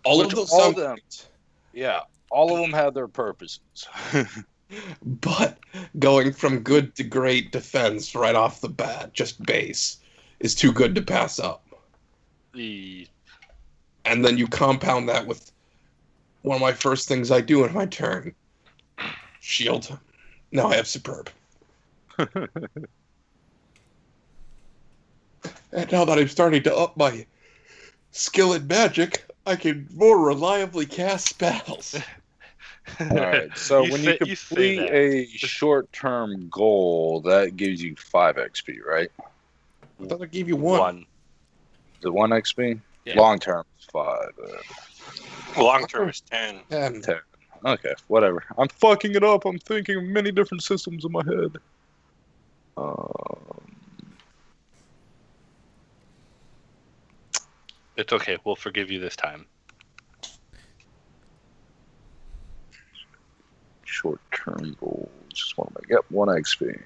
All of those sound them. Yeah, all of them have their purposes. But going from good to great defense right off the bat, just base, is too good to pass up. And then you compound that with one of my first things I do in my turn. Shield. Now I have superb. And now that I'm starting to up my skill in magic, I can more reliably cast spells. Alright, so when you complete a short-term goal, that gives you 5 XP, right? I thought it gave you 1. Is it 1 XP? Yeah. Long-term is 5. Long-term is 10. 10. Okay, whatever. I'm fucking it up. I'm thinking of many different systems in my head. It's okay. We'll forgive you this time. Short-term goals. Just want to make up 1 XP.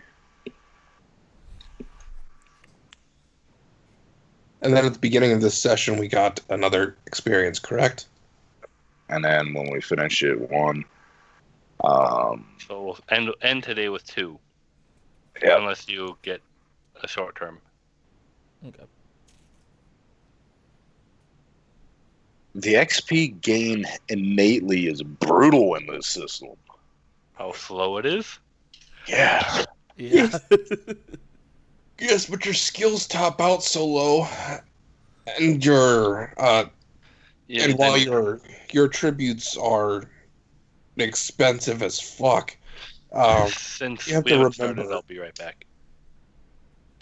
And then at the beginning of this session, we got another experience, correct? And then when we finish it, 1. So we'll end today with 2. Yeah. Unless you get a short term. Okay. The XP gain innately is brutal in this system. How slow it is? Yeah. Yeah. Yes, but your skills top out so low, and your and while your tributes are expensive as fuck, since you have we to haven't remember started, I'll be right back.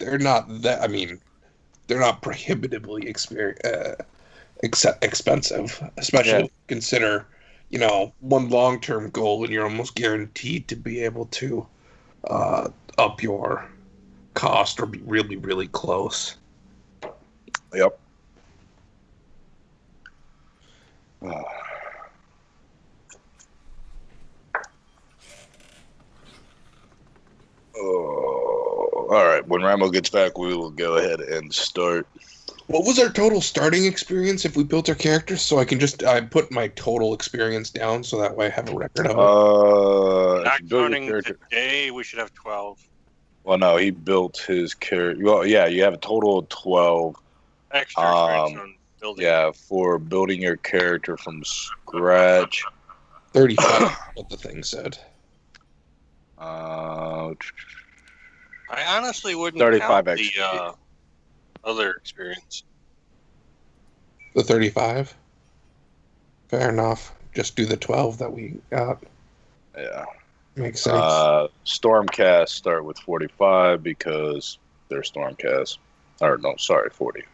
they're not that. I mean, they're not prohibitively expensive, especially consider, one long-term goal, and you're almost guaranteed to be able to up your cost or be really, really close. Yep. All right. When Rambow gets back, we will go ahead and start. What was our total starting experience if we built our characters? So I put my total experience down so that way I have a record of it. Not counting today, we should have 12. Well, no, he built his character. Well, yeah, you have a total of 12. Extra experience on building. Yeah, for building your character from scratch. 35, what the thing said. I honestly wouldn't 35 count XP. the other experience. The 35? Fair enough. Just do the 12 that we got. Yeah. Makes sense. Stormcast start with 45 because they're Stormcast. Or no, sorry, 40.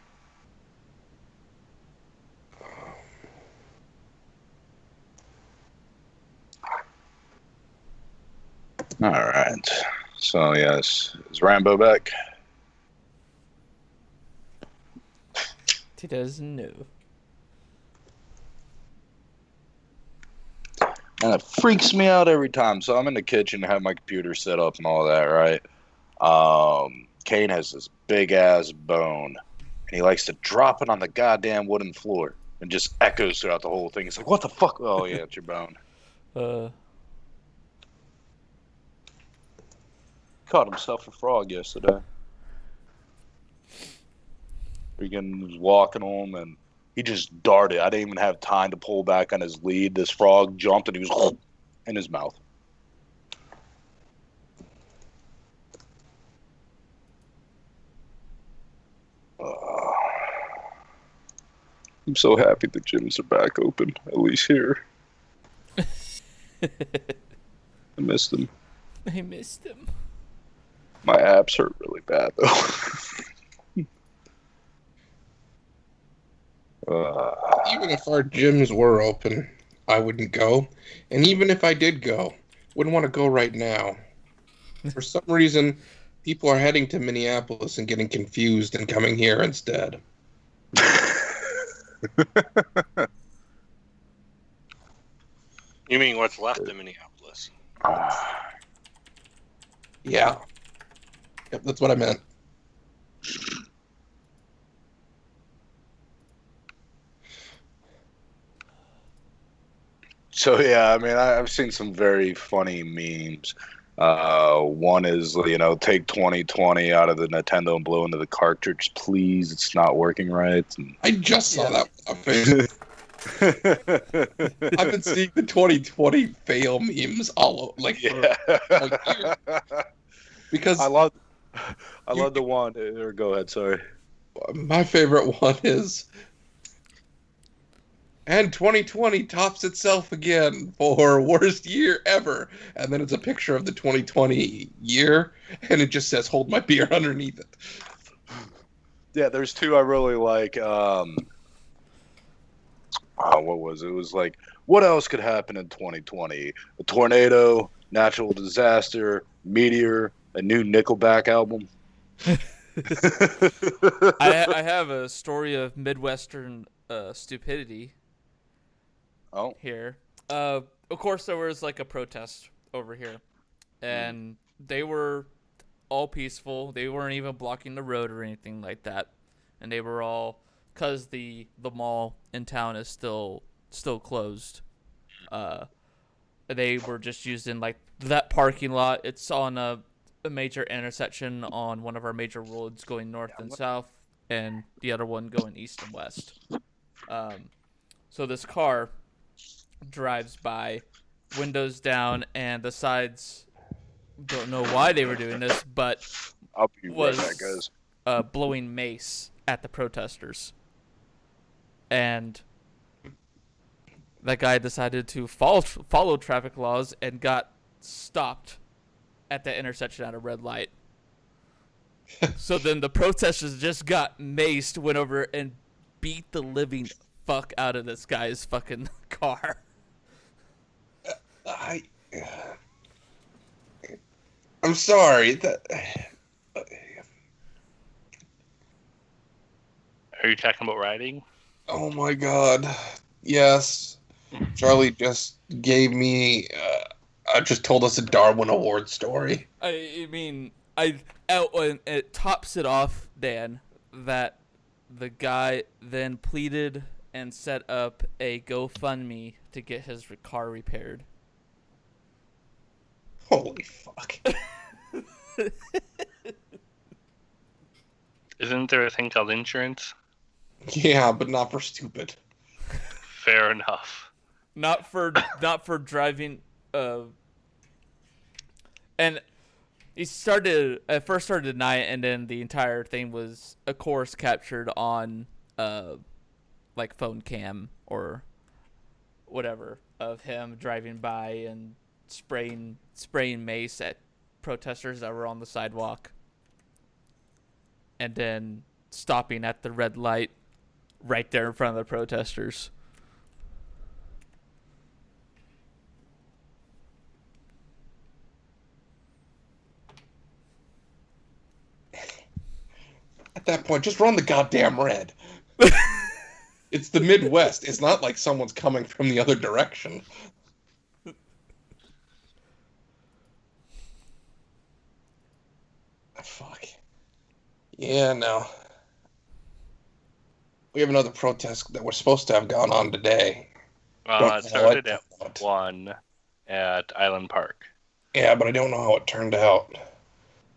All right. So yes, is Rambow back? He doesn't know. And it freaks me out every time. So I'm in the kitchen, have my computer set up and all that, right? Kane has this big ass bone, and he likes to drop it on the goddamn wooden floor, and just echoes throughout the whole thing. It's like, what the fuck? Oh yeah, it's your bone. Caught himself a frog yesterday. Freaking was walking home and he just darted. I didn't even have time to pull back on his lead. This frog jumped and he was in his mouth. I'm so happy the gyms are back open, at least here. I missed them. I missed him. My abs hurt really bad, though. Even if our gyms were open, I wouldn't go. And even if I did go, wouldn't want to go right now. For some reason, people are heading to Minneapolis and getting confused and coming here instead. You mean what's left of Minneapolis? Yeah. Yep, that's what I meant. So yeah, I mean, I've seen some very funny memes. One is, take 2020 out of the Nintendo and blow into the cartridge, please. It's not working right. I just saw that on Facebook. I've been seeing the 2020 fail memes all over, years. Because I love the one. Or go ahead, sorry. My favorite one is, and 2020 tops itself again for worst year ever. And then it's a picture of the 2020 year, and it just says, hold my beer underneath it. Yeah, there's two I really like. What was it? It was like, what else could happen in 2020? A tornado, natural disaster, meteor, a new Nickelback album. I have a story of Midwestern stupidity. Oh. Here. Of course, there was like a protest over here, and they were all peaceful. They weren't even blocking the road or anything like that, and they were all, because the mall in town is still closed. They were just using like that parking lot. It's on a major intersection on one of our major roads going north and south, and the other one going east and west. So this car drives by, windows down, and the sides, don't know why they were doing this, but I'll be right back, guys. Blowing mace at the protesters. And that guy decided to follow traffic laws and got stopped at the intersection at a red light. So then the protesters just got maced, went over and beat the living fuck out of this guy's fucking car. I'm sorry. Are you talking about riding? Oh my god. Yes. Charlie just gave me, just told us a Darwin Award story. I mean, it tops it off, Dan, that the guy then pleaded and set up a GoFundMe to get his car repaired. Holy fuck. Isn't there a thing called insurance? Yeah, but not for stupid. Fair enough. Not for driving. And he at first started to deny it, and then the entire thing was, of course, captured on like phone cam or whatever of him driving by and spraying mace at protesters that were on the sidewalk, and then stopping at the red light right there in front of the protesters. At that point, just run the goddamn red. It's the Midwest. It's not like someone's coming from the other direction. Fuck. Yeah, no. We have another protest that we're supposed to have gone on today. It started at 1 at Island Park. Yeah, but I don't know how it turned out.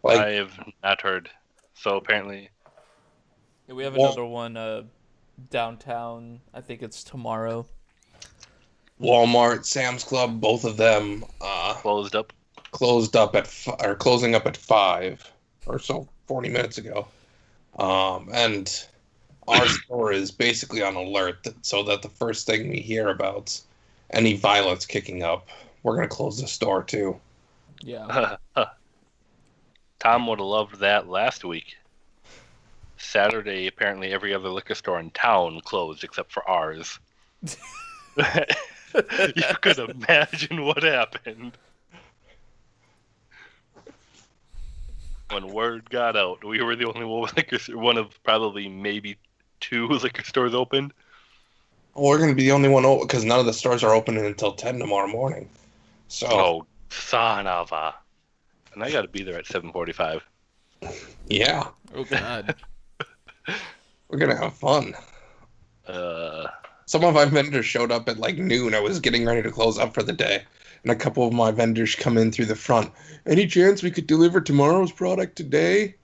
I have not heard. So apparently... Yeah, we have another one downtown. I think it's tomorrow. Walmart, Sam's Club, both of them closed up. Closing up at 5 or so, 40 minutes ago. And our store is basically on alert, so that the first thing we hear about any violence kicking up, we're going to close the store too. Yeah. Tom would have loved that last week. Saturday, apparently every other liquor store in town closed except for ours. You could imagine what happened. When word got out, we were the only one of probably maybe 2 liquor stores opened. Well, we're going to be the only one open because none of the stores are opening until 10 tomorrow morning. So. Oh, son of a... And I got to be there at 7:45. Yeah. Oh, God. We're going to have fun. Some of my vendors showed up at like noon. I was getting ready to close up for the day. And a couple of my vendors come in through the front. Any chance we could deliver tomorrow's product today?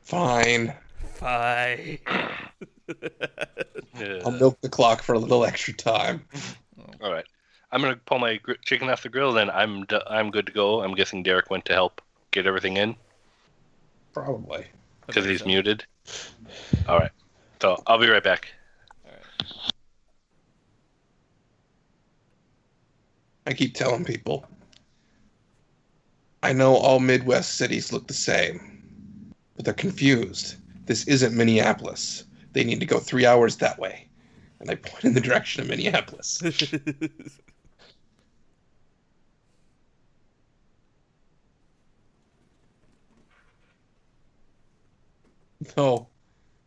Fine. Fine. I'll milk the clock for a little extra time. All right. I'm going to pull my chicken off the grill, then I'm good to go. I'm guessing Derrick went to help get everything in. Probably. Because he's muted. All right. So I'll be right back. All right. I keep telling people, I know all Midwest cities look the same, but they're confused. This isn't Minneapolis. They need to go 3 hours that way. And I point in the direction of Minneapolis. So,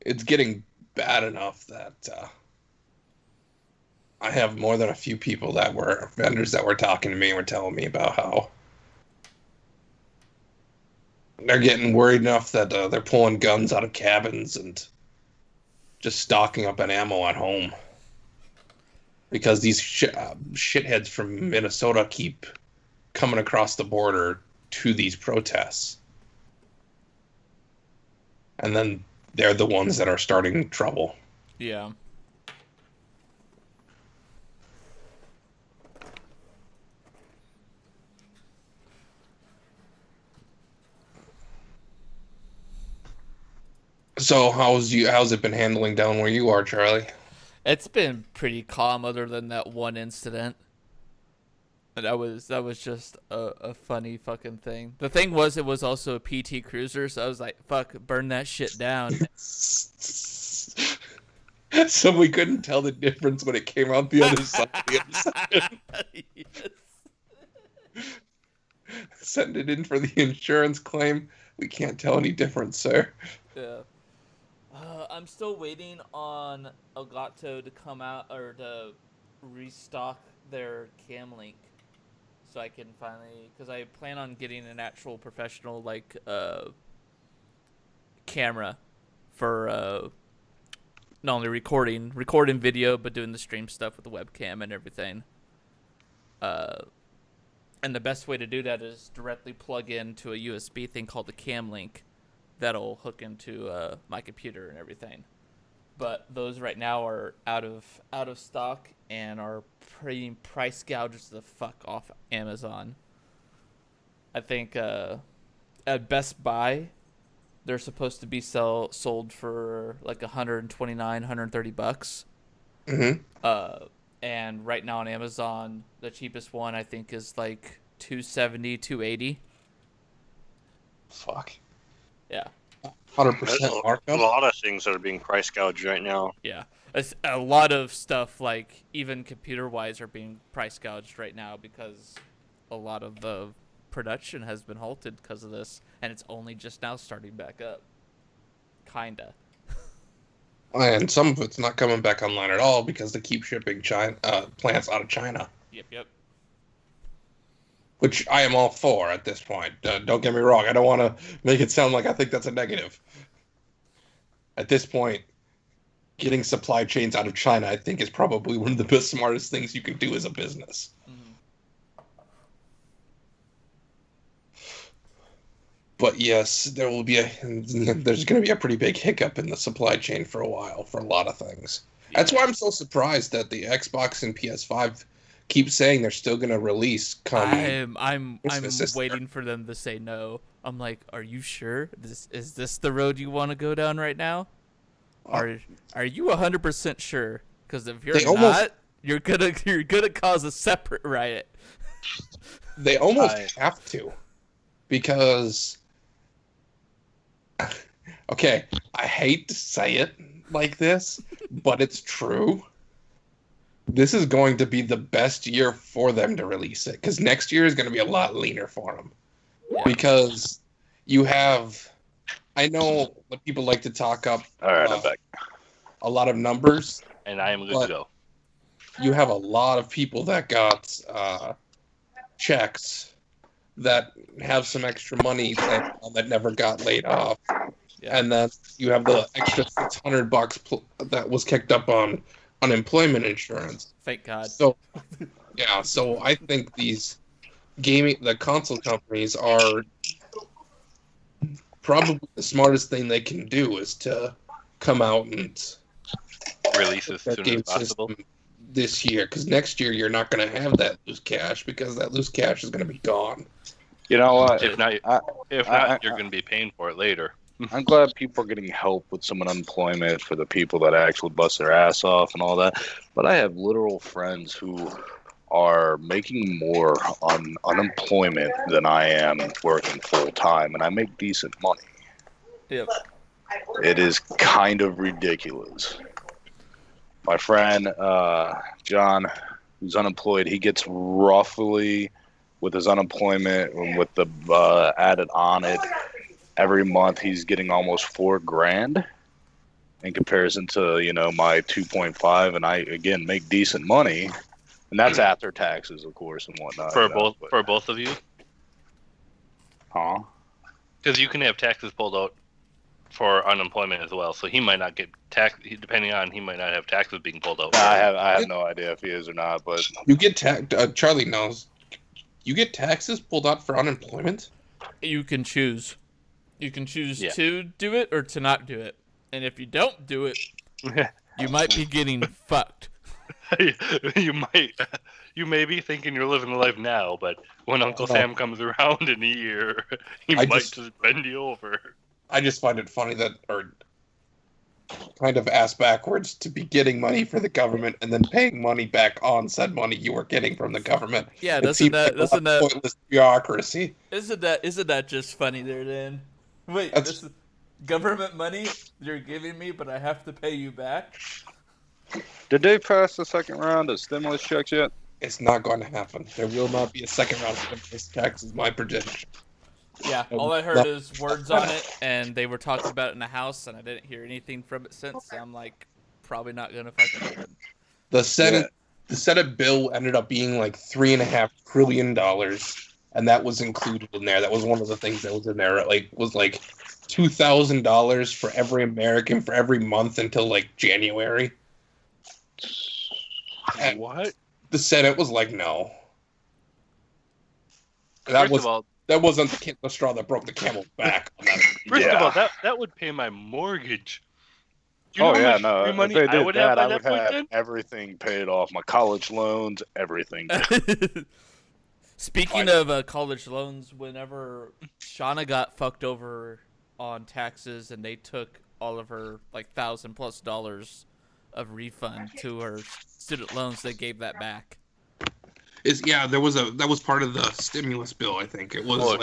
it's getting bad enough that I have more than a few people that were vendors that were talking to me and were telling me about how they're getting worried enough that they're pulling guns out of cabins and just stocking up on ammo at home. Because these shitheads from Minnesota keep coming across the border to these protests. And then they're the ones that are starting trouble. Yeah. So how's it been handling down where you are, Charlie? It's been pretty calm other than that one incident. That was just a funny fucking thing. The thing was, it was also a PT Cruiser, so I was like, fuck, burn that shit down. So we couldn't tell the difference when it came out the other side. Yes. Send it in for the insurance claim. We can't tell any difference, sir. Yeah. I'm still waiting on Elgato to come out or to restock their cam link, so I can finally, because I plan on getting an actual professional camera for not only recording video, but doing the stream stuff with the webcam and everything. And the best way to do that is directly plug into a USB thing called the Cam Link that'll hook into my computer and everything. But those right now are out of stock and are pretty price gouged the fuck off Amazon. I think at Best Buy they're supposed to be sold for like $129, $130. Mm-hmm. And right now on Amazon, the cheapest one I think is like $270, $280. Fuck. Yeah. 100% markup. A lot of things that are being price gouged right now. Yeah. A lot of stuff, like even computer-wise, are being price gouged right now because a lot of the production has been halted because of this, and it's only just now starting back up. Kinda. And some of it's not coming back online at all because they keep shipping plants out of China. Yep. Which I am all for at this point. Don't get me wrong. I don't want to make it sound like I think that's a negative. At this point, getting supply chains out of China, I think, is probably one of the best, smartest things you can do as a business. Mm-hmm. But yes, there's going to be a pretty big hiccup in the supply chain for a while for a lot of things. Yeah. That's why I'm so surprised that the Xbox and PS5 keep saying they're still going to release. I'm waiting for them to say no. I'm like, are you sure? Is this the road you want to go down right now? Are you 100% sure? Because if you're not, you're gonna cause a separate riot. They almost have to, because okay, I hate to say it like this, but it's true. This is going to be the best year for them to release it, because next year is going to be a lot leaner for them. Yeah. Because you have, I know what people like to talk up. All right, I'm back. A lot of numbers. And I am good to go. You have a lot of people that got checks that have some extra money that never got laid off. Yeah. And then you have the extra $600 that was kicked up on unemployment insurance. Thank God. So, yeah. So I think the console companies are probably the smartest thing they can do is to come out and Release as soon as possible this year, because next year you're not going to have that loose cash, because that loose cash is going to be gone. You know what? If not, you're going to be paying for it later. I'm glad people are getting help with some unemployment for the people that actually bust their ass off and all that. But I have literal friends who are making more on unemployment than I am working full time, and I make decent money. Yep. It is kind of ridiculous. My friend John, who's unemployed, he gets roughly, with his unemployment and with the added on it, every month he's getting almost $4,000 in comparison to, my 2.5, and I again make decent money, and that's after taxes, of course, and whatnot. For both of you? Huh? Because you can have taxes pulled out for unemployment as well, so he might not get tax. Depending on, he might not have taxes being pulled out. I have no idea if he is or not, but you get Charlie knows. You get taxes pulled out for unemployment? You can choose. You can choose to do it or to not do it. And if you don't do it, you might be getting fucked. You may be thinking you're living the life now, but when Uncle Sam comes around in a year, he might just bend you over. I just find it funny that, or kind of ass backwards, to be getting money for the government and then paying money back on said money you were getting from the government. Yeah, doesn't that pointless bureaucracy? Isn't that just funny there, Dan? Wait, this is government money you're giving me, but I have to pay you back? Did they pass the second round of stimulus checks yet? It's not going to happen. There will not be a second round of stimulus checks, is my prediction. Yeah, all I heard is words on it, and they were talking about it in the House, and I didn't hear anything from it since. So I'm like, probably not gonna fucking happen. The Senate bill ended up being like $3.5 trillion, and that was included in there. That was one of the things that was in there. It was like $2,000 for every American for every month until like January. And what? The Senate was like, no. That wasn't the straw that broke the camel's back. First of all, that would pay my mortgage. If they did that, I would have everything paid off. My college loans, everything. Speaking of college loans, whenever Shauna got fucked over on taxes and they took all of her like $1,000+ of refund to her student loans, they gave that back. That was part of the stimulus bill. I think it was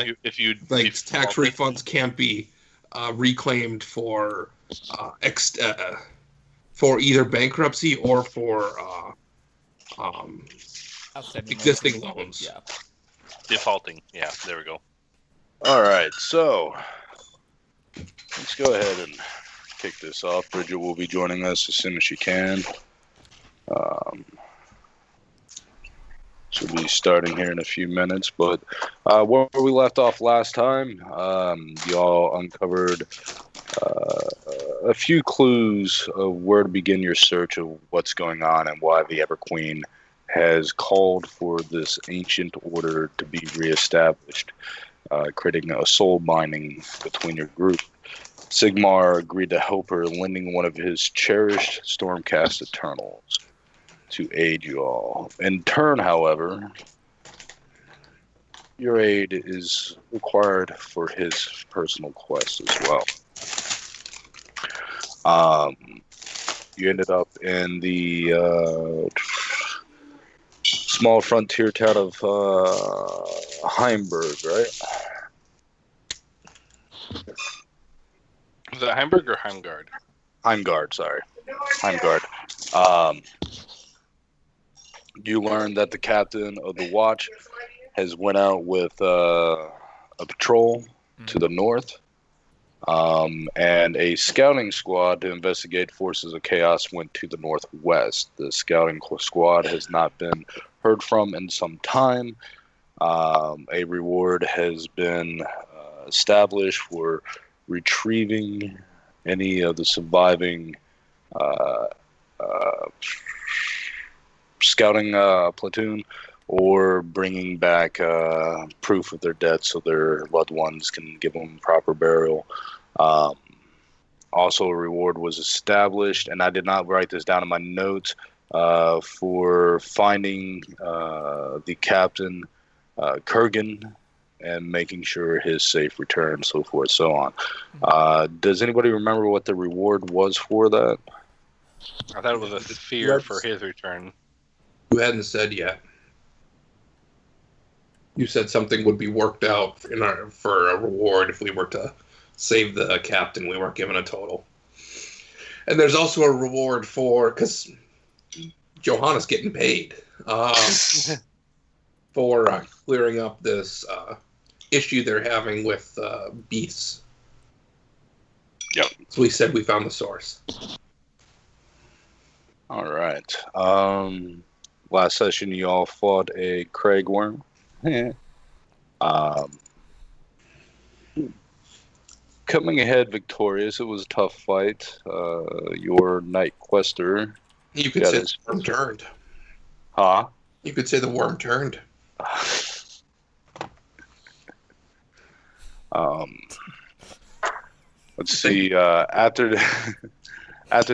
tax refunds can't be reclaimed for either bankruptcy or for existing loans. Yeah, defaulting. Yeah, there we go. All right, so let's go ahead and kick this off. Bridget will be joining us as soon as she can. She'll be starting here in a few minutes, but where we left off last time, y'all uncovered a few clues of where to begin your search of what's going on and why the Everqueen has called for this ancient order to be reestablished, creating a soul binding between your group. Sigmar agreed to help her, lending one of his cherished Stormcast Eternals to aid you all. In turn, however, your aid is required for his personal quest as well. You ended up in the small frontier town of Heimberg, right? Is it Heimberg or Heimgard? Heimgard, sorry. Heimgard. You learned that the captain of the watch has went out with a patrol to the north, and a scouting squad to investigate forces of chaos went to the northwest. The scouting squad has not been heard from in some time. A reward has been established for retrieving any of the surviving scouting platoon, or bringing back proof of their death so their loved ones can give them proper burial. Also, a reward was established, and I did not write this down in my notes, for finding the captain, Korgen, and making sure his safe return, so forth, so on. Does anybody remember what the reward was for that? I thought it was a sphere for his return. You hadn't said yet. You said something would be worked out for a reward if we were to save the captain. We weren't given a total. And there's also a reward because Johanas getting paid for clearing up this issue they're having with beasts. Yep. So we said we found the source. All right. Last session, you all fought a Craig worm. Coming ahead victorious, it was a tough fight. Your Night Quester. You could say the worm turned. Huh? You could say the worm turned. Let's see. After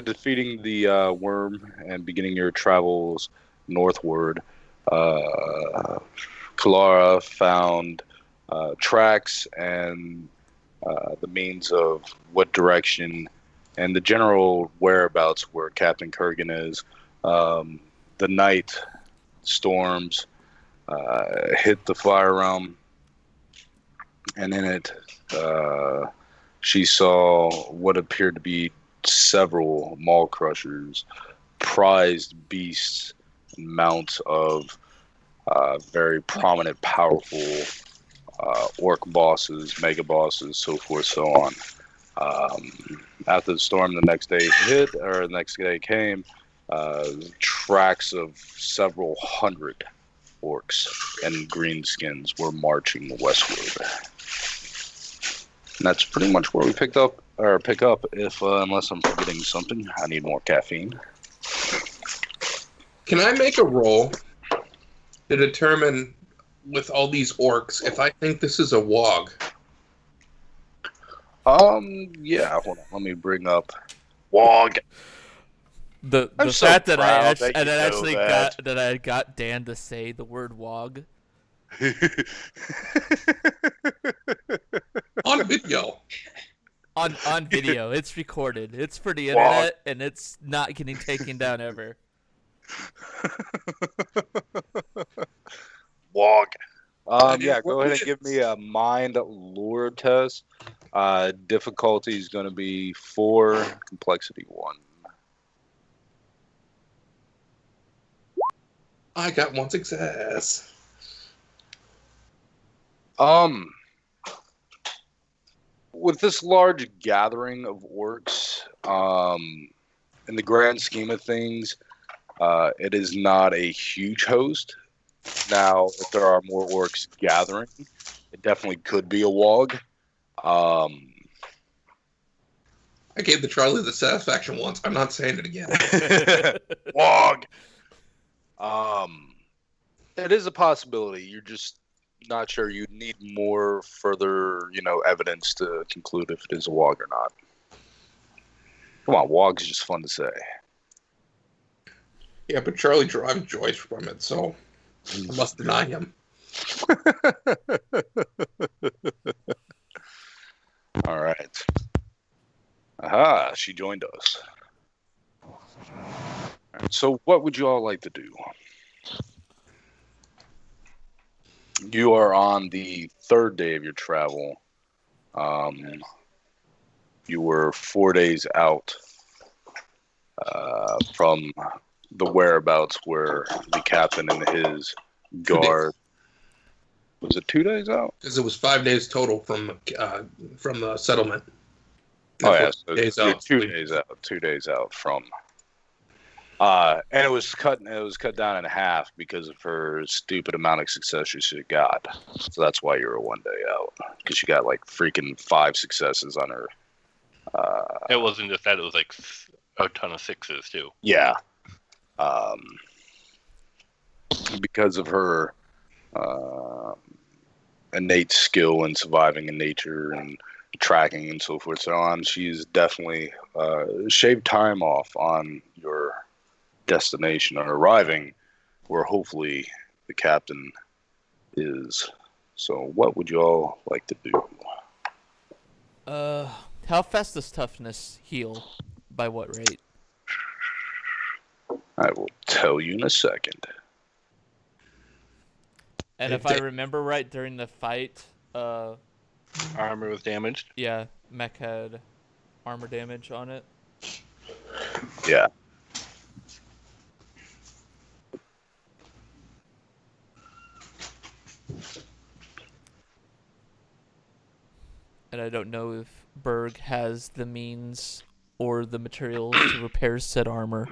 defeating the worm and beginning your travels northward, Kelara found tracks and the means of what direction and the general whereabouts where Captain Korgen is. The night storms hit the fire realm, and in it she saw what appeared to be several maw crushers, prized beasts, and mounts of very prominent, powerful orc bosses, mega bosses, so forth, so on. After the storm, the next day came, tracks of several hundred orcs and greenskins were marching westward. And that's pretty much where we pick up, if unless I'm forgetting something. I need more caffeine. Can I make a roll to determine, with all these orcs, if I think this is a wog? Yeah, hold on. Let me bring up wog. The fact that I got Dan to say the word wog. On video. On video. It's recorded. It's for the internet, and it's not getting taken down ever. Wog. Yeah, go ahead and give me a mind lore test. Difficulty is going to be 4, complexity 1. I got 1 success. With this large gathering of orcs, in the grand scheme of things, it is not a huge host. Now, if there are more orcs gathering, it definitely could be a wog. I gave the Charlie the satisfaction once. I'm not saying it again. Wog. It is a possibility. You're just not sure. You need more further, evidence to conclude if it is a wog or not. Come on, wog is just fun to say. Yeah, but Charlie derives joy from it, so I must deny him. All right. Aha, she joined us. All right, so what would you all like to do? You are on the 3rd day of your travel. You were 4 days out from the whereabouts where the captain and his guard. Was it 2 days out? Because it was 5 days total from the settlement. Oh yeah, so days you're out. 2 days out. 2 days out from. And it was cut down in half because of her stupid amount of successes she got. So that's why you were 1 day out, because she got like freaking 5 successes on her. It wasn't just that; it was like a ton of 6s too. Yeah. Because of her innate skill in surviving in nature and tracking and so forth so on, she's definitely shaved time off on your destination or arriving where hopefully the captain is. So what would you all like to do? How fast does toughness heal? By what rate? I will tell you in a second. And if I remember right, during the fight, Armor was damaged. yeah, mech had armor damage on it. Yeah. And I don't know if Berg has the means or the materials to repair said armor.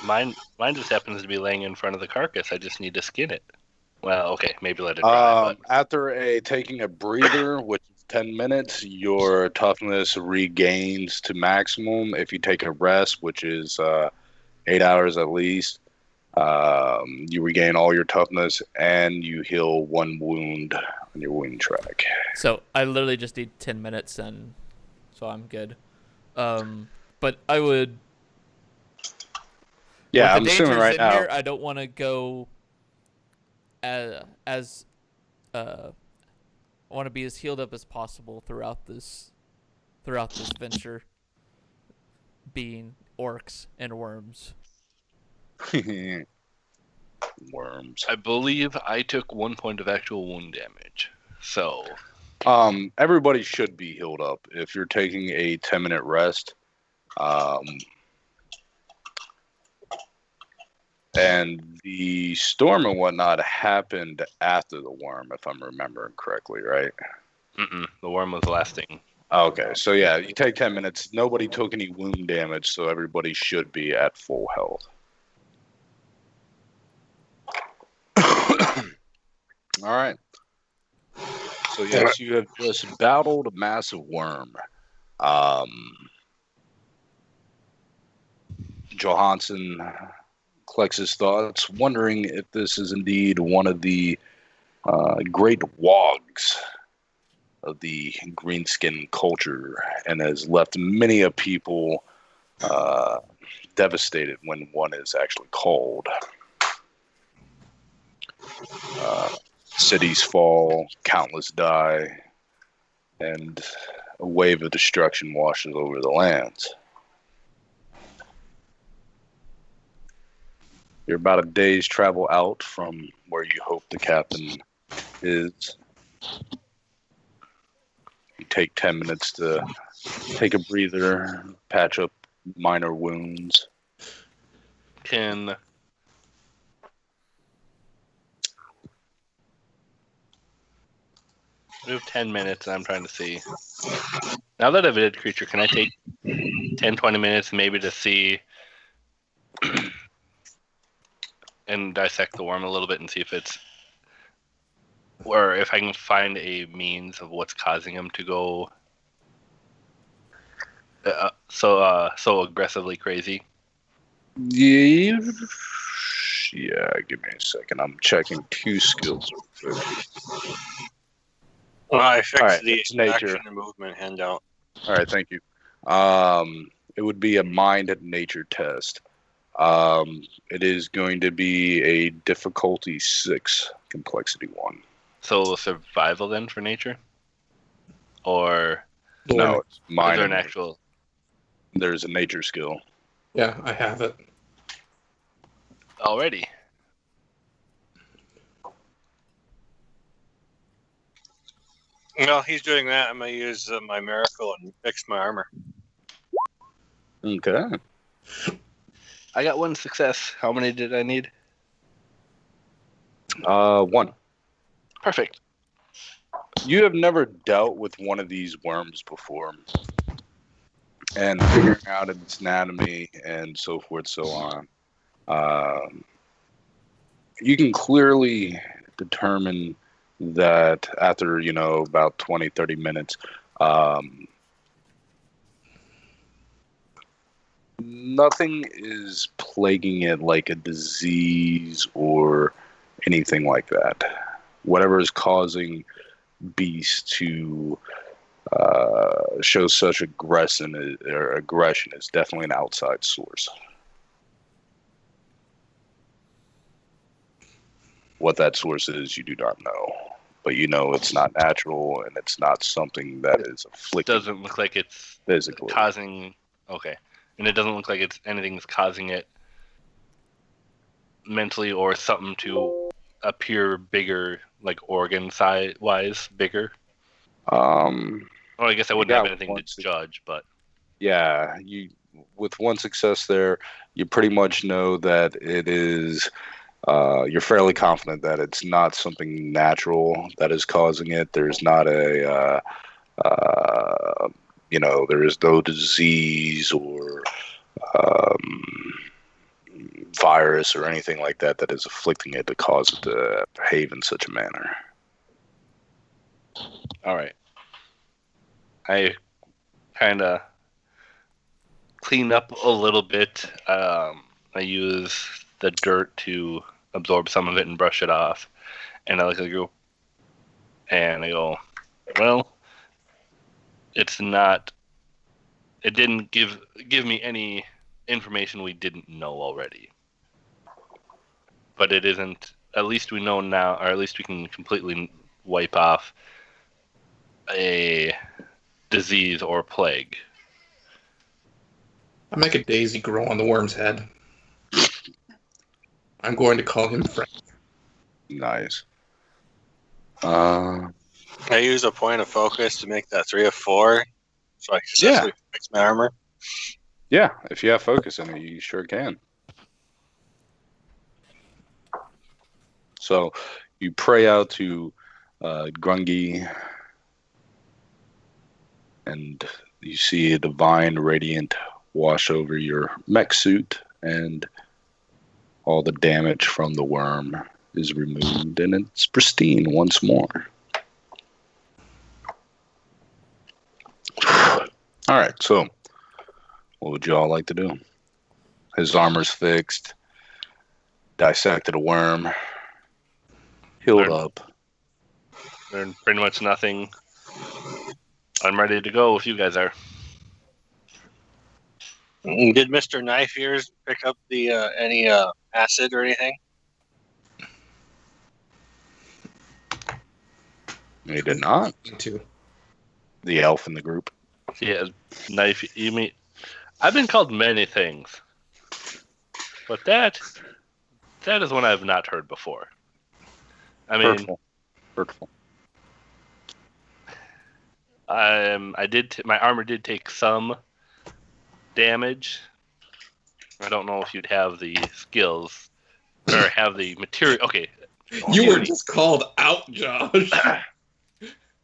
Mine just happens to be laying in front of the carcass. I just need to skin it. Well, okay, maybe let it dry. After taking a breather, which is 10 minutes, your toughness regains to maximum. If you take a rest, which is 8 hours at least, you regain all your toughness and you heal 1 wound on your wound track. So I literally just need 10 minutes, and so I'm good. But I would. Yeah, I'm assuming right now. Here, I don't want to go. I want to be as healed up as possible throughout this venture. Being orcs and worms. Worms. I believe I took 1 point of actual wound damage. So. Everybody should be healed up if you're taking a 10-minute rest. And the storm and whatnot happened after the worm, if I'm remembering correctly, right? The worm was the last thing. Okay, so yeah, you take 10 minutes. Nobody took any wound damage, so everybody should be at full health. All right. So yes, you have just battled a massive worm. Johansson collects his thoughts, wondering if this is indeed one of the great wogs of the greenskin culture, and has left many a people devastated when one is actually called. Cities fall, countless die, and a wave of destruction washes over the lands. You're about a day's travel out from where you hope the captain is. You take 10 minutes to take a breather, patch up minor wounds. We have 10 minutes, and I'm trying to see. Now that I've a dead creature, can I take 10, 20 minutes maybe to see and dissect the worm a little bit and see if it's, or if I can find a means of what's causing him to go so aggressively crazy? Yeah, give me a second. I'm checking 2 skills. Well, I fixed right, the it's nature. action and movement handout. All right, thank you. It would be a mind nature test. It is going to be a difficulty 6, complexity 1. So survival then for nature? Or no, it's mind. Is there an actual? There's a nature skill. Yeah, I have it. Already. Well, he's doing that. I'm going to use my miracle and fix my armor. Okay. I got 1 success. How many did I need? 1. Perfect. You have never dealt with one of these worms before. and figuring out its anatomy and so forth, so on. You can clearly determine that after, about 20, 30 minutes, nothing is plaguing it like a disease or anything like that. Whatever is causing beasts to show such aggression is definitely an outside source. What that source is, you do not know. But it's not natural, and it's not something that is afflicting. It doesn't look like it's physically causing... Okay. And it doesn't look like it's anything's causing it mentally or something to appear bigger, like organ size-wise, bigger? Well, I guess I wouldn't have anything to judge, but... Yeah, with one success there, you pretty much know that it is... you're fairly confident that it's not something natural that is causing it. There's not there is no disease or virus or anything like that that is afflicting it to cause it to behave in such a manner. All right. I kind of clean up a little bit. I use the dirt to absorb some of it and brush it off. And I look at the group and I go, well, it didn't give me any information we didn't know already. But it isn't, at least we know now, or at least we can completely wipe off a disease or plague. I make a daisy grow on the worm's head. I'm going to call him Frank. Nice. I use a point of focus to make that 3 of 4, so I can successfully fix my armor. Yeah, if you have focus in it, you sure can. So you pray out to Grungy, and you see a divine radiant wash over your mech suit, and all the damage from the worm is removed, and it's pristine once more. All right, so what would you all like to do? His armor's fixed, dissected a worm, healed up. Learned pretty much nothing. I'm ready to go if you guys are. Did Mr. Knife Ears pick up the any acid or anything? He did not. Me too. The elf in the group. Yeah, Knife. You mean? I've been called many things, but that is one I've not heard before. I mean, hurtful. My armor did take some damage. I don't know if you'd have the skills or have the material. Okay. You were just called out, Josh.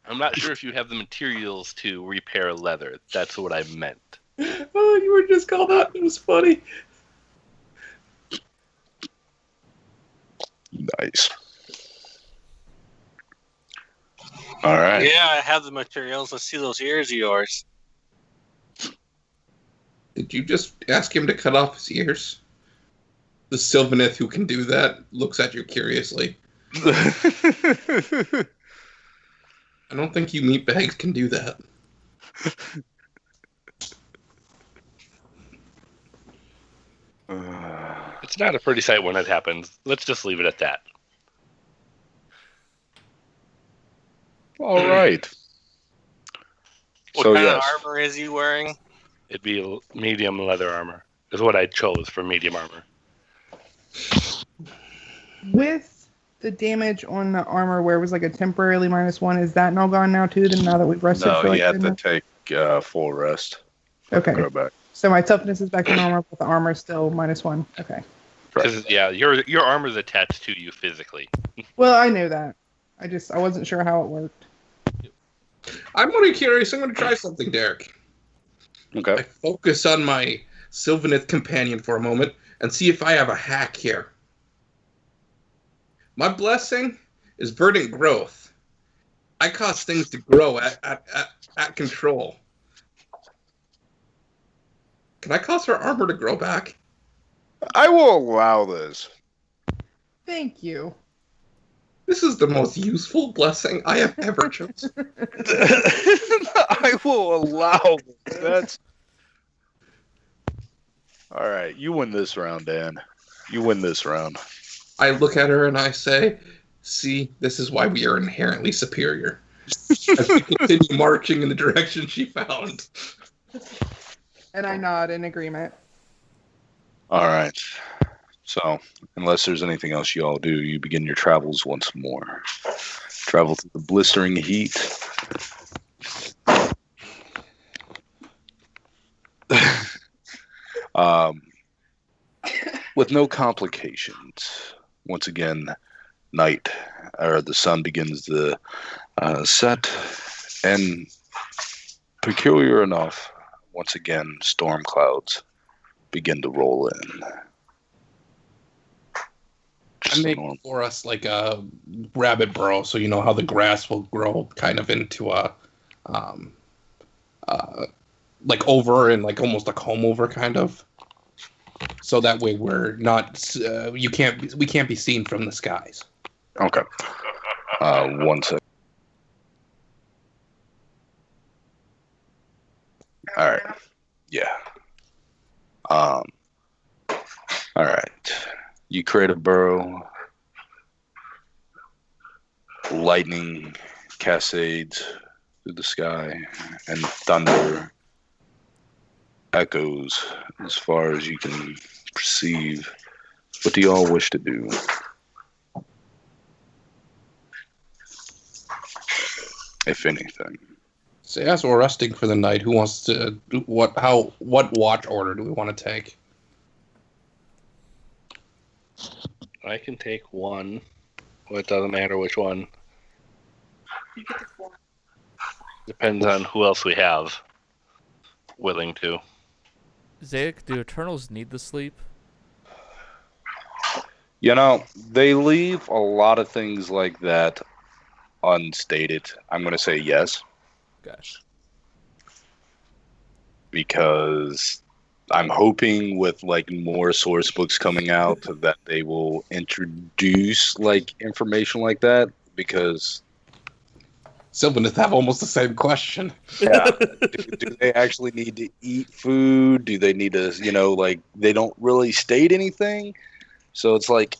I'm not sure if you have the materials to repair leather. That's what I meant. Oh, you were just called out. It was funny. Nice. All right. Yeah, I have the materials. Let's see those ears of yours. Did you just ask him to cut off his ears? The Sylvaneth who can do that looks at you curiously. I don't think you meatbags can do that. It's not a pretty sight when it happens. Let's just leave it at that. All right. What kind of armor is he wearing? It'd be medium leather armor. Is what I chose for medium armor. With the damage on the armor where it was like a temporarily -1, is that now gone now too? Then now that we've rested for he had to take full rest. Okay. Go back. So my toughness is back to normal, but the armor is still -1. Okay. Because your armor's attached to you physically. Well, I knew that. I wasn't sure how it worked. I'm really curious. I'm going to try something, Derrick. Okay. I focus on my Sylvaneth companion for a moment and see if I have a hack here. My blessing is verdant growth. I cause things to grow at control. Can I cause her armor to grow back? I will allow this. Thank you. This is the most useful blessing I have ever chosen. I will allow this. That's all right. You win this round, Dan. You win this round. I look at her and I say, see, this is why we are inherently superior. As we continue marching in the direction she found. And I nod in agreement. All right. So, unless there's anything else you all do, you begin your travels once more. Travel through the blistering heat. With no complications. Once again, night, or the sun begins to set, and peculiar enough, once again, storm clouds begin to roll in. I make for us like a rabbit burrow, so you know how the grass will grow kind of into a, like over and like almost a comb over kind of. So that way we're not, we can't be seen from the skies. Okay. 1 second. All right. Yeah. All right. You create a burrow. Lightning cascades through the sky, and thunder echoes as far as you can perceive. What do you all wish to do? If anything. So as we're resting for the night, who wants to do what watch order do we want to take? I can take one. Well, it doesn't matter which one. Depends on who else we have willing to. Zayek, do Eternals need the sleep? You know, they leave a lot of things like that unstated. I'm going to say yes. Gosh. Because I'm hoping with like more source books coming out that they will introduce like information like that, because Sylvaneth have almost the same question. yeah, do they actually need to eat food? Do they need to, like they don't really state anything, so it's like,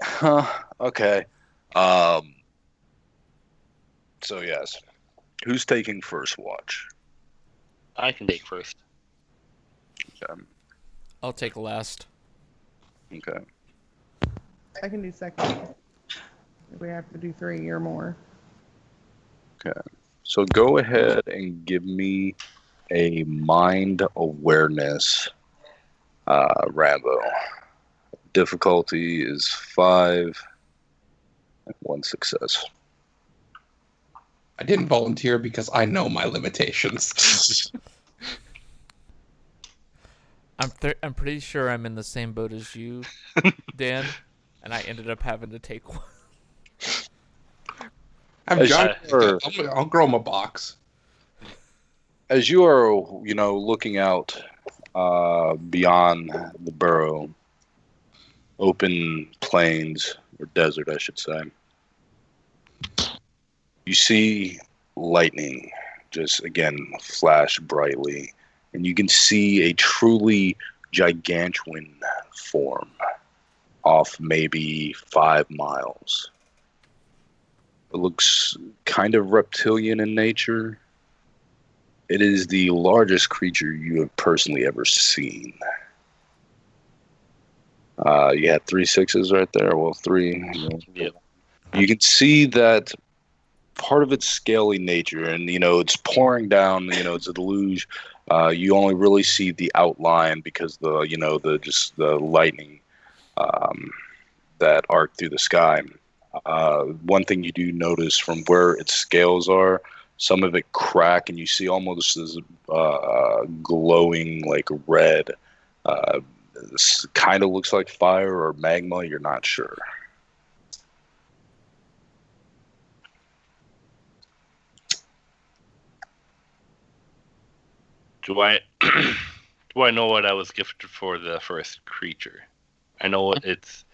okay. So yes, who's taking first watch? I can take first. Okay. I'll take last. Okay. I can do second. If we have to do 3 or more. Okay. So go ahead and give me a mind awareness, Rambow. Difficulty is 5 and 1 success. I didn't volunteer because I know my limitations. I'm pretty sure I'm in the same boat as you, Dan, and I ended up having to take one. I'll grow him a box. As you are, looking out beyond the burrow, open plains, or desert, I should say, you see lightning just, again, flash brightly, and you can see a truly gigantuan form off maybe 5 miles. It looks kind of reptilian in nature. It is the largest creature you have personally ever seen. You had 3 6s right there. Well, 3. Yep. You can see that part of its scaly nature, and it's pouring down. It's a deluge. You only really see the outline because the lightning that arc through the sky. One thing you do notice from where its scales are, some of it crack, and you see almost this glowing like red. This kind of looks like fire or magma. You're not sure. Do I do I know what I was gifted for the first creature? I know what it's.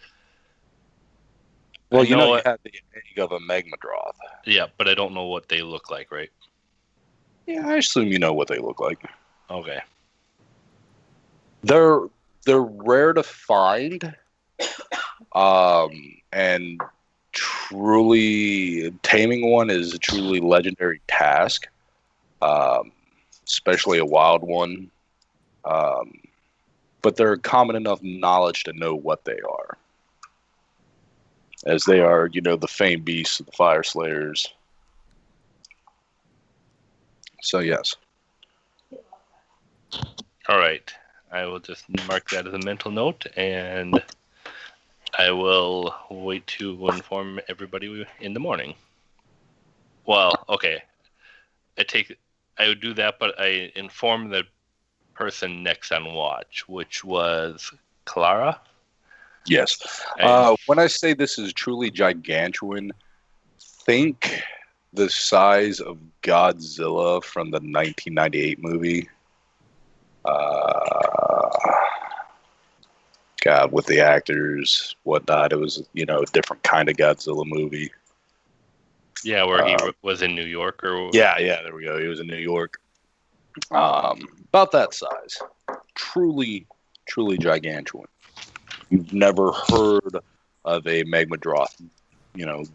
Well, you know you have the egg of a magmadroth. Yeah, but I don't know what they look like, right? Yeah, I assume you know what they look like. Okay. They're rare to find, and truly taming one is a truly legendary task, especially a wild one. But they're common enough knowledge to know what they are, as they are, the famed beasts of the Fire Slayers. So yes. All right. I will just mark that as a mental note, and I will wait to inform everybody in the morning. Well, okay. I would do that, but I inform the person next on watch, which was Kelara. Yes. When I say this is truly gigantuan, think the size of Godzilla from the 1998 movie. God, with the actors, whatnot. It was, a different kind of Godzilla movie. Yeah, where he was in New York, or yeah, there we go. He was in New York. About that size. Truly, truly gigantuan. You've never heard of a magmadroth,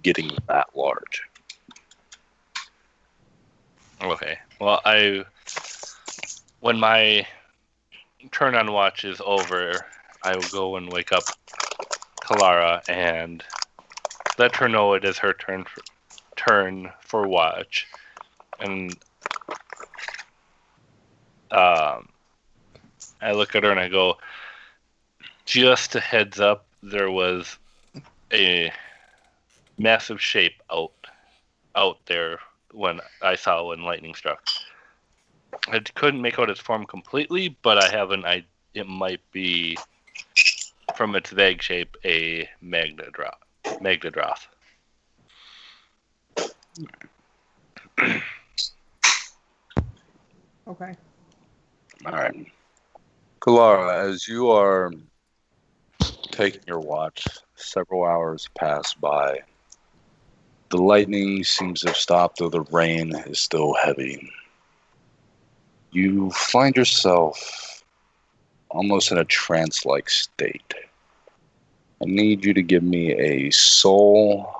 getting that large. Okay. Well, when my turn on watch is over, I will go and wake up Kelara and let her know it is her turn for watch. And I look at her and I go, just a heads up, there was a massive shape out there when lightning struck. I couldn't make out its form completely, but I have it might be, from its vague shape, a magmadroth. Okay. All right. Kelara, as you are taking your watch, several hours pass by. The lightning seems to have stopped, though the rain is still heavy. You find yourself almost in a trance-like state. I need you to give me a soul.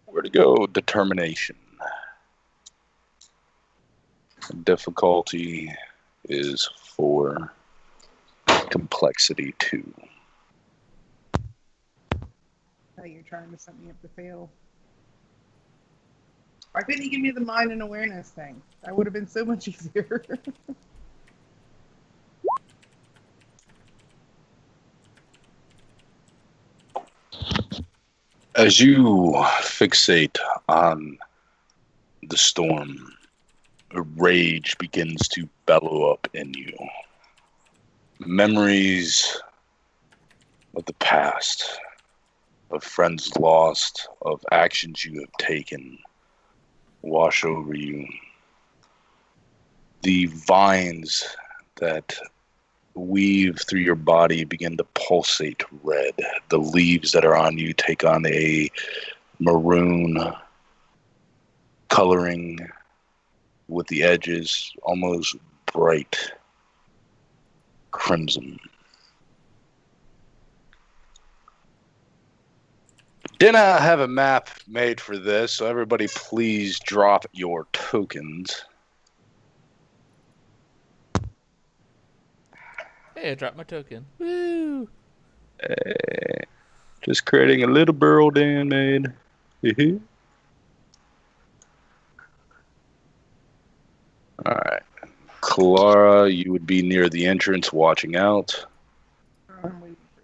Where to go? Determination. Difficulty is 4. Complexity 2. Oh, you're trying to set me up to fail. Why couldn't you give me the mind and awareness thing? That would have been so much easier. As you fixate on the storm, a rage begins to bellow up in you. Memories of the past, of friends lost, of actions you have taken, wash over you. The vines that weave through your body begin to pulsate red. The leaves that are on you take on a maroon coloring, with the edges almost bright crimson. Didn't have a map made for this, so everybody please drop your tokens. Hey, I dropped my token. Woo! Just creating a little burrow Dan made. Alright. Kelara, you would be near the entrance watching out. I'm waiting for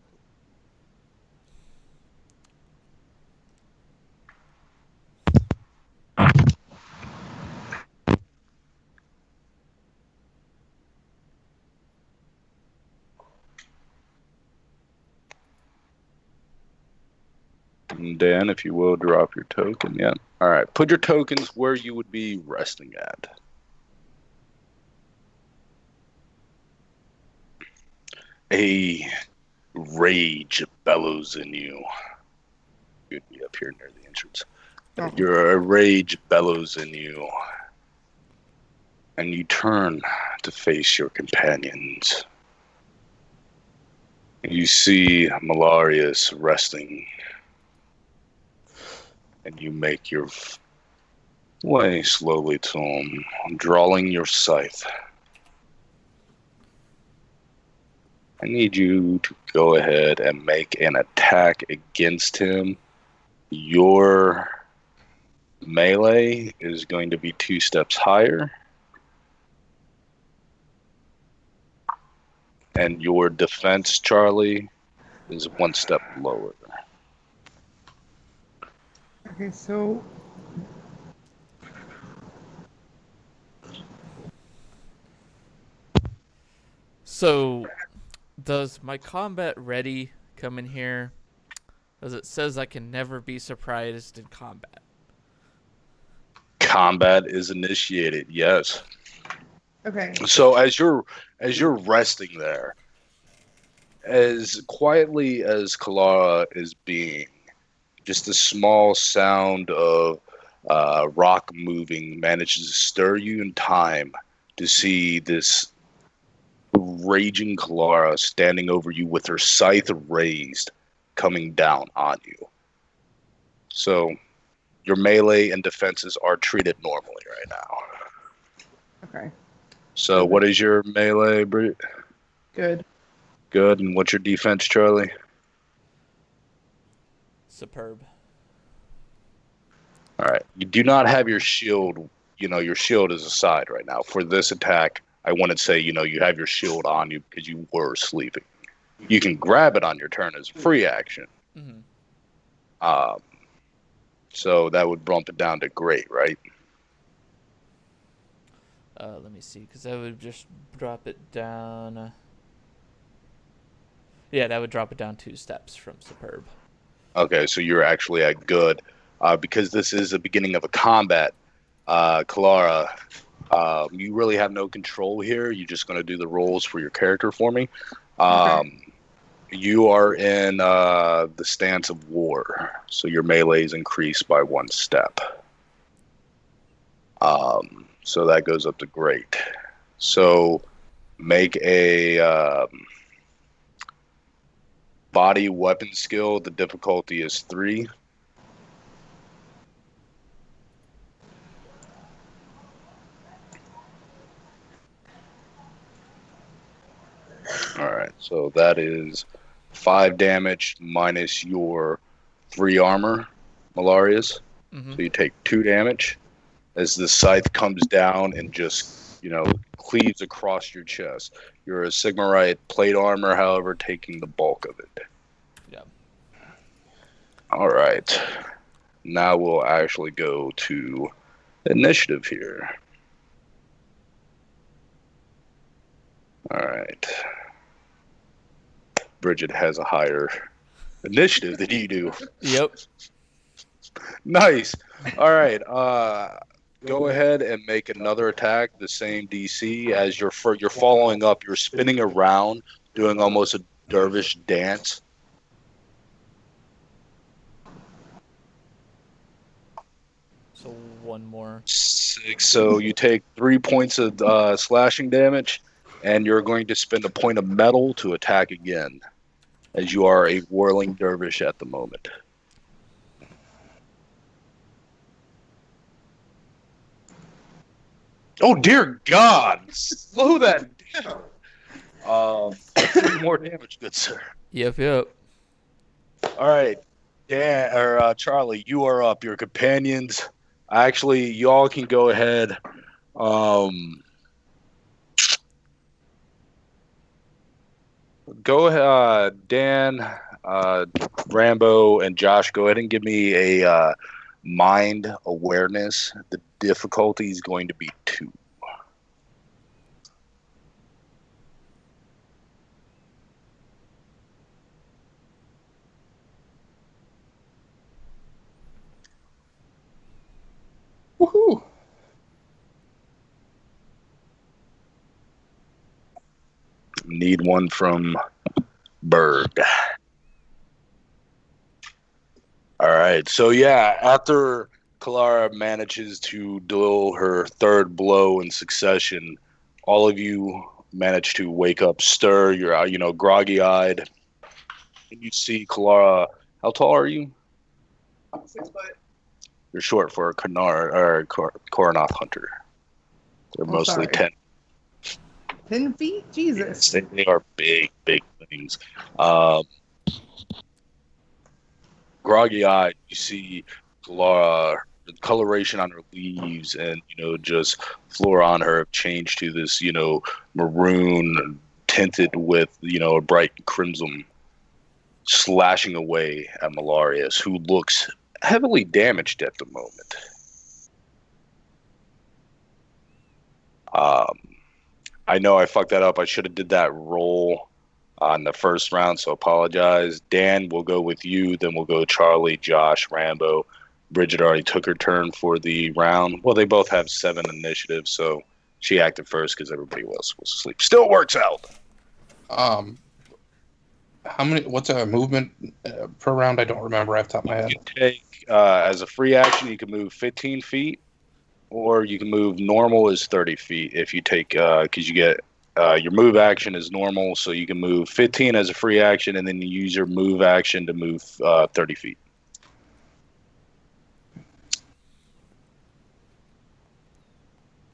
And Dan, if you will, drop your token. Yeah. All right. Put your tokens where you would be resting at. A rage bellows in you. You'd be up here near the entrance. Oh. Your rage bellows in you. And you turn to face your companions. You see Marellarius resting. And you make your way slowly to him, drawing your scythe. I need you to go ahead and make an attack against him. Your melee is going to be 2 steps higher. And your defense, Charlie, is 1 step lower. Okay, so does my combat ready come in here? As it says, I can never be surprised in combat. Combat is initiated, yes. okay. So as you're resting there, as quietly as Kelara is being, just a small sound of rock moving manages to stir you in time to see this raging Kelara standing over you with her scythe raised, coming down on you. So your melee and defenses are treated normally right now. Okay. So what is your melee, Bridget? Good. Good. And what's your defense, Charlie? Superb. All right. You do not have your shield. Your shield is aside right now. For this attack, I wouldn't say, you have your shield on you because you were sleeping. You can grab it on your turn as a free action. Mm-hmm. So that would bump it down to great, right? Let me see, because that would just drop it down. Yeah, that would drop it down 2 steps from superb. Okay, so you're actually at good. Because this is the beginning of a combat, Kelara, you really have no control here. You're just going to do the rolls for your character for me. Okay. You are in the stance of war, so your melee is increased by 1 step. So that goes up to great. So make a body weapon skill. The difficulty is 3. All right, so that is 5 damage minus your 3 armor, Marellarius. Mm-hmm. So you take 2 damage as the scythe comes down and just, cleaves across your chest. You're a Sigmarite plate armor, however, taking the bulk of it. Yeah. All right. Now we'll actually go to initiative here. All right. Bridget has a higher initiative than you do. Yep. Nice. All right. Go ahead and make another attack, the same DC as you're following up. You're spinning around, doing almost a dervish dance. So 1 more. 6. So you take 3 points of slashing damage, and you're going to spend a point of metal to attack again, as you are a whirling dervish at the moment. Oh, dear God! Slow that down! 3 more damage, good sir. Yep. All right, Dan, or Charlie, you are up. Your companions... Actually, y'all can go ahead. Go ahead, Dan, Rambow, and Josh. Go ahead and give me a mind awareness. The difficulty is going to be 2. Woohoo! Need one from Berg. All right. So yeah, after Kelara manages to deal her third blow in succession, all of you manage to wake up, stir. You're groggy-eyed, and you see Kelara. How tall are you? 6 foot. You're short for a Koronoth hunter. They're mostly sorry. 10. 10 feet? Jesus. They are big things. Groggy-eyed, you see Kelara, the coloration on her leaves and, just flora on her have changed to this, maroon tinted with, a bright crimson, slashing away at Marellarius, who looks heavily damaged at the moment. I know I fucked that up. I should have did that roll on the first round, so apologize. Dan, we'll go with you. Then we'll go Charlie, Josh, Rambow. Bridget already took her turn for the round. Well, they both have 7 initiatives, so she acted first because everybody else was asleep. Still works out. How many? What's a movement per round? I don't remember off the top of my head. You can take as a free action. You can move 15 feet, or you can move. Normal is 30 feet if you take because you get your move action is normal, so you can move 15 as a free action, and then you use your move action to move 30 feet.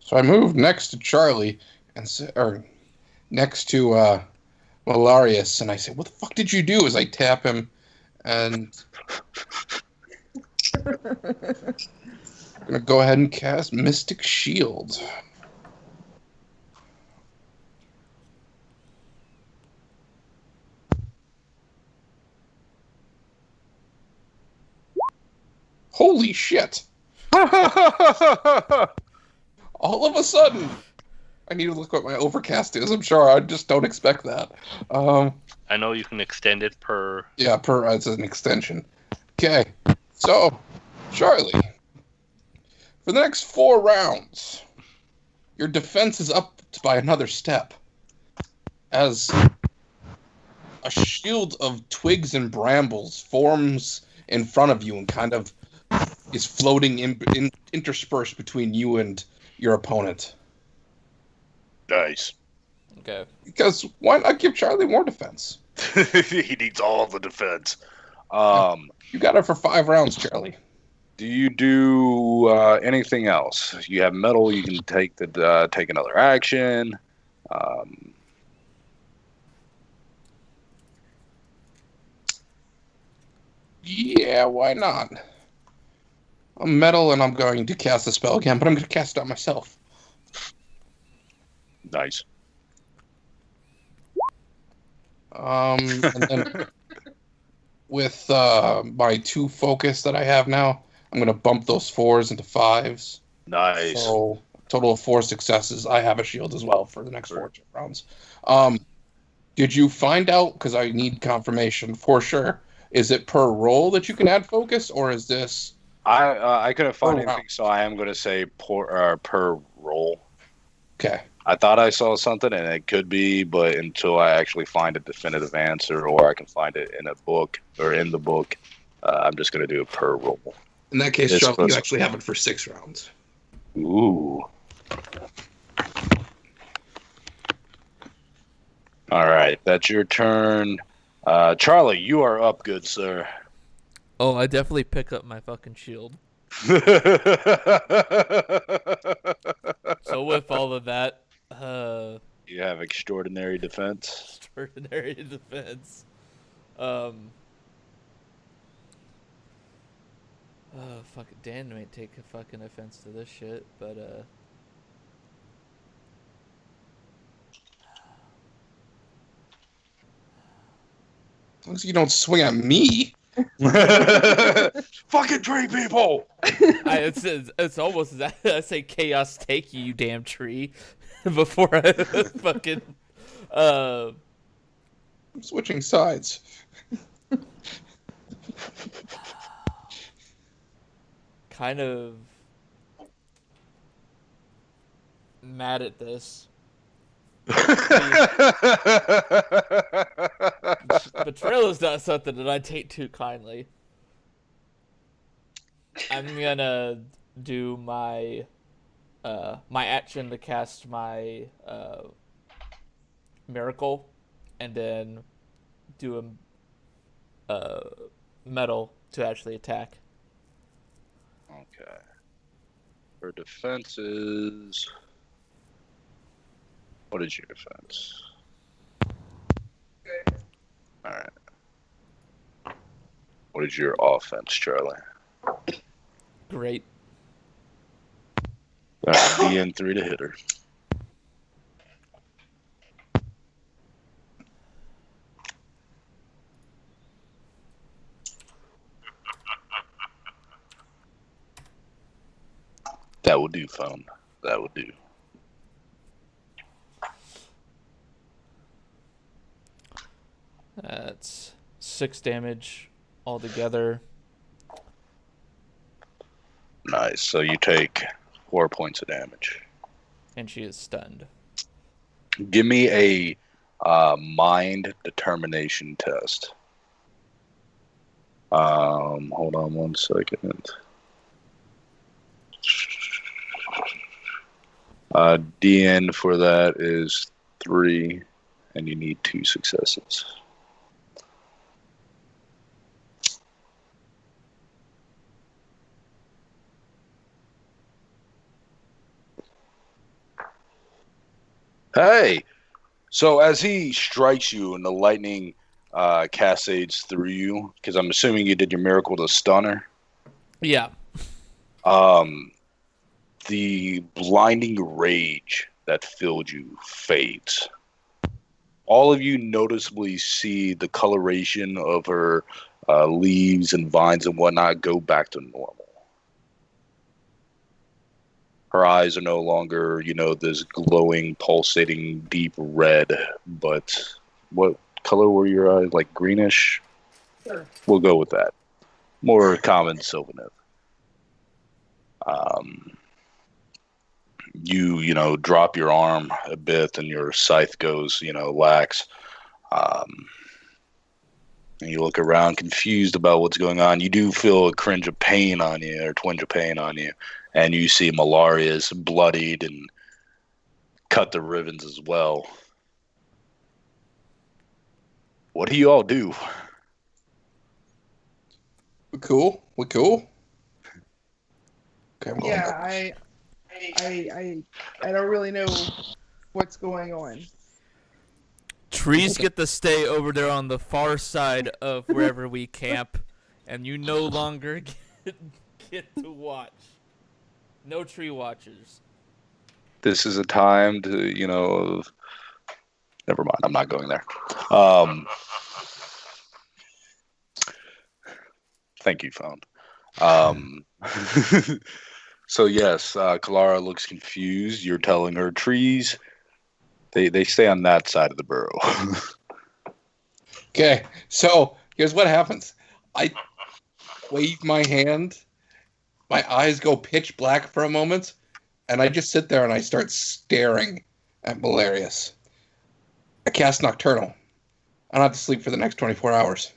So I moved next to Charlie, or next to Marellarius, and I say, "What the fuck did you do?" As I tap him, and I'm gonna go ahead and cast Mystic Shield. Holy shit! All of a sudden, I need to look what my overcast is. I'm sure I just don't expect that. I know you can extend it per. Yeah, as an extension. Okay, so Charlie, for the next 4 rounds, your defense is up by another step, as a shield of twigs and brambles forms in front of you and kind of is floating interspersed between you and your opponent. Nice. Okay. Because why not give Charlie more defense? He needs all the defense. You got it for 5 rounds, Charlie. Do you do anything else? You have metal. You can take another action. Yeah, why not? I'm metal, and I'm going to cast the spell again, but I'm going to cast it on myself. Nice. And then with my 2 focus that I have now, I'm going to bump those 4s into 5s. Nice. So, total of 4 successes. I have a shield as well for the next 4 rounds. Did you find out, because I need confirmation for sure, is it per roll that you can add focus, or is this... I couldn't find anything, so I am going to say per roll. Okay. I thought I saw something, and it could be, but until I actually find a definitive answer, or I can find it in a book or in the book, I'm just going to do a per roll. In that case, Charlie, you actually have it for 6 rounds. Ooh. All right, that's your turn. Charlie, you are up, good sir. Oh, I definitely pick up my fucking shield. So with all of that, you have extraordinary defense. Extraordinary defense. Fuck it. Dan might take a fucking offense to this shit, but As long as you don't swing at me. Fucking tree people. It's almost as I say chaos take you, you damn tree, before I fucking I'm switching sides. kind of mad at this. Betrayal is not something that I take too kindly. I'm gonna do my my action to cast my miracle, and then do a metal to actually attack. Okay. Her defense is... What is your defense? Alright. What is your offense, Charlie? Great. Alright, DN3 to hit her. That would do, phone. That would do. That's 6 damage altogether. Nice. So you take 4 points of damage. And she is stunned. Give me a mind determination test. Hold on 1 second. DN for that is 3, and you need 2 successes. Hey! So as he strikes you and the lightning cascades through you, because I'm assuming you did your miracle to stun her. Yeah. The blinding rage that filled you fades. All of you noticeably see the coloration of her leaves and vines and whatnot go back to normal. Her eyes are no longer, this glowing, pulsating, deep red. But what color were your eyes? Like greenish? Sure. We'll go with that. More common Sylvaneth. You drop your arm a bit and your scythe goes, lax. And you look around confused about what's going on. You do feel a twinge of pain on you. And you see Marellarius bloodied and cut to ribbons as well. What do you all do? We cool? Okay, I'm going Yeah, back. I don't really know what's going on. Trees get to stay over there on the far side of wherever we camp, and you no longer get to watch. No tree watchers. This is a time to, never mind, I'm not going there. Thank you, phone. So yes, Kelara looks confused. You're telling her trees, they stay on that side of the burrow. Okay, so here's what happens. I wave my hand, my eyes go pitch black for a moment, and I just sit there and I start staring at Marellarius. I cast Nocturnal. I don't have to sleep for the next 24 hours.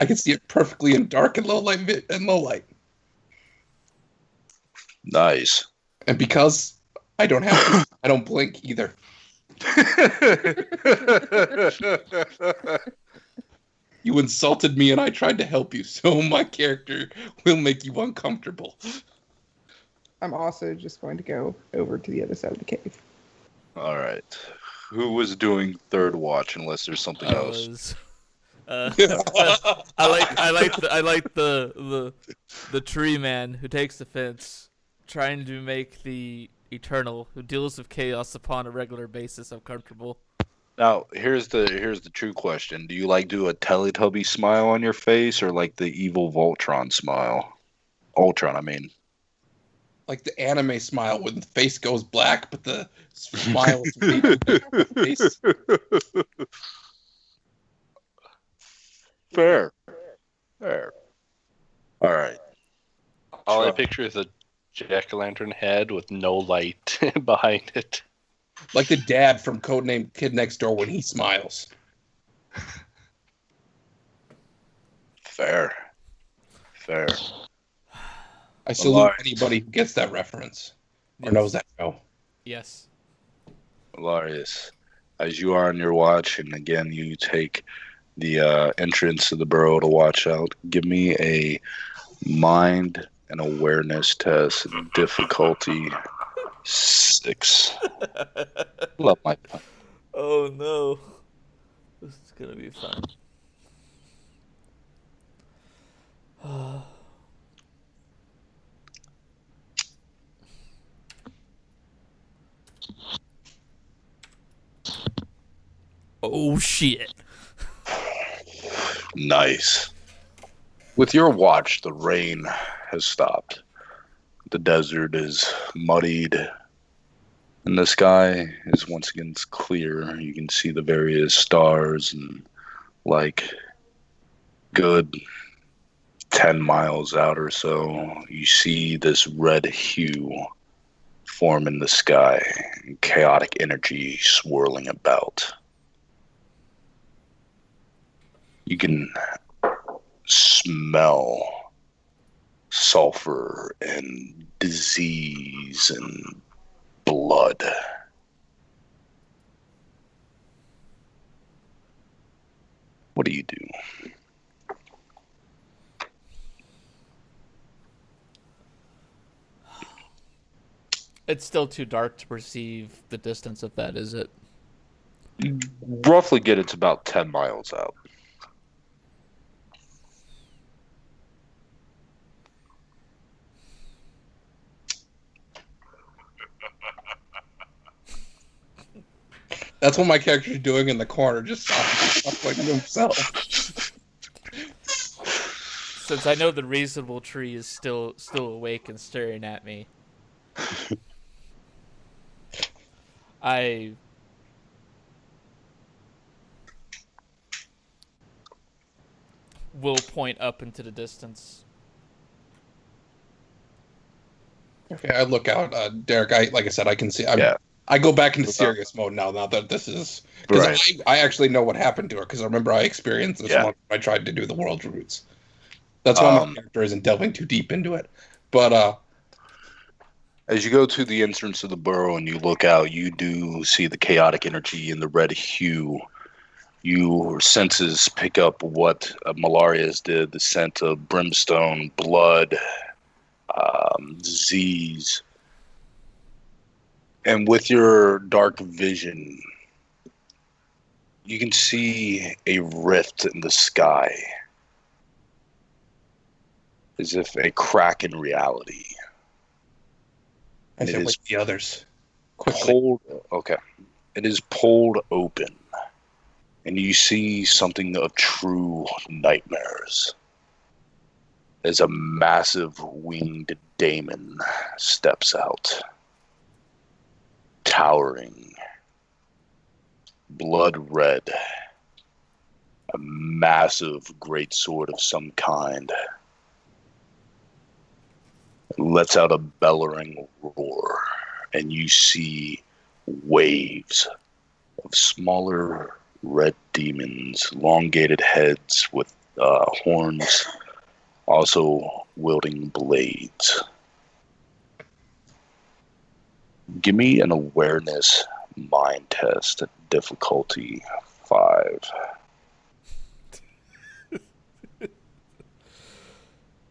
I can see it perfectly in dark and low light. Nice. And because I don't have to, I don't blink either. You insulted me and I tried to help you, so my character will make you uncomfortable. I'm also just going to go over to the other side of the cave. All right. Who was doing third watch unless there's something else? I like the tree man who takes offense, trying to make the Eternal, who deals with chaos upon a regular basis, uncomfortable. Now, here's the true question: do you do a Teletubby smile on your face, or like the evil Voltron smile? Ultron, I mean. Like the anime smile when the face goes black, but the smile is face. Fair. All right. All I picture is a jack-o'-lantern head with no light behind it. Like the dad from Codename Kid Next Door when he smiles. Fair. I salute anybody who gets that reference or knows that show. Yes. Marellarius, as you are on your watch, and again, you take the entrance to the burrow to watch out, give me a mind and awareness test, difficulty 6. Love my pun. Oh no. This is gonna be fun. Oh shit. Nice. With your watch, the rain has stopped. The desert is muddied, and the sky is once again clear. You can see the various stars, and like good 10 miles out or so, you see this red hue form in the sky, and chaotic energy swirling about. You can smell sulfur and disease and blood. What do you do? It's still too dark to perceive the distance of that, is it? Roughly get it's about 10 miles out. That's what my character's doing in the corner, just talking to himself. Since I know the reasonable tree is still awake and staring at me, I will point up into the distance. Okay, I look out. Derrick, like I said, I can see. Yeah. I go back into serious mode now that this is... Because Right. I actually know what happened to her, because I remember I experienced this once when I tried to do the world roots. That's why my character isn't delving too deep into it. But, as you go to the entrance of the burrow and you look out, you do see the chaotic energy and the red hue. Your senses pick up what Marellarius did, the scent of brimstone, blood, disease. And with your dark vision, you can see a rift in the sky, as if a crack in reality. I said, wait, the others. It is pulled open, and you see something of true nightmares. As a massive winged daemon steps out, towering, blood red, a massive greatsword of some kind. Lets out a bellowing roar, and you see waves of smaller red demons, elongated heads with horns, also wielding blades. Give me an awareness mind test, difficulty 5.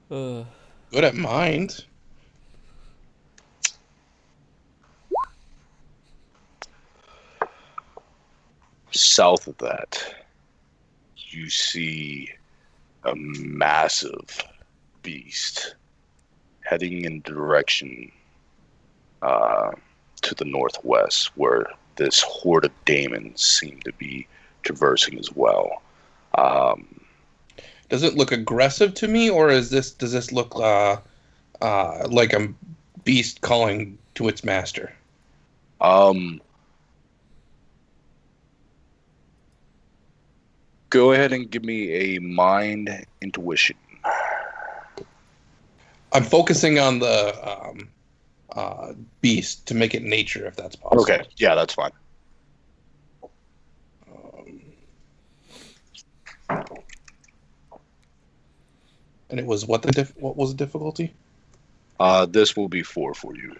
Good at mind. South of that, you see a massive beast heading in the direction to the northwest, where this horde of daemons seem to be traversing as well. Does it look aggressive to me, or does this look like a beast calling to its master? Go ahead and give me a mind intuition. I'm focusing on the beast to make it nature, if that's possible. Okay, yeah, that's fine. And it was what was the difficulty? This will be 4 for you.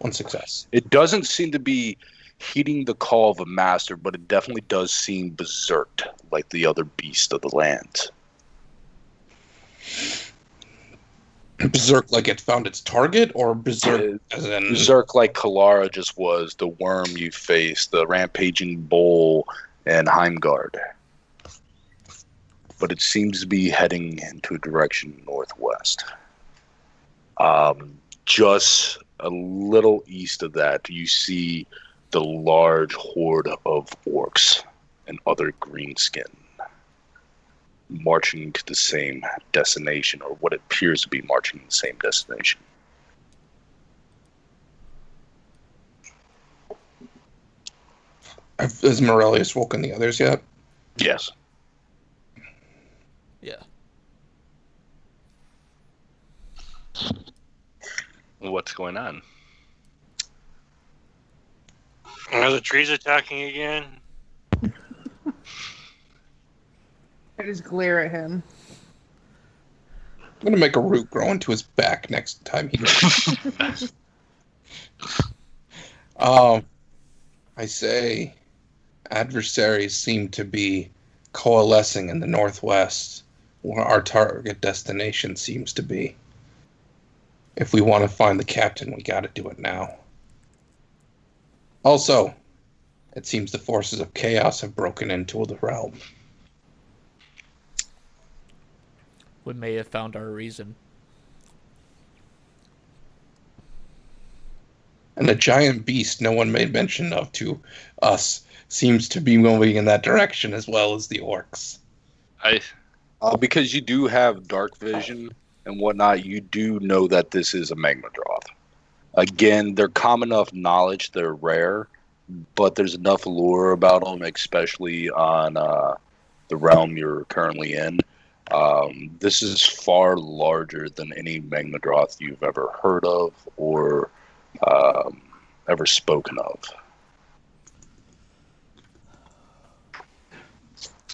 1 success. It doesn't seem to be heeding the call of a master, but it definitely does seem berserked, like the other beast of the land. Berserk like it found its target, or berserk as in... Berserk like Kelara just was, the worm you faced, the rampaging bull, and Heimgard. But it seems to be heading into a direction northwest. Just a little east of that, you see the large horde of orcs and other greenskin marching to the same destination, or what appears to be marching to the same destination. Has Marellarius woken the others yet? Yes. Yeah. What's going on? Are the trees attacking again? I just glare at him. I'm gonna make a root grow into his back next time he goes. I say adversaries seem to be coalescing in the northwest, where our target destination seems to be. If we want to find the captain, we gotta do it now. Also, it seems the forces of chaos have broken into the realm. We may have found our reason. And the giant beast no one made mention of to us seems to be moving in that direction, as well as the orcs. Because you do have dark vision and whatnot, you do know that this is a Magmadroth. Again, they're common enough knowledge, they're rare, but there's enough lore about them, especially on the realm you're currently in. This is far larger than any Magmadroth you've ever heard of or ever spoken of.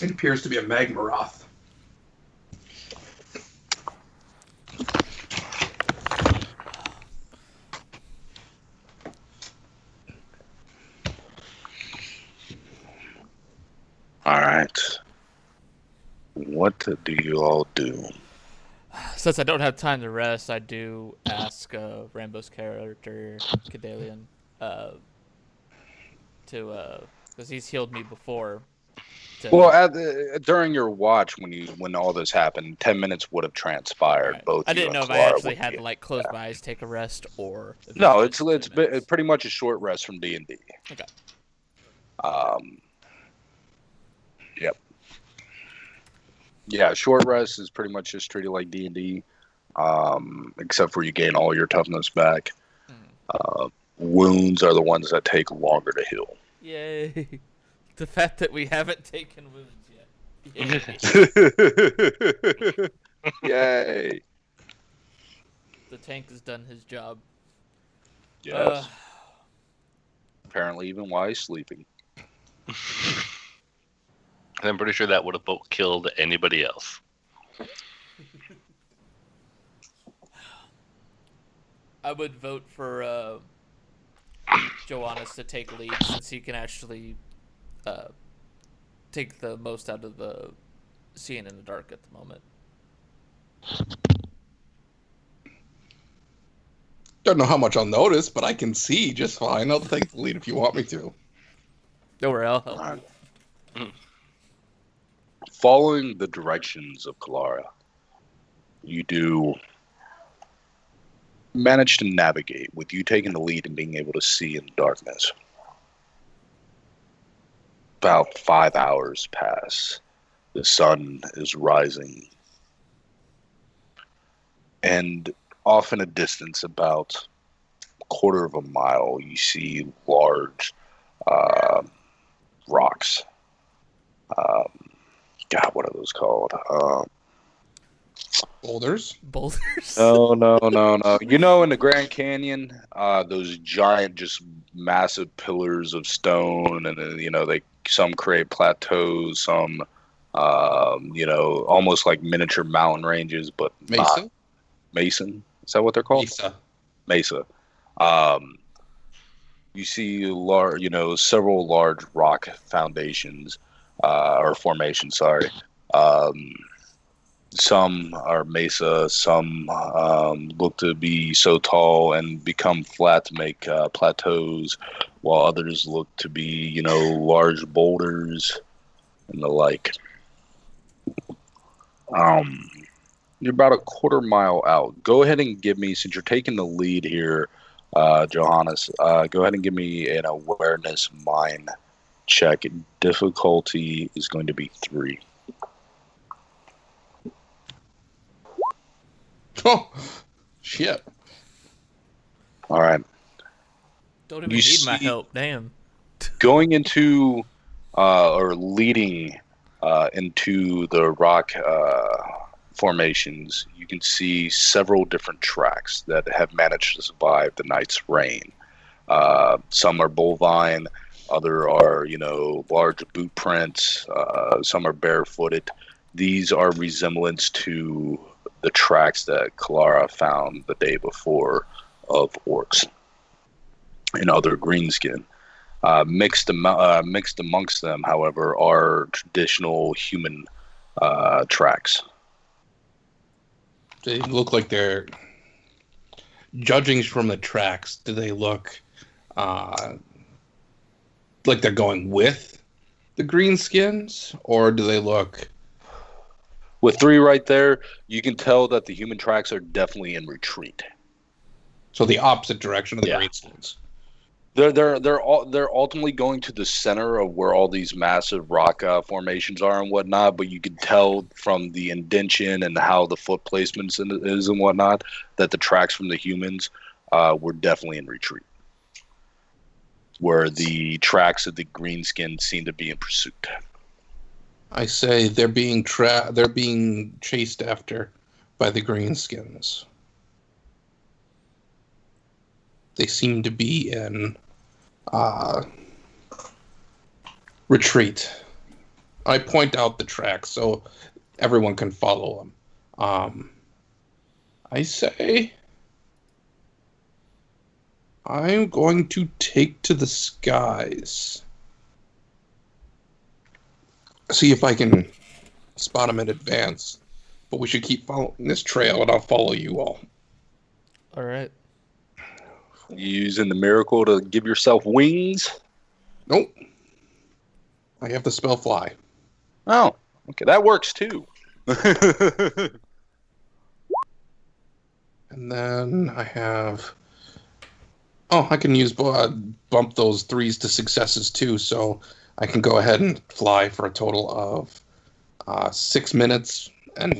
It appears to be a Magmaroth. All right. What do you all do? Since I don't have time to rest, I do ask Rambow's character, Khedalion, because he's healed me before. Well, during your watch, when all this happened, 10 minutes would have transpired. Right. Both I didn't know if I actually had to like close my eyes, take a rest, or no. It's pretty much a short rest from D&D. Okay. Yep. Yeah, short rest is pretty much just treated like D&D, except for you gain all your toughness back. Wounds are the ones that take longer to heal. Yay! The fact that we haven't taken wounds yet. Yay! Yay! The tank has done his job. Yes. Apparently, even while he's sleeping. I'm pretty sure that would have killed anybody else. I would vote for Johanas to take lead, since he can actually take the most out of the seeing in the dark at the moment. Don't know how much I'll notice, but I can see just fine. I'll take the lead if you want me to. Don't worry, I'll help. Right. Following the directions of Kelara, you do manage to navigate, with you taking the lead and being able to see in darkness. About 5 hours pass. The sun is rising. And off in a distance, about a quarter of a mile, you see large rocks. God, what are those called? Boulders? No. You know, in the Grand Canyon, those giant, just massive pillars of stone, and then, some create plateaus, some, almost like miniature mountain ranges, but Mesa? not Mason. Is that what they're called? Mesa. You see several large rock foundations, or formations, sorry. Some are mesa, some look to be so tall and become flat to make plateaus, while others look to be, large boulders and the like. You're about a quarter mile out. Go ahead and give me, since you're taking the lead here, Johanas, go ahead and give me an awareness mind check. Difficulty is going to be 3. Oh, shit. All right. Don't even need my help. Damn. Going into, or leading into the rock formations, you can see several different tracks that have managed to survive the night's rain. Some are bovine, other are, large boot prints, some are barefooted. These are resemblance to the tracks that Kelara found the day before of orcs and other greenskin. Mixed amongst them, however, are traditional human tracks. They look like they're, judging from the tracks, do they look like they're going with the greenskins, or do they look... With 3 right there, you can tell that the human tracks are definitely in retreat. So the opposite direction of the greenskins. They're ultimately going to the center of where all these massive rock formations are and whatnot, but you can tell from the indentation and how the foot placements is and whatnot that the tracks from the humans were definitely in retreat, where the tracks of the greenskins seem to be in pursuit. I say they're being chased after by the greenskins. They seem to be in retreat. I point out the tracks so everyone can follow them. I say I'm going to take to the skies. See if I can spot them in advance. But we should keep following this trail, and I'll follow you all. All right. You using the miracle to give yourself wings? Nope. I have the spell fly. Oh, okay. That works, too. And then I have... Oh, I can use bump those 3s to successes, too, so... I can go ahead and fly for a total of 6 minutes, and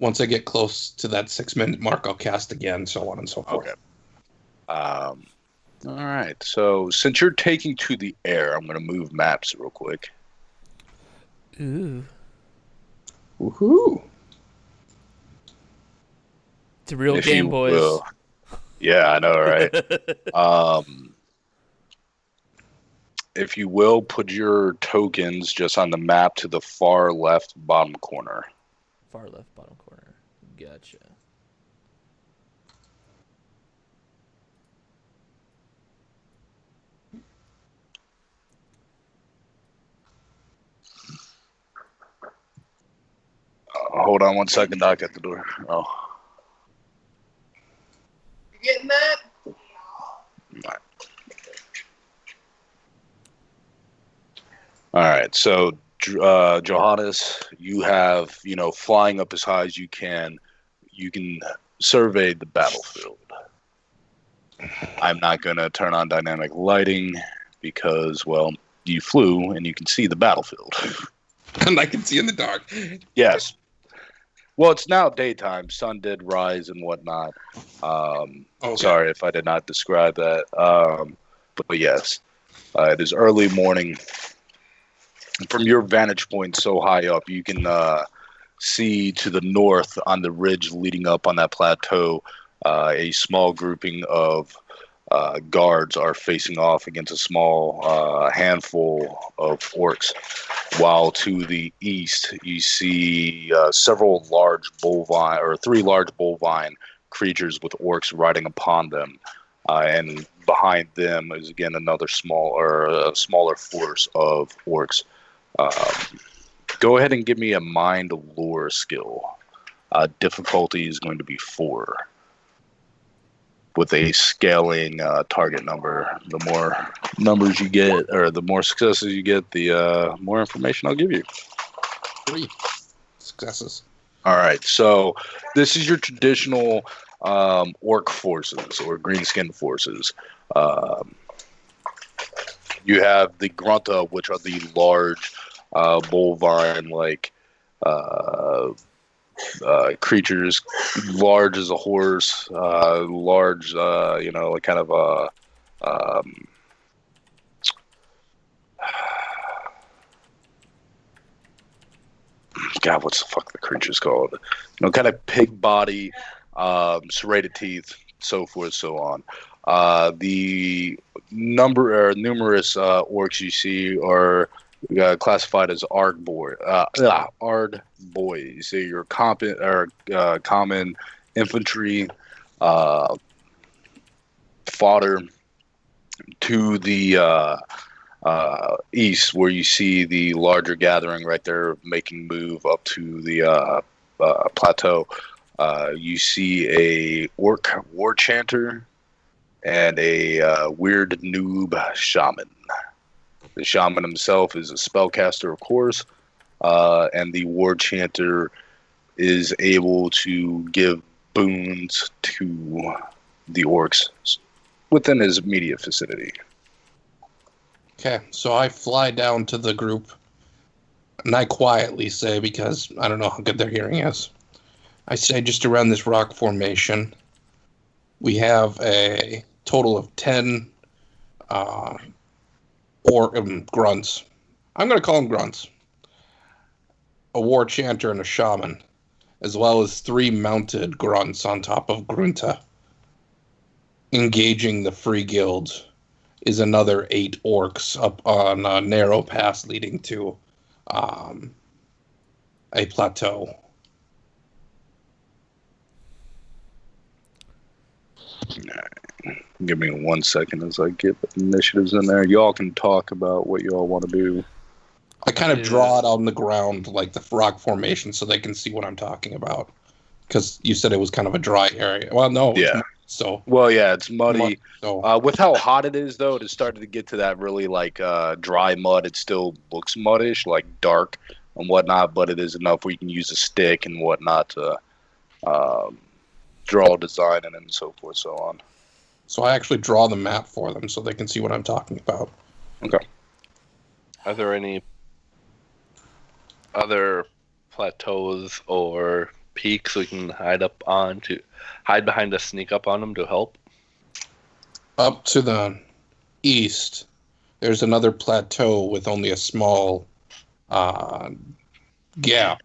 once I get close to that 6-minute mark, I'll cast again, so on and so forth. Okay. All right. So since you're taking to the air, I'm going to move maps real quick. Ooh. Woohoo! It's a real game, boys. Yeah, I know, right? If you will, put your tokens just on the map to the far left bottom corner. Far left bottom corner. Gotcha. Hold on 1 second, Doc, at the door. Oh. You getting that? All right, so Johanas, you have, flying up as high as you can survey the battlefield. I'm not going to turn on dynamic lighting because, well, you flew and you can see the battlefield. And I can see in the dark. Yes. Well, it's now daytime. Sun did rise and whatnot. Okay. Sorry if I did not describe that. But yes, it is early morning. From your vantage point so high up, you can see to the north on the ridge leading up on that plateau, a small grouping of guards are facing off against a small handful of orcs. While to the east, you see several large bovine, or 3 large bovine creatures with orcs riding upon them. And behind them is again another smaller force of orcs. Go ahead and give me a mind lore skill. Difficulty is going to be 4. With a scaling target number. The more numbers you get, or the more successes you get, the more information I'll give you. 3 successes. All right, so this is your traditional orc forces, or greenskin forces. You have the grunta, which are the large bovine-like creatures, large as a horse, large, like kind of a God, what's the fuck the creature's called? Kind of pig body, serrated teeth, so forth, so on. The numerous orcs you see are classified as Ard boys. So your common infantry fodder. To the east, where you see the larger gathering right there making move up to the plateau, you see a orc war chanter and a weird noob shaman. The shaman himself is a spellcaster, of course, and the war chanter is able to give boons to the orcs within his immediate vicinity. Okay, so I fly down to the group, and I quietly say, because I don't know how good their hearing is, I say just around this rock formation, we have a total of 10 grunts. I'm going to call them grunts. A war chanter and a shaman, as well as 3 mounted grunts on top of grunta. Engaging the free guild is another 8 orcs up on a narrow pass leading to a plateau. Give me 1 second as I get the initiatives in there. Y'all can talk about what y'all want to do. I kind of draw it on the ground, like the rock formation, so they can see what I'm talking about. Because you said it was kind of a dry area. Well, no. Yeah. It's muddy. So. With how hot it is, though, it started to get to that really dry mud. It still looks muddish, like dark and whatnot, but it is enough where you can use a stick and whatnot to draw a design and so forth, so on. So I actually draw the map for them so they can see what I'm talking about. Okay. Are there any other plateaus or peaks we can hide behind to sneak up on them to help? Up to the east, there's another plateau with only a small gap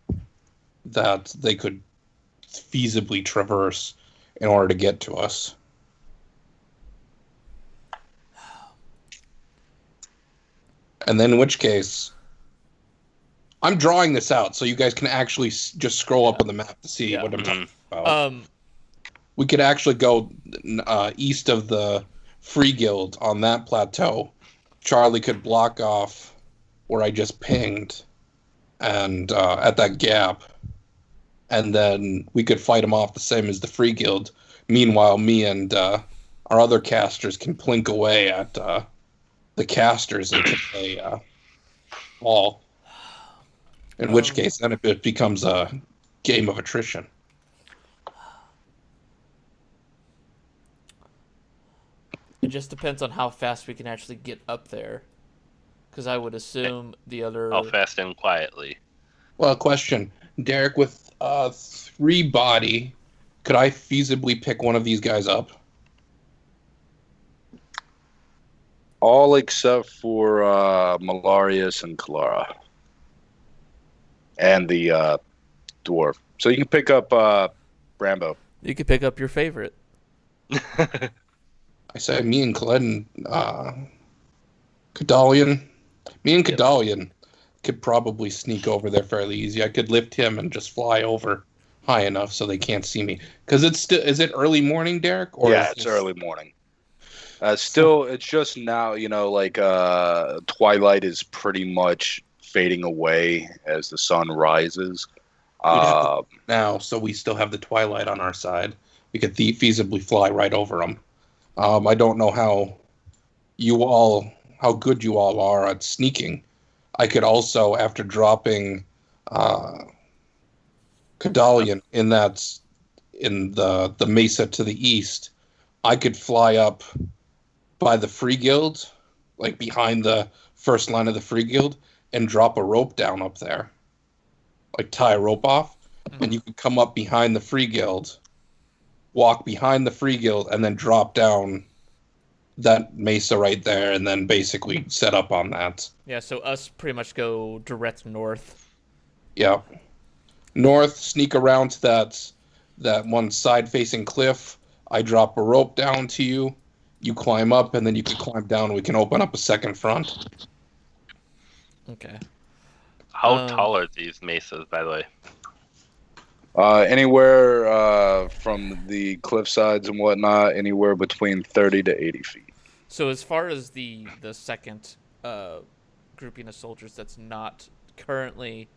that they could feasibly traverse in order to get to us. And then in which case, I'm drawing this out so you guys can actually just scroll up on the map to see what I'm talking about. We could actually go east of the Free Guild on that plateau. Charlie could block off where I just pinged and at that gap. And then we could fight them off the same as the Free Guild. Meanwhile, me and our other casters can plink away at the casters until they fall. In which case, then it becomes a game of attrition. It just depends on how fast we can actually get up there. Because I would assume the other... How fast and quietly. Well, question. Derrick, with 3 body, could I feasibly pick one of these guys up? All except for Marellarius and Kelara. And the dwarf. So you can pick up Rambow. You could pick up your favorite. I say me and Khedalion, me and Khedalion could probably sneak over there fairly easy. I could lift him and just fly over high enough so they can't see me. Because it's still, is it early morning, Derrick? Or yeah, it's early morning. Still, it's just now, twilight is pretty much fading away as the sun rises. Now, so we still have the twilight on our side. We could feasibly fly right over them. I don't know how good you all are at sneaking. I could also, after dropping Khedalion in the mesa to the east, I could fly up by the Free Guild, like behind the first line of the Free Guild, and drop a rope down up there. Like tie a rope off, and you could come up behind the Free Guild, walk behind the Free Guild, and then drop down that mesa right there, and then basically set up on that. Yeah, so us pretty much go direct north. Yeah. North, sneak around to that one side-facing cliff. I drop a rope down to you. You climb up, and then you can climb down, and we can open up a second front. Okay. How tall are these mesas, by the way? Anywhere from the cliff sides and whatnot, anywhere between 30 to 80 feet. So as far as the second grouping of soldiers that's not currently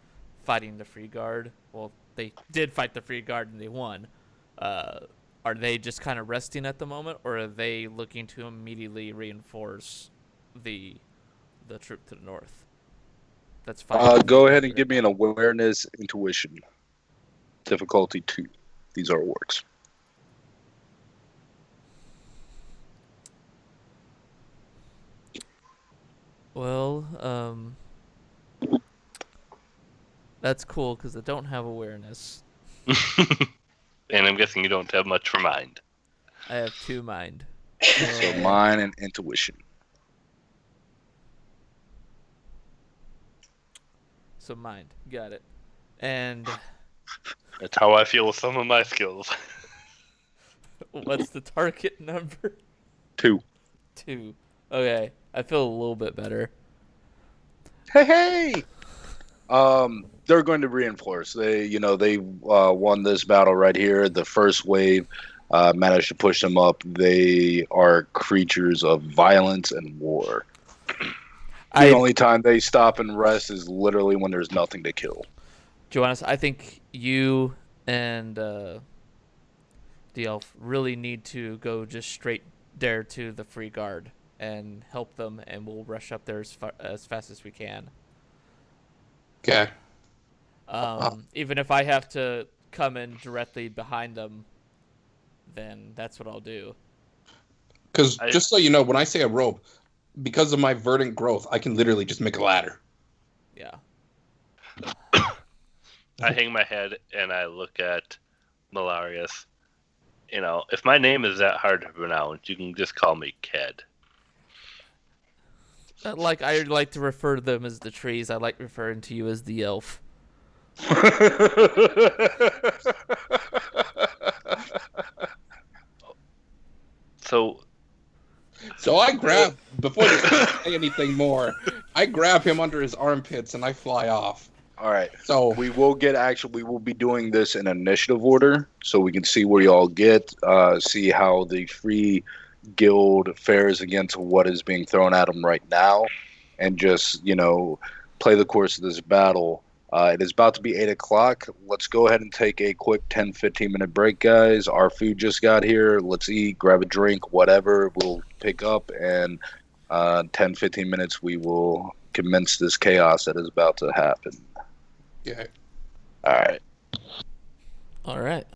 fighting the Free Guard, well, they did fight the Free Guard and they won. Are they just kind of resting at the moment, or are they looking to immediately reinforce the troop to the north? That's fine. Go ahead and give me an awareness intuition. Difficulty 2. These are orcs. Well, that's cool because I don't have awareness. And I'm guessing you don't have much for mind. I have 2 mind. So mind and intuition. So mind, got it. And That's how I feel with some of my skills. what's the target number? 2. 2. Okay, I feel a little bit better. Hey! They're going to reinforce. They won this battle right here. The first wave managed to push them up. They are creatures of violence and war. The only time they stop and rest is literally when there's nothing to kill. Johanas, I think you and the elf really need to go just straight there to the Free Guard and help them, and we'll rush up there as fast as we can. Okay. Even if I have to come in directly behind them, then that's what I'll do. Because just so you know, when I say a rope, because of my verdant growth, I can literally just make a ladder. Yeah. I hang my head and I look at Marellarius. If my name is that hard to pronounce, you can just call me Ked. I like to refer to them as the trees. I like referring to you as the elf. So I grab, before they say anything more, I grab him under his armpits and I fly off. All right. So we will be doing this in initiative order so we can see where y'all get, see how the Free Guild fares against what is being thrown at them right now, and just, play the course of this battle. It is about to be 8 o'clock. Let's go ahead and take a quick 10-15 minute break, guys. Our food just got here. Let's eat, grab a drink, whatever. We'll pick up, and 10-15 minutes we will commence this chaos that is about to happen. yeah. All right. All right.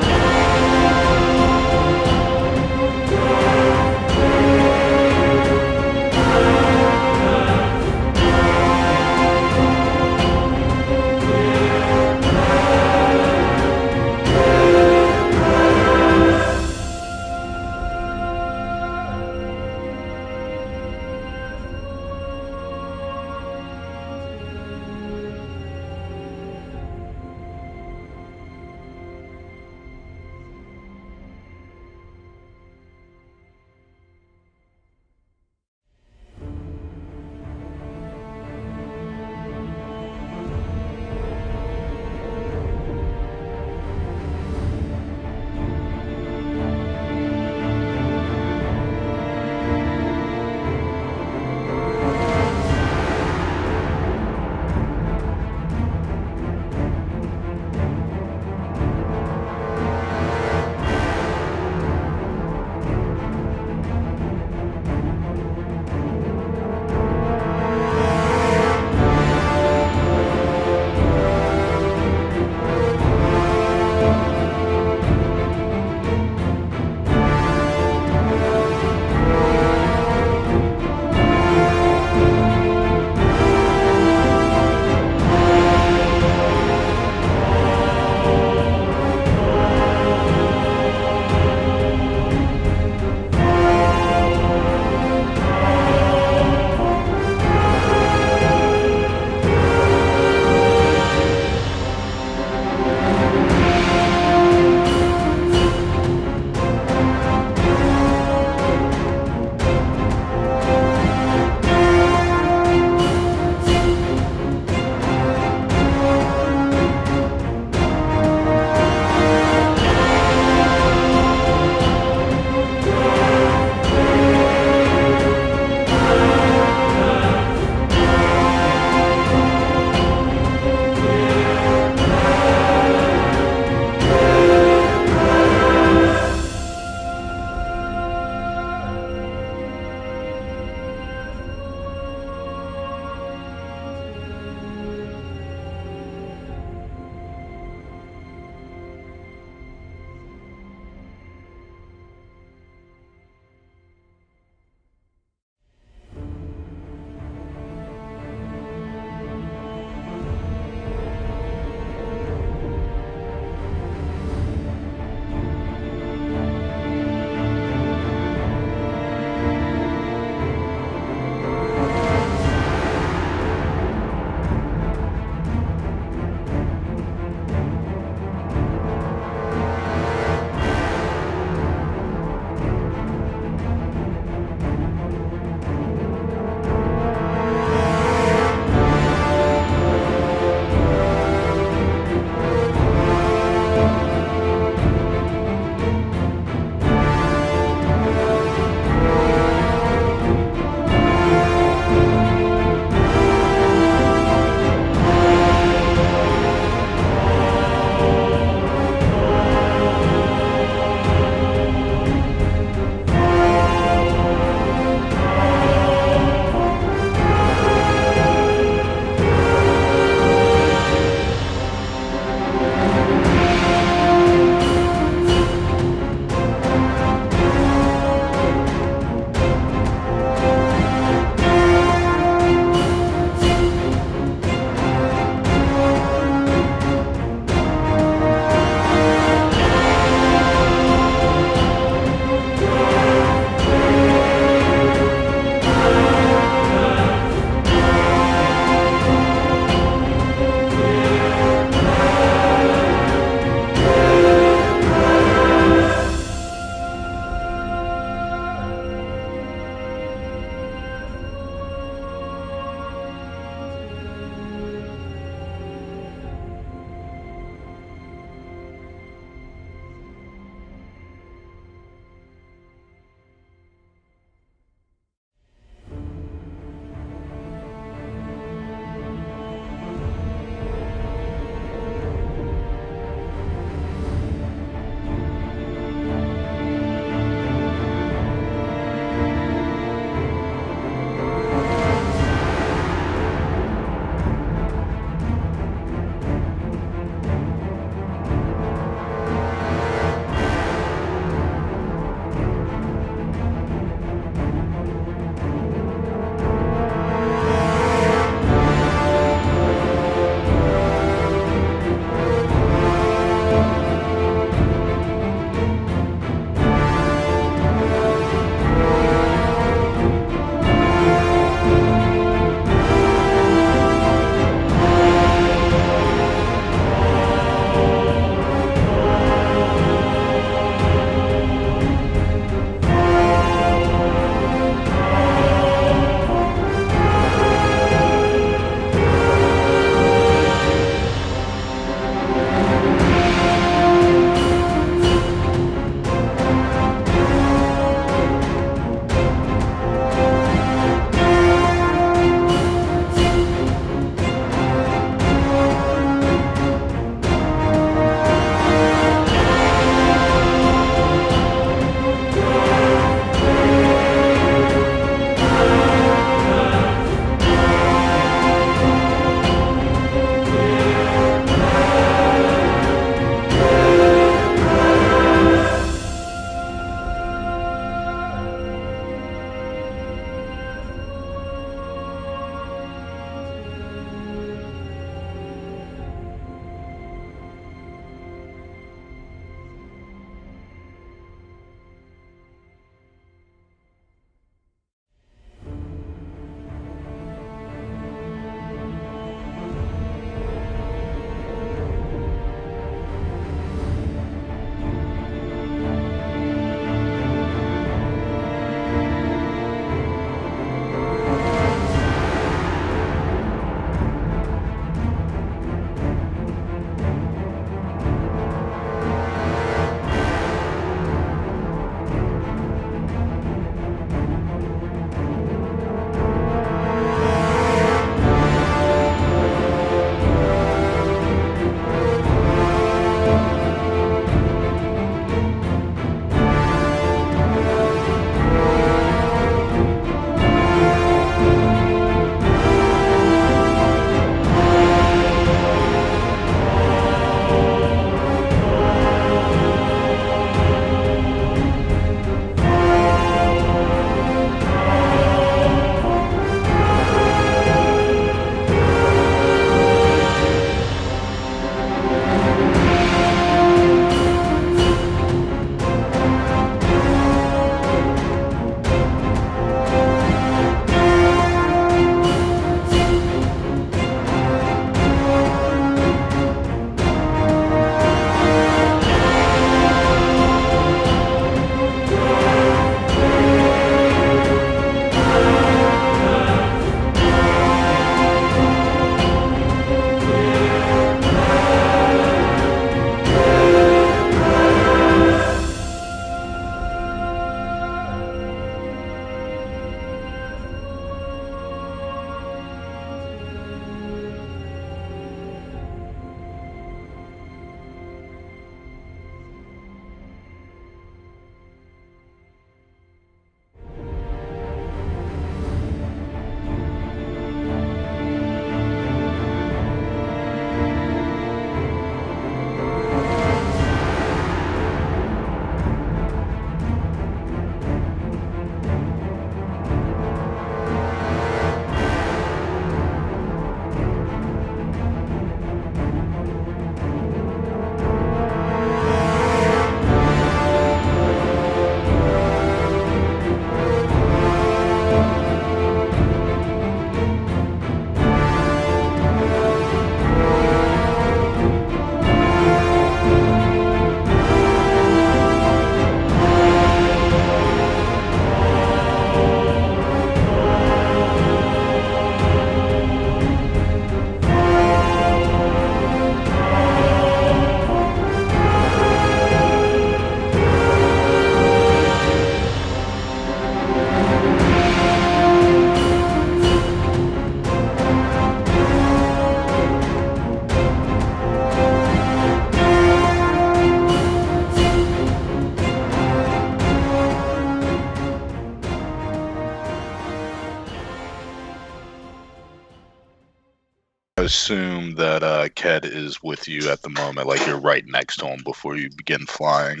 assume that Ked is with you at the moment, like you're right next to him before you begin flying.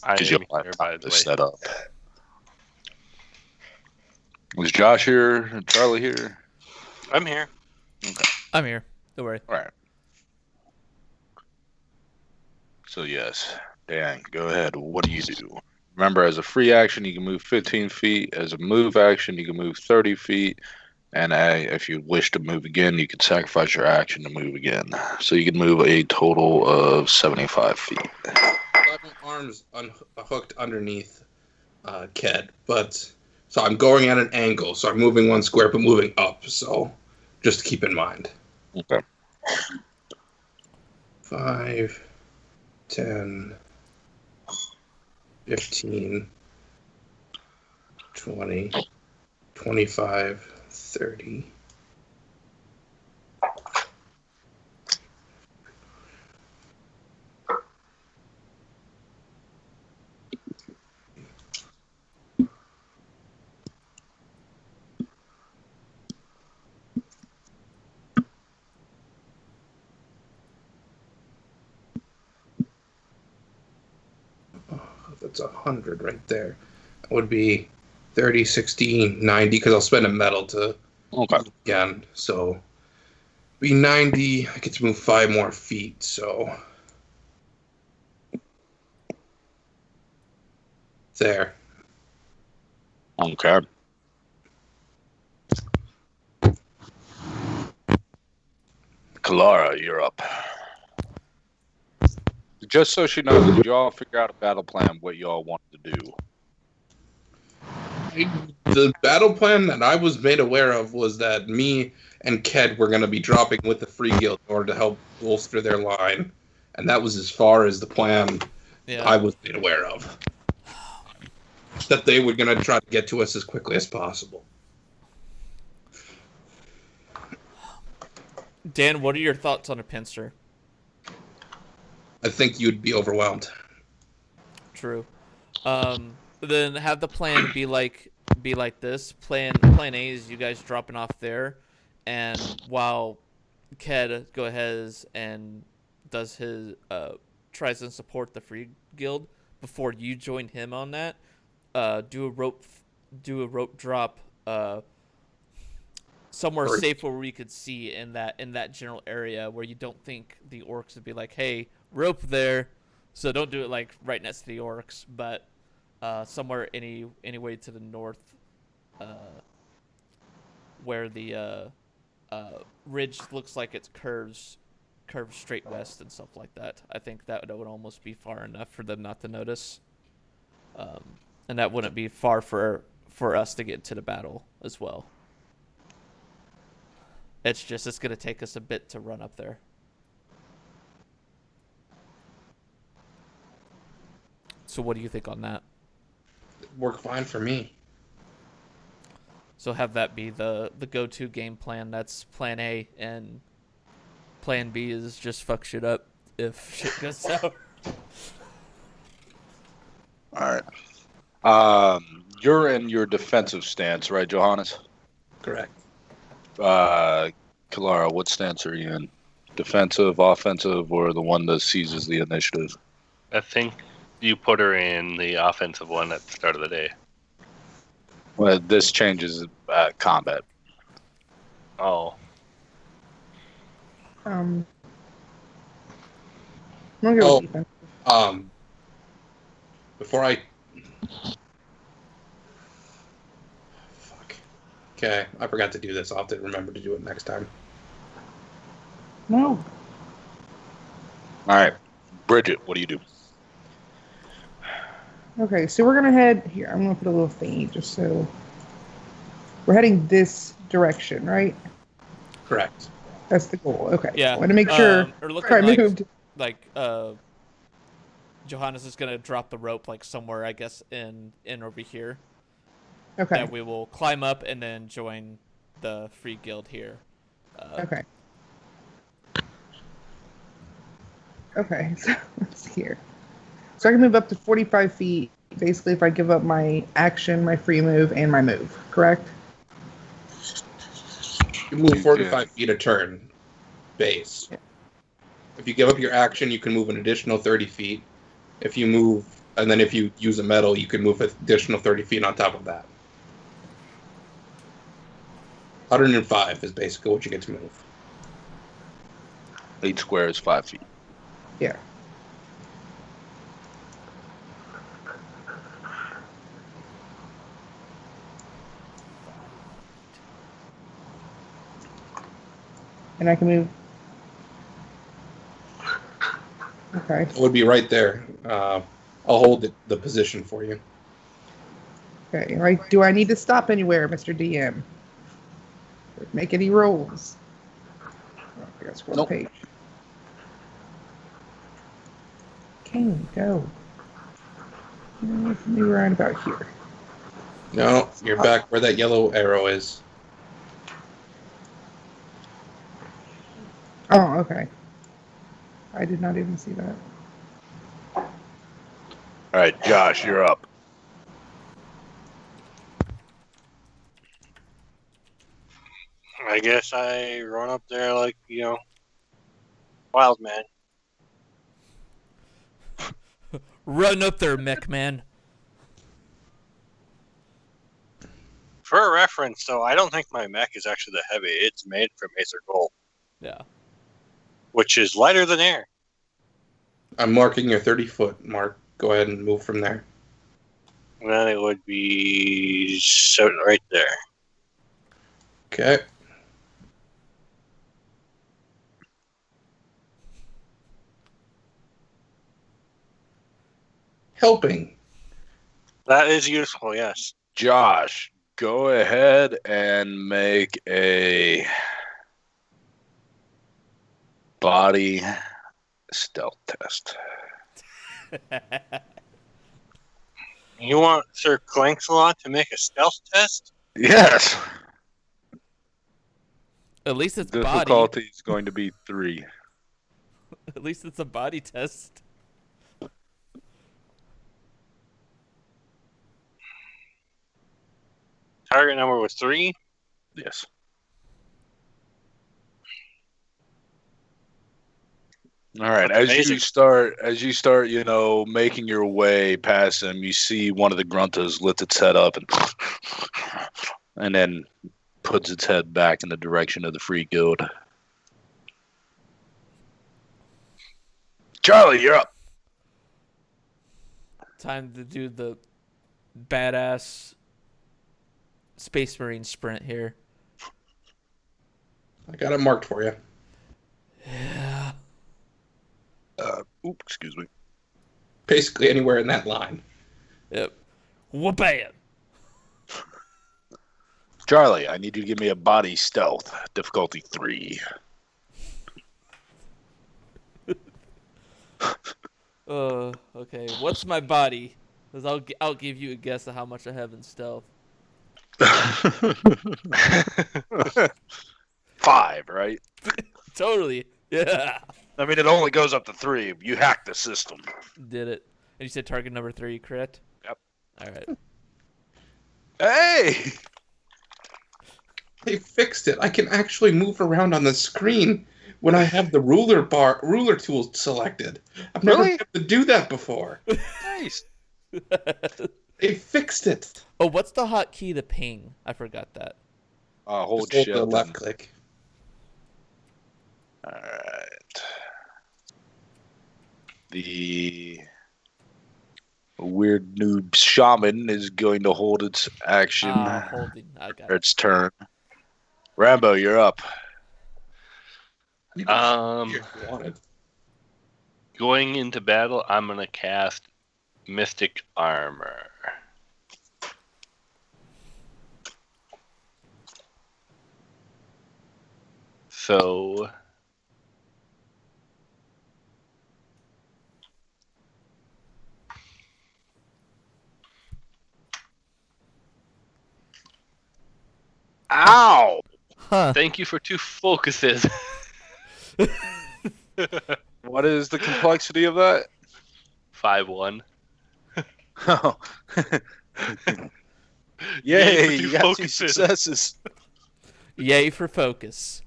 Because you'll have time to set up. Was Josh here? Charlie here? I'm here. Okay. I'm here. Don't worry. All right. So yes, Dan, go ahead. What do you do? Remember, as a free action, you can move 15 feet. As a move action, you can move 30 feet. And if you wish to move again, you can sacrifice your action to move again. So you can move a total of 75 feet. I have my arms hooked underneath Ked, but so I'm going at an angle. So I'm moving one square, but moving up. So just to keep in mind. Okay. 5, 10, 15, 20, 25, 30. That's 100 right there. That would be 30, 60, 90, because I'll spend a metal to again. So be 90. I get to move 5 more feet. So there. Okay. Kelara, you're up. Just so she knows, did y'all figure out a battle plan, what y'all wanted to do? The battle plan that I was made aware of was that me and Ked were going to be dropping with the Free Guild in order to help bolster their line. And that was as far as the plan I was made aware of. That they were going to try to get to us as quickly as possible. Dan, what are your thoughts on a pincer? I think you'd be overwhelmed. True. Then have the plan be like this. Plan A is you guys dropping off there, and while Ked go ahead and does his tries and support the Free Guild before you join him on that. Do a rope drop somewhere safe where we could see in that general area where you don't think the orcs would be like, hey, rope there. So don't do it like right next to the orcs, but somewhere anyway to the north, where the ridge looks like it curves straight west and stuff like that. I think that would almost be far enough for them not to notice, and that wouldn't be far for us to get to the battle as well. It's going to take us a bit to run up there. So what do you think on that? Work fine for me. So have that be the go-to game plan. That's plan A, and plan B is just fuck shit up if shit goes south. All right. You're in your defensive stance, right, Johanas? Correct. Kelara, what stance are you in? Defensive, offensive, or the one that seizes the initiative? I think you put her in the offensive one at the start of the day. Well, this changes combat. Oh. I'm gonna go with defense. Before I... Fuck. Okay, I forgot to do this. I'll have to remember to do it next time. No. All right. Bridget, what do you do? Okay, so we're gonna head here. I'm gonna put a little thingy just so we're heading this direction, right? Correct. That's the goal. Okay. Yeah. I want to make sure. Or looking I moved. Johannes is gonna drop the rope like somewhere, I guess, in over here. Okay. That we will climb up and then join the Free Guild here. Okay. Okay, so let's see here. So I can move up to 45 feet, basically, if I give up my action, my free move, and my move, correct? You move 45 feet a turn. base. Yeah. If you give up your action, you can move an additional 30 feet. If you move, and then if you use a medal, you can move an additional 30 feet on top of that. 105 is basically what you get to move. 8 squares, 5 feet. Yeah. And I can move. Okay. It would be right there. I'll hold the position for you. Okay. Right. Do I need to stop anywhere, Mr. DM? Make any rolls? Oh, I got one page. Kane, go. Maybe around about here. No, you're back where that yellow arrow is. Oh, okay. I did not even see that. All right, Josh, you're up. I guess I run up there like, wild man. Run up there, mech man. For a reference, though, I don't think my mech is actually the heavy. It's made from Aether Gold. Yeah. Which is lighter than air. I'm marking your 30-foot mark. Go ahead and move from there. Then it would be right there. Okay. Helping. That is useful, yes. Josh, go ahead and make a body stealth test. You want Sir Clanksalot to make a stealth test? Yes. At least it's Difficulty body. is going to be 3. At least it's a body test. Target number was 3? Yes. All right. As you start, making your way past him, you see one of the gruntas lifts its head up and then puts its head back in the direction of the free guild. Charlie, you're up. Time to do the badass Space Marine sprint here. I got it marked for you. Yeah. Excuse me. Basically anywhere in that line. Yep. Wha-bam! Charlie, I need you to give me a body stealth. Difficulty 3. Okay. What's my body? Because I'll give you a guess of how much I have in stealth. 5, right? Totally. Yeah. I mean, it only goes up to 3. You hacked the system. Did it. And you said target number 3, crit? Yep. All right. Hey! They fixed it. I can actually move around on the screen when I have the ruler tool selected. I've never had to do that before. Nice. They fixed it. Oh, what's the hotkey to ping? I forgot that. Hold Just shift. the left click. All right. The weird noob shaman is going to hold its action. Holding. I got it. Its turn. Rambow, you're up. If you wanted. Going into battle, I'm going to cast Mystic Armor. So Ow! Huh. thank you for 2 focuses. What is the complexity of that? 5-1. Oh. Yay, you got 2 successes. Yay for focus.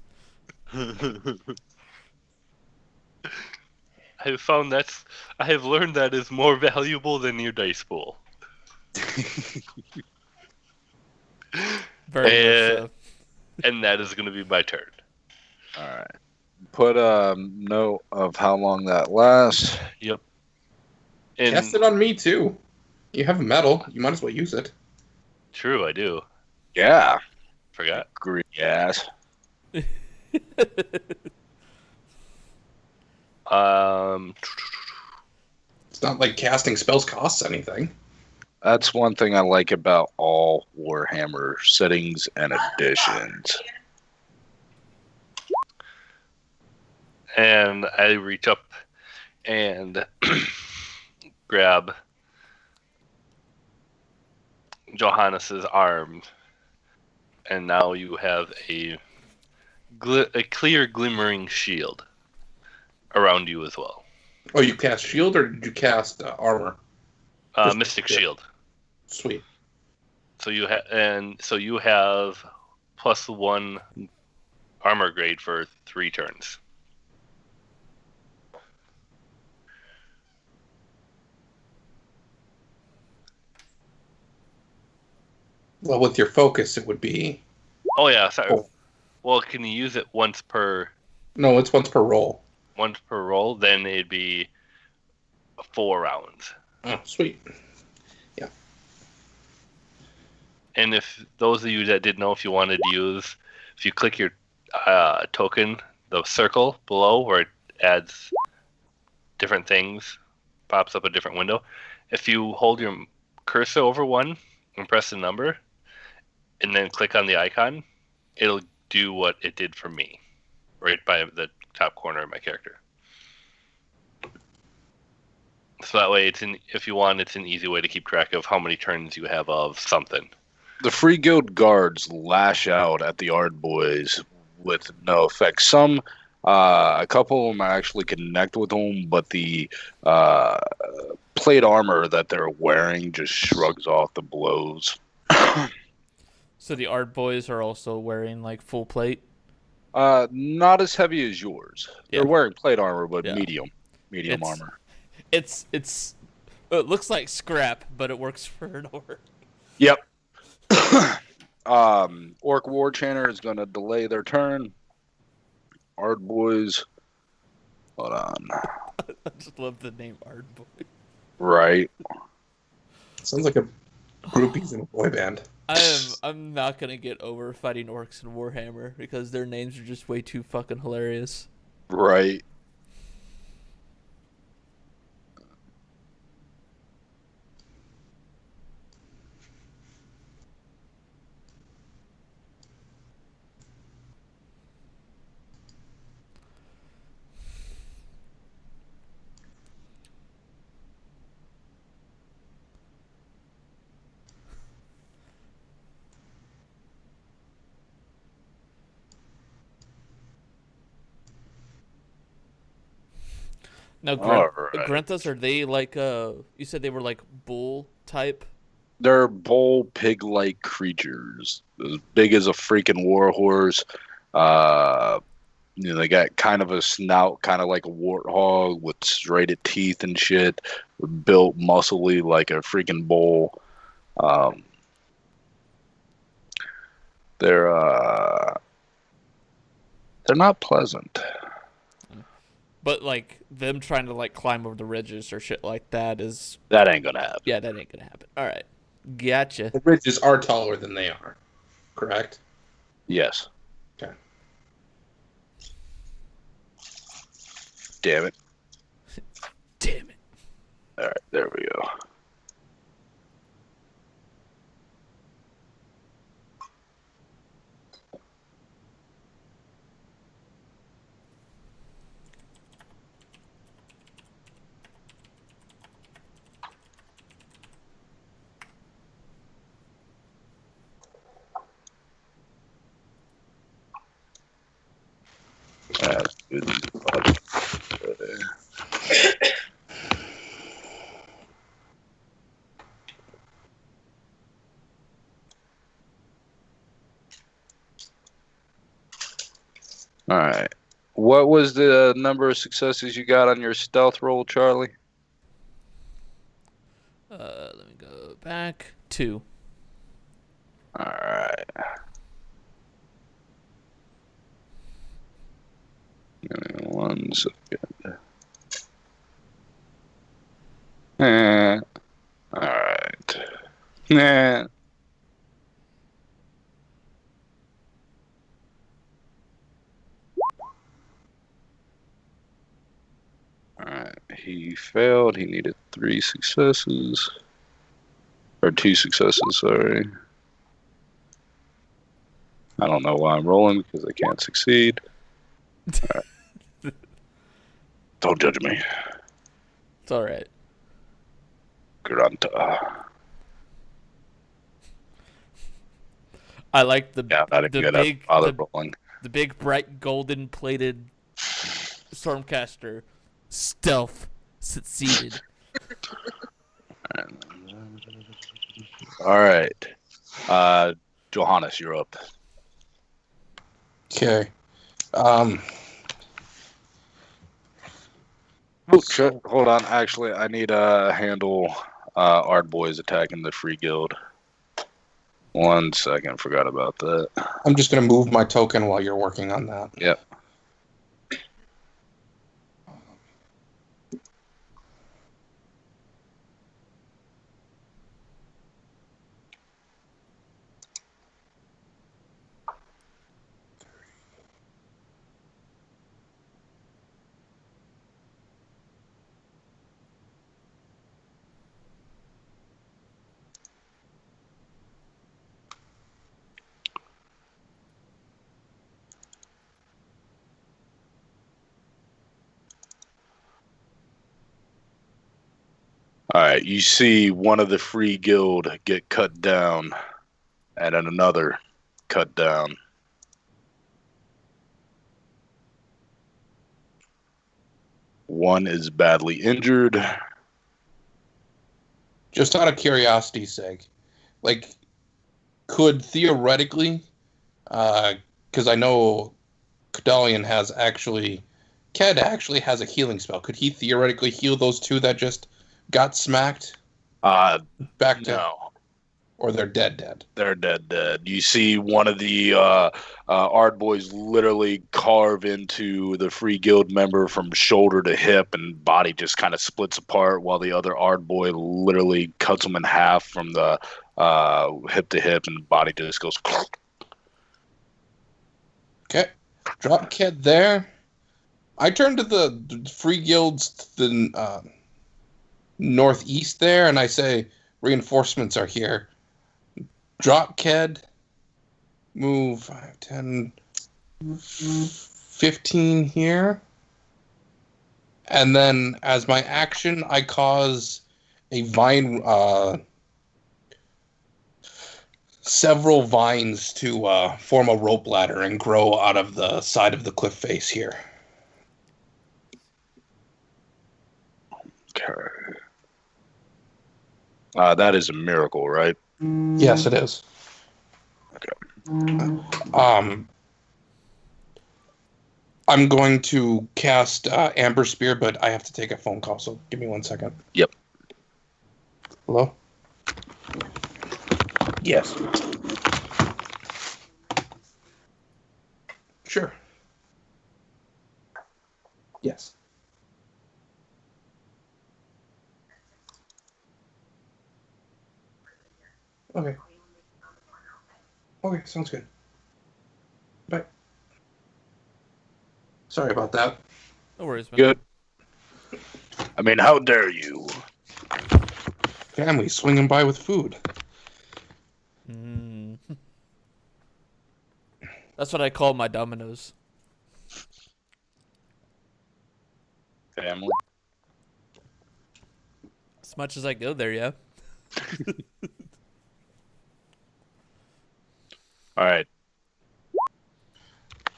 I have learned that is more valuable than your dice pool. Very much so. And that is going to be my turn. All right. Put a note of how long that lasts. Yep. And Cast it on me too. You have metal. You might as well use it. true, I do. Yeah. Forgot. Greedy ass. It's not like casting spells costs anything. That's one thing I like about all Warhammer settings and editions. And I reach up and grab Johannes's arm, and now you have a clear glimmering shield around you as well. Oh, you cast shield or did you cast armor? Mystic shield. Sweet. So you have +1 armor grade for 3 turns. Well, with your focus, it would be. Oh yeah, sorry. Oh. Well, can you use it once per? No, it's once per roll. Once per roll, then it'd be 4 rounds. Oh, sweet. Yeah. And if those of you that didn't know, if you wanted to use, if you click your token, the circle below where it adds different things, pops up a different window. If you hold your cursor over one and press the number, and then click on the icon, it'll do what it did for me, right by the top corner of my character. So that way, if you want, it's an easy way to keep track of how many turns you have of something. The Free Guild guards lash out at the Ard Boys with no effect. Some, a couple of them actually connect with them, but the plate armor that they're wearing just shrugs off the blows. So the Ard Boys are also wearing like full plate? Not as heavy as yours. Yeah. They're wearing plate armor, but Yeah. medium armor. It looks like scrap, but it works for an orc. Yep. Orc War Chanter is going to delay their turn. Ard Boys. Hold on. I just love the name Ard Boy. Right. Sounds like a groupies in a boy band. I'm not gonna get over fighting orcs in Warhammer because their names are just way too fucking hilarious. Right. Now, Alright. Grenthas, are they like you said they were like bull type? They're bull pig-like creatures, as big as a freaking warhorse. They got kind of a snout, kind of like a warthog, with serrated teeth and shit. Built muscly like a freaking bull. They're not pleasant. But like them trying to like climb over the ridges or shit like that is That ain't gonna happen. yeah, that ain't gonna happen. All right, gotcha. The ridges are taller than they are, correct? Yes. Okay. Damn it. Damn it. All right, there we go. That's good. All right. What was the number of successes you got on your stealth roll, Charlie? Let me go back. 2. All right. Give me 1 second. All right. Alright, he failed. He needed 3 successes. Or 2 successes, sorry. I don't know why I'm rolling because I can't succeed. Right. Don't judge me. It's alright. Granta. I like the big bright golden plated Stormcaster. Stealth succeeded. All right. Johanas, you're up. Okay. Hold on. Actually, I need to handle Ard Boys attacking the Free Guild. 1 second. Forgot about that. I'm just going to move my token while you're working on that. Yep. Alright, you see one of the Free Guild get cut down, and then another cut down. One is badly injured. Just out of curiosity's sake, like, could theoretically, because I know Khedalion has actually, Ked actually has a healing spell. Could he theoretically heal those 2 that just got smacked? Back to, no. Or they're dead. They're dead. You see one of the Ard Boys literally carve into the Free Guild member from shoulder to hip, and body just kind of splits apart, while the other Ard Boy literally cuts him in half from the hip to hip, and body just goes. Okay. Drop Ked there. I turn to the Free Guilds to the northeast there, and I say, reinforcements are here. Drop Ked. Move 5, 10, 15 here. And then, as my action, I cause a vine, several vines to form a rope ladder and grow out of the side of the cliff face here. Okay. That is a miracle, right? Yes, it is. Okay. I'm going to cast Amber Spear, but I have to take a phone call, so give me 1 second. Yep. Hello? Yes. Sure. Yes. Okay. Okay, sounds good. Bye. Sorry about that. No worries, man. Good. I mean, how dare you? Family swinging by with food. That's what I call my Dominoes. Family. As much as I go there, yeah. All right.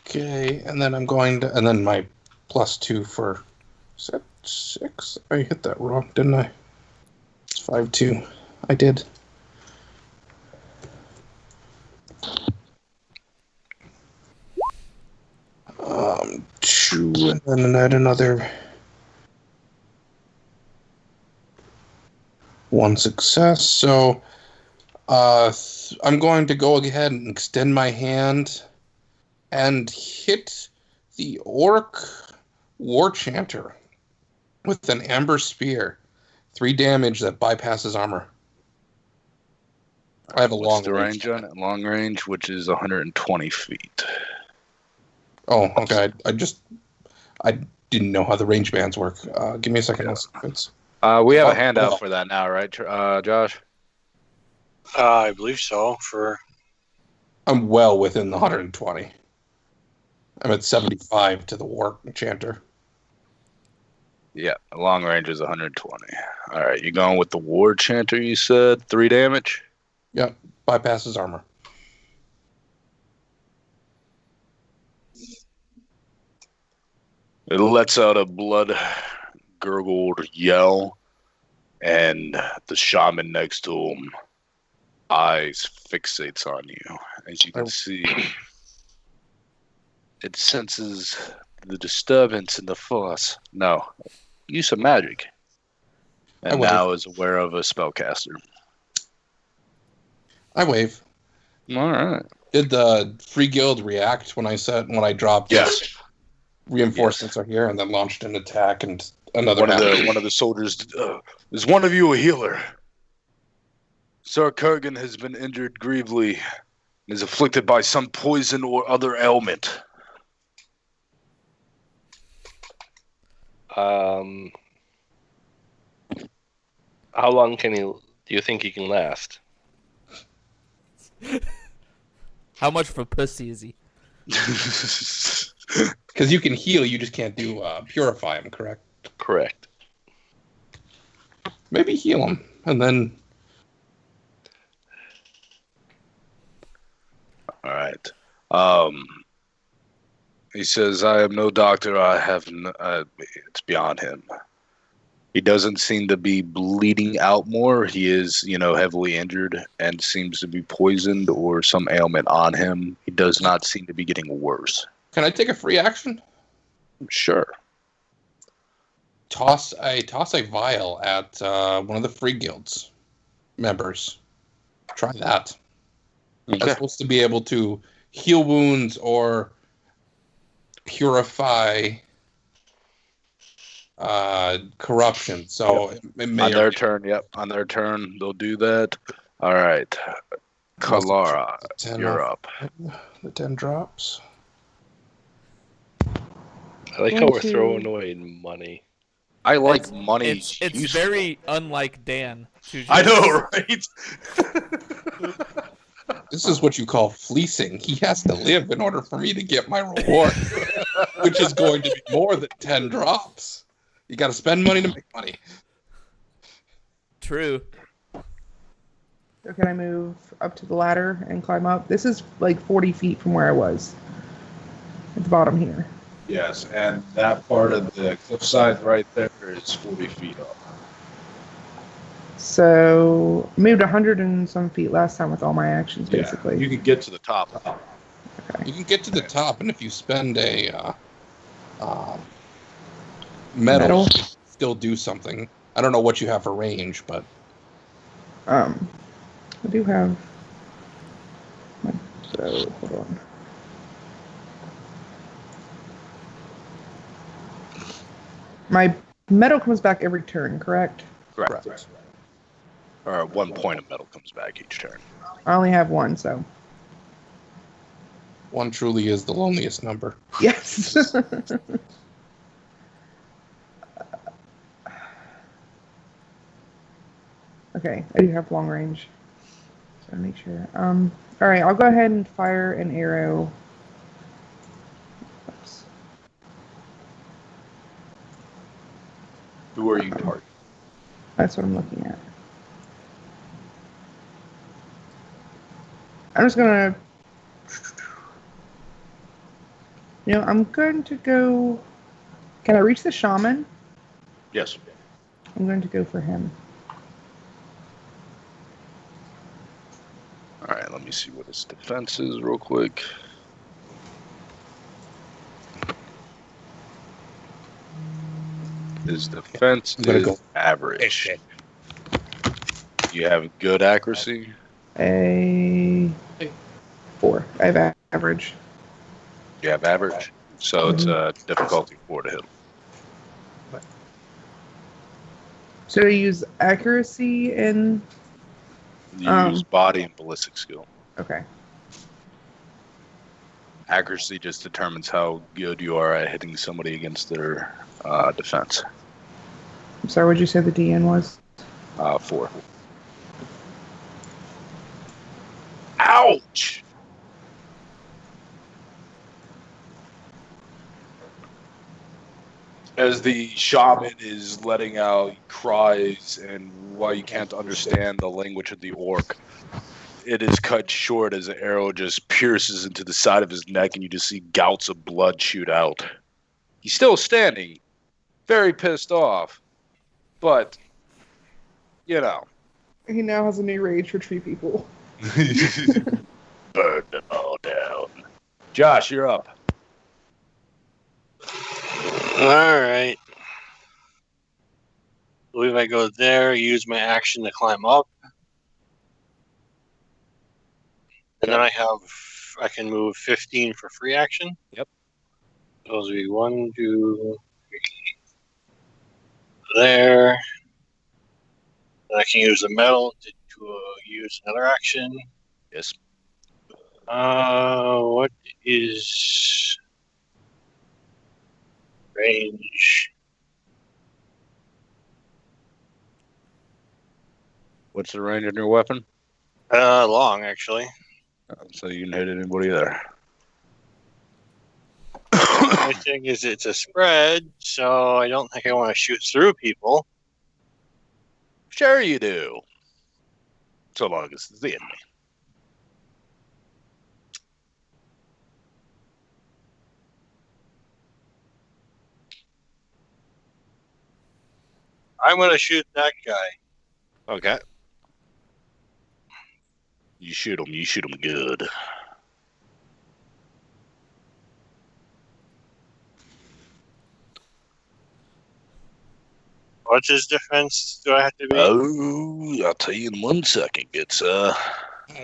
Okay, and then I'm going to, and then my +2 for, is that 6? I hit that wrong, didn't I? It's 5-2. I did. And then add another 1 success. So I'm going to go ahead and extend my hand and hit the orc war chanter with an amber spear. 3 damage that bypasses armor. I have a long range on it. Long range, which is 120 feet. Oh, okay. I didn't know how the range bands work. Give me a second. We have a handout for that now, right, Josh? I believe so. I'm well within the 120. I'm at 75 to the war chanter. Yeah, long range is 120. All right, you going with the war chanter? You said 3 damage. Yep, bypasses armor. It lets out a blood-gurgled yell, and the shaman next to him eyes fixates on you. As you can see, it senses the disturbance in the force. No, use of magic. And now is aware of a spellcaster. I wave. All right. Did the Free Guild react when I dropped? Yes. Reinforcements are here, and then launched an attack, and another. One of the soldiers. Is one of you a healer? Sir Korgen has been injured grievously and is afflicted by some poison or other ailment. How long do you think he can last? How much of a pussy is he? Because you can heal, you just can't do purify him, correct? Correct. Maybe heal him, and then... All right. He says, I am no doctor. It's beyond him. He doesn't seem to be bleeding out more. He is, heavily injured and seems to be poisoned or some ailment on him. He does not seem to be getting worse. Can I take a free action? Sure. Toss a vial at one of the Free Guild's members. Try that. Okay. That's supposed to be able to heal wounds or purify corruption. So it may on their turn, on their turn they'll do that. All right, Kelara, you're up. The 10 drops. I like how we're throwing away money. I like money. It's very unlike Dan. I know, right? This is what you call fleecing. He has to live in order for me to get my reward, which is going to be more than 10 drops. You got to spend money to make money. True. So can I move up to the ladder and climb up? This is like 40 feet from where I was. At the bottom here. Yes, and that part of the cliffside right there is 40 feet up. So moved 100 and some feet last time with all my actions, basically. You can get to the top. Okay. You can get to the top, and if you spend a metal, still do something. I don't know what you have for range, but I do have. So hold on. My metal comes back every turn, correct? Correct. Or 1 point of metal comes back each turn. I only have one, so. 1 truly is the loneliest number. Yes. Okay, I do have long range. So make sure. All right, I'll go ahead and fire an arrow. Oops. Who are you targeting? That's what I'm looking at. I'm just gonna. I'm going to go. Can I reach the shaman? Yes. I'm going to go for him. All right, let me see what his defense is real quick. His defense is average. You have good accuracy? A 4. I have average. You have average? So it's a difficulty 4 to hit. Should I use accuracy and... You use body and ballistic skill. Okay. Accuracy just determines how good you are at hitting somebody against their defense. I'm sorry, what did you say the DN was? 4. Ouch! As the shaman is letting out cries, and while you can't understand the language of the orc, it is cut short as the arrow just pierces into the side of his neck, and you just see gouts of blood shoot out. He's still standing, very pissed off, but, you know. He now has a new rage for tree people. Burn them all down. Josh, you're up. Alright. I believe I go there, use my action to climb up. And then I can move 15 for free action. Yep. Those will be 1, 2, 3. There. And I can use the metal to use another action. Yes. What is range? What's the range on your weapon? Long, actually. So you can hit anybody there. My thing is it's a spread, so I don't think I want to shoot through people. Sure you do. So long as it's the enemy. I'm going to shoot that guy. Okay. You shoot him. You shoot him good. What's his defense? Do I have to be? Oh, I'll tell you in 1 second. It's I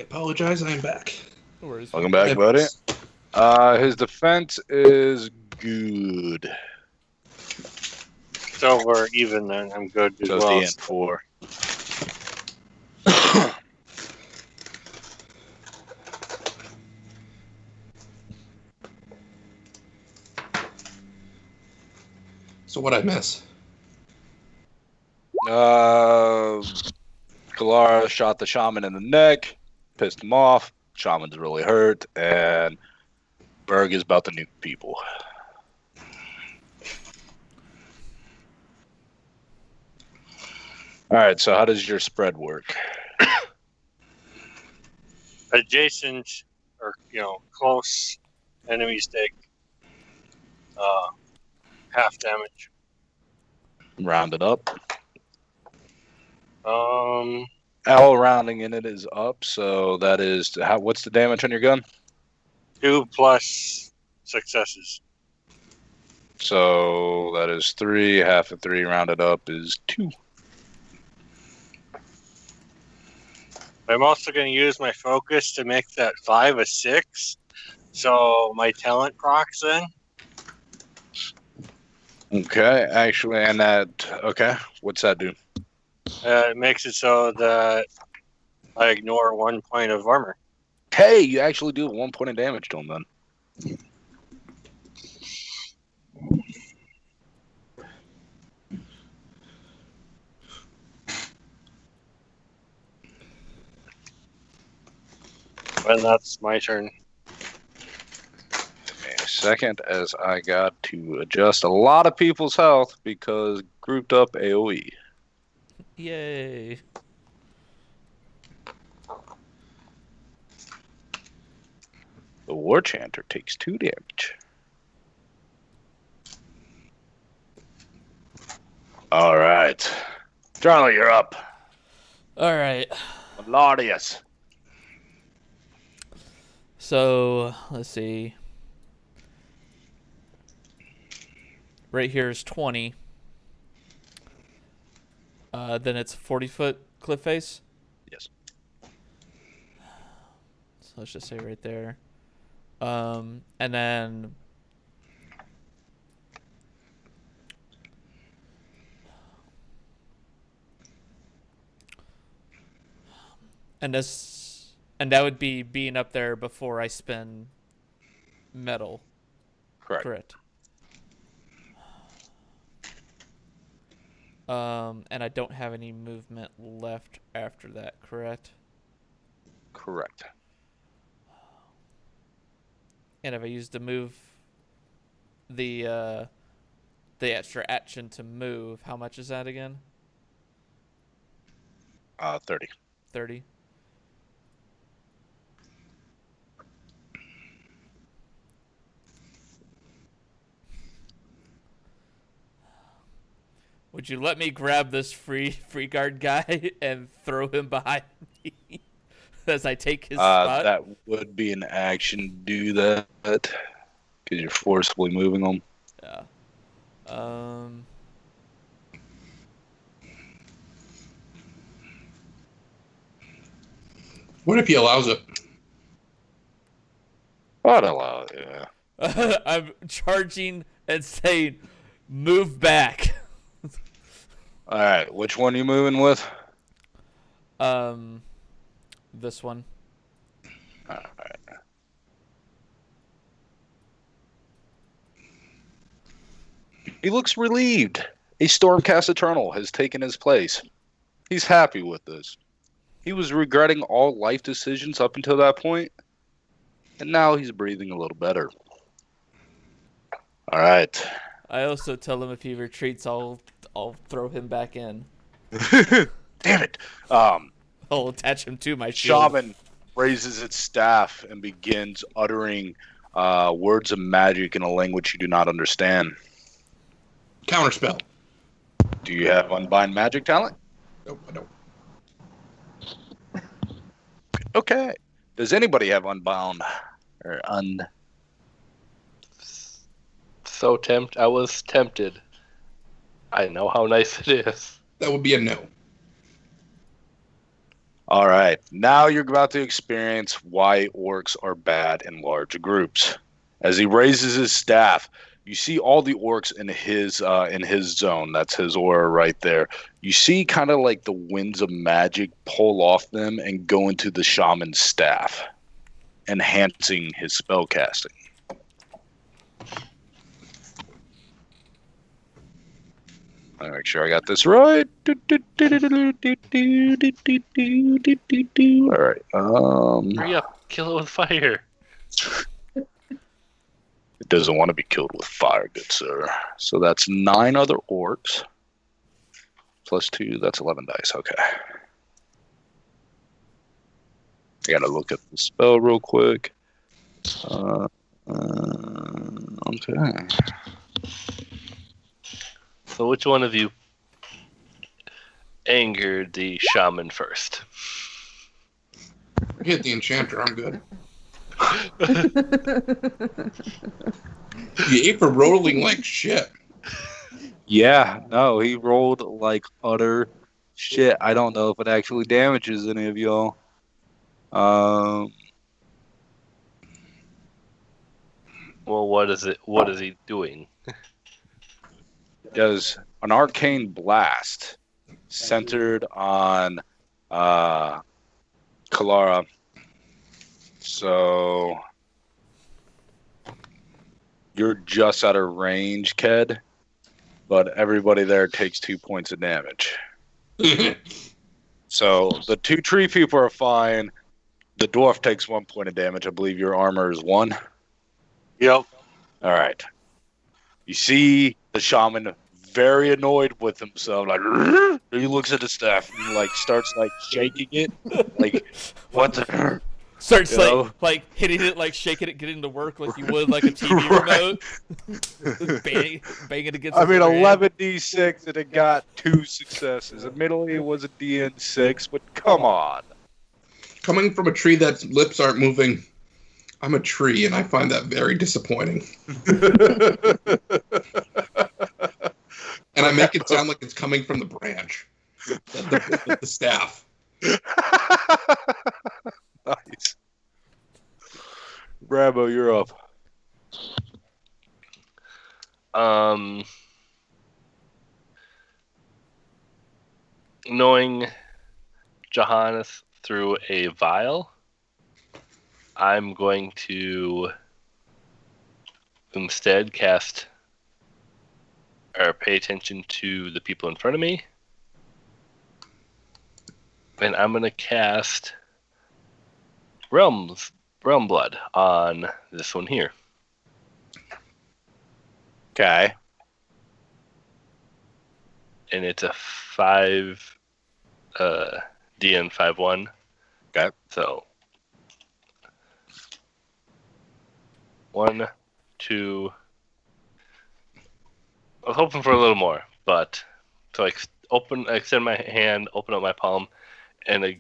apologize, I'm back. No worries. welcome back, buddy. His defense is good. So we're even then. I'm good as So well. it's DN4. So what'd I miss? Kelara shot the shaman in the neck, pissed him off. Shaman's really hurt, and Berg is about to nuke people. All right, so how does your spread work? Adjacent or close enemies take half damage. Round it up. Um, All rounding in it is up, so that is what's the damage on your gun? 2 plus successes. So that is 3. Half of 3 rounded up is 2. I'm also going to use my focus to make that 5 a 6. So my talent procs then. Okay, actually, and that what's that do? It makes it so that I ignore 1 point of armor. Hey, you actually do 1 point of damage to him then. And that's my turn. Give me a second as I got to adjust a lot of people's health because grouped up AoE. Yay. The War Chanter takes 2 damage. All right. Charlie, you're up. All right. Marellarius. So, let's see. Right here is 20. Then it's 40-foot cliff face? Yes. So let's just say right there. And then... And that would be being up there before I spend metal. Correct. And I don't have any movement left after that, correct? Correct. And if I use the extra action to move, how much is that again? 30. 30. Would you let me grab this free guard guy and throw him behind me as I take his spot? That would be an action to do that because you're forcibly moving them. Yeah. What if he allows it? I'd allow it, yeah. I'm charging and saying, move back. All right, which one are you moving with? This one. All right. He looks relieved. A Stormcast Eternal has taken his place. He's happy with this. He was regretting all life decisions up until that point, and now he's breathing a little better. All right. I also tell him if he retreats, I'll throw him back in. Damn it. I'll attach him to my shield. Shaman raises its staff and begins uttering words of magic in a language you do not understand. Counterspell. Do you have Unbind Magic talent? Nope, I don't. Okay. Does anybody have Unbound? Or I was tempted. I know how nice it is. That would be a no. All right. Now you're about to experience why orcs are bad in large groups. As he raises his staff, you see all the orcs in his zone. That's his aura right there. You see kind of like the winds of magic pull off them and go into the shaman's staff, enhancing his spell casting. Let me make sure I got this right. All right. Hurry up. Kill it with fire. It doesn't want to be killed with fire, good sir. So that's 9 other orcs. Plus 2, that's 11 dice. Okay. I gotta look at the spell real quick. Okay. So which one of you angered the shaman first? Hit the enchanter, I'm good. You ate for rolling like shit. Yeah, no, he rolled like utter shit. I don't know if it actually damages any of y'all. Well, what is it? What is he doing? Does an arcane blast centered on Kelara. So you're just out of range, Ked, but everybody there takes 2 points of damage. So the 2 tree people are fine. The dwarf takes 1 point of damage. I believe your armor is 1. Yep. All right. You see the shaman very annoyed with himself. Like he looks at the staff and like starts like shaking it. Like what the? Starts like hitting it, like shaking it, getting to work like you would like a TV remote. Bang it against. I mean, 11d6 and it got 2 successes. Admittedly, it was a DN6, but come on. Coming from a tree that's lips aren't moving, I'm a tree, and I find that very disappointing. And I make it sound like it's coming from the branch. the staff. Nice. Rambow, you're up. Knowing Johanas through a vial, I'm going to instead cast or pay attention to the people in front of me. And I'm going to cast Realm Blood on this one here. Okay. And it's a 5 DN 5/1. Okay. So 1, 2. I was hoping for a little more, but so I extend my hand, open up my palm, and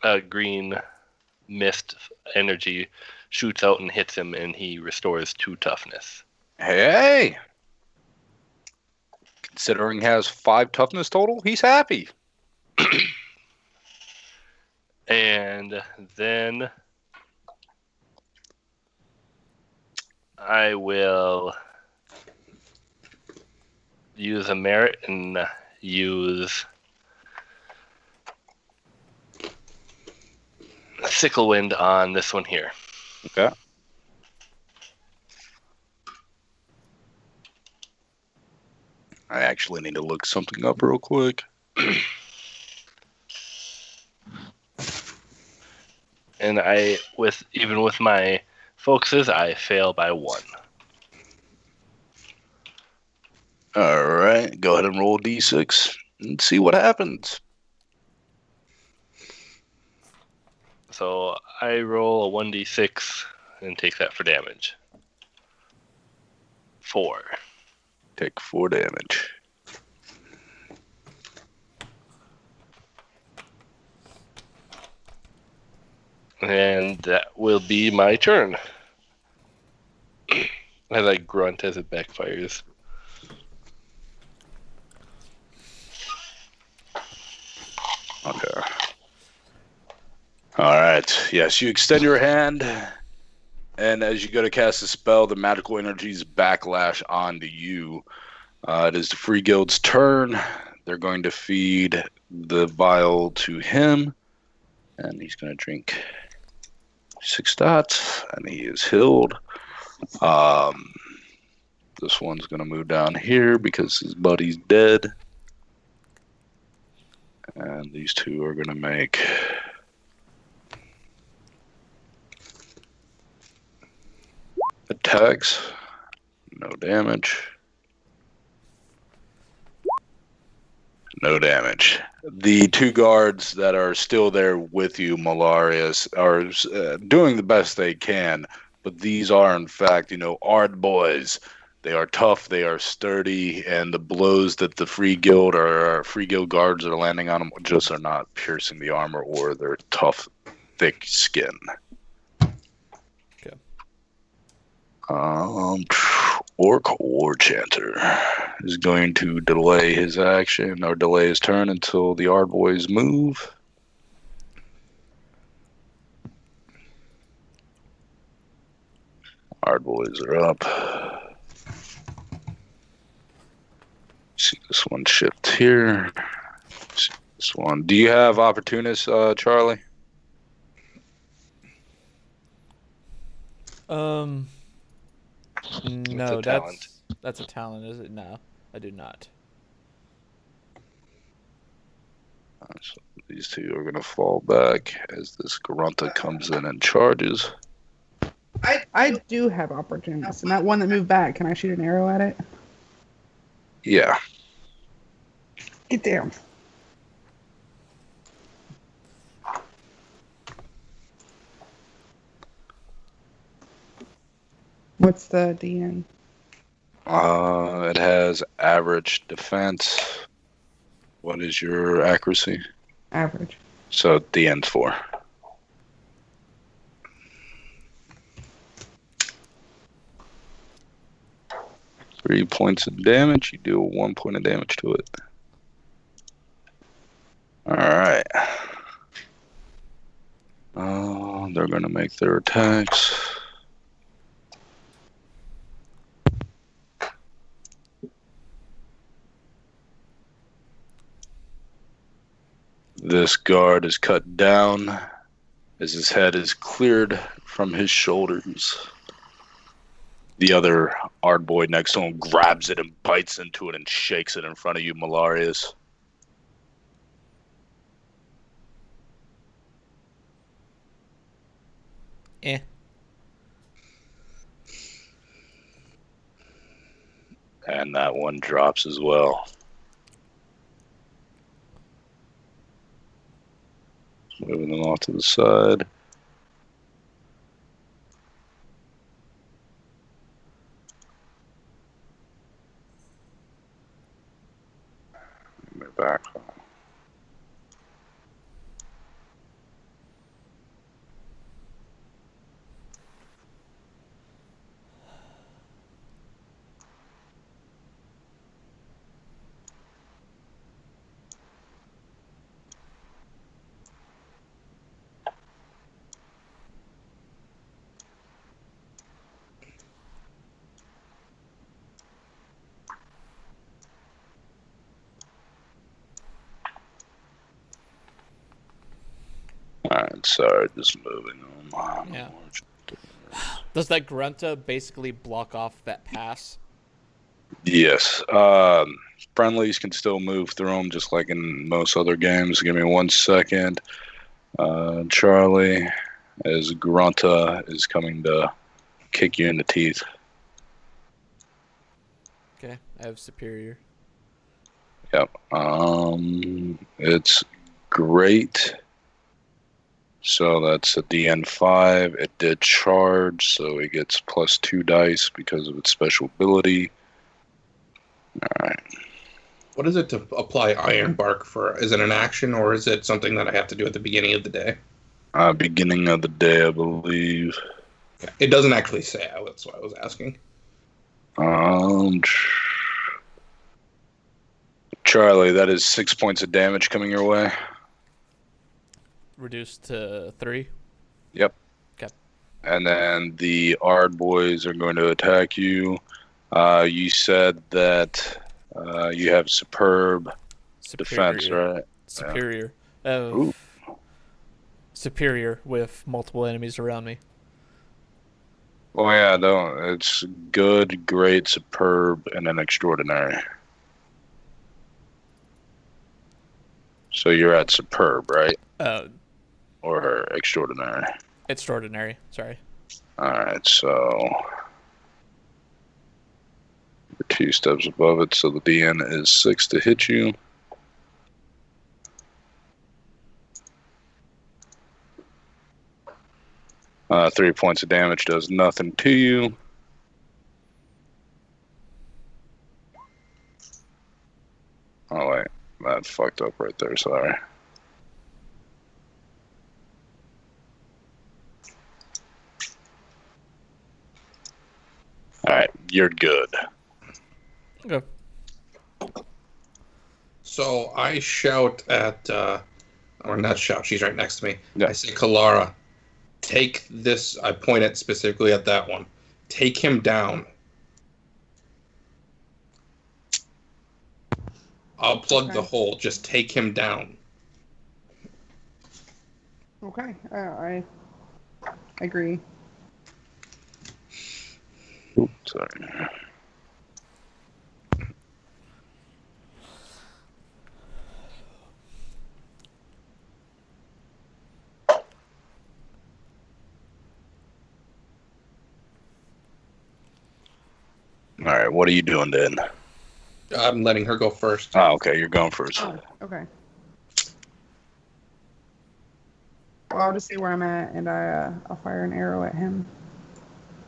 a green mist energy shoots out and hits him, and he restores 2 toughness. Hey! Considering he has 5 toughness total, he's happy. And then I will use a merit and use Sickle Wind on this one here. Okay. I actually need to look something up real quick. And even with my focuses, I fail by 1. All right, go ahead and roll d6 and see what happens. So I roll a 1d6 and take that for damage. 4. Take 4 damage. And that will be my turn. As I grunt as it backfires. Okay. All right. Yes, you extend your hand, and as you go to cast a spell, the magical energies backlash onto you. It is the Free Guild's turn. They're going to feed the vial to him, and he's going to drink 6 dots, and he is healed. This one's going to move down here because his buddy's dead. And these 2 are going to make attacks. No damage. No damage. The 2 guards that are still there with you, Marellarius, are doing the best they can, but these are, in fact, Ard boys. They are tough, they are sturdy, and the blows that the Free Guild or Free Guild guards are landing on them just are not piercing the armor or their tough, thick skin. Okay. Orc War Chanter is going to delay his action or delay his turn until the Ard boys move. Ard boys are up. See this one shift here. See this one. Do you have opportunists, Charlie? No, a talent. that's a talent, is it? No, I do not. So these 2 are going to fall back as this Grunta comes in and charges. I do have opportunists, and that one that moved back, can I shoot an arrow at it? Yeah. Get down. What's the DN? It has average defense. What is your accuracy? Average. So DN's 4. Three points of damage. You deal 1 point of damage to it. All right. They're going to make their attacks. This guard is cut down as his head is cleared from his shoulders. The other Ardboy next to him grabs it and bites into it and shakes it in front of you, Marellarius. Eh. And that one drops as well. Moving them off to the side. Move back. Alright, sorry, just moving on. Yeah. Does that Grunta basically block off that pass? Yes. Friendlies can still move through them just like in most other games. Give me 1 second. Charlie, as Grunta is coming to kick you in the teeth. Okay, I have superior. Yep. It's great. So that's a DN5. It did charge, so it gets +2 dice because of its special ability. Alright. What is it to apply Iron Bark for? Is it an action, or is it something that I have to do at the beginning of the day? Beginning of the day, I believe. It doesn't actually say. That's why I was asking. Charlie, that is 6 points of damage coming your way. Reduced to 3? Yep. Okay. And then the Ard boys are going to attack you. You said that you have superb defense, right? Superior. Yeah. Superior with multiple enemies around me. Oh yeah, no, it's good, great, superb, and then extraordinary. So you're at superb, right? Or extraordinary? Extraordinary, sorry. Alright, so you're 2 steps above it, so the DN is 6 to hit you. Uh, 3 points of damage does nothing to you. Oh wait, that fucked up right there, sorry. Alright, you're good. Okay. So I shout at, or not shout, she's right next to me. Yeah. I say, Kelara, take this, I point it specifically at that one. Take him down. I'll plug the hole, just take him down. Okay, I agree. Oops, sorry. Alright, what are you doing then? I'm letting her go first. Oh, okay, you're going first. Oh, okay. Well, I'll just see where I'm at, and I'll fire an arrow at him.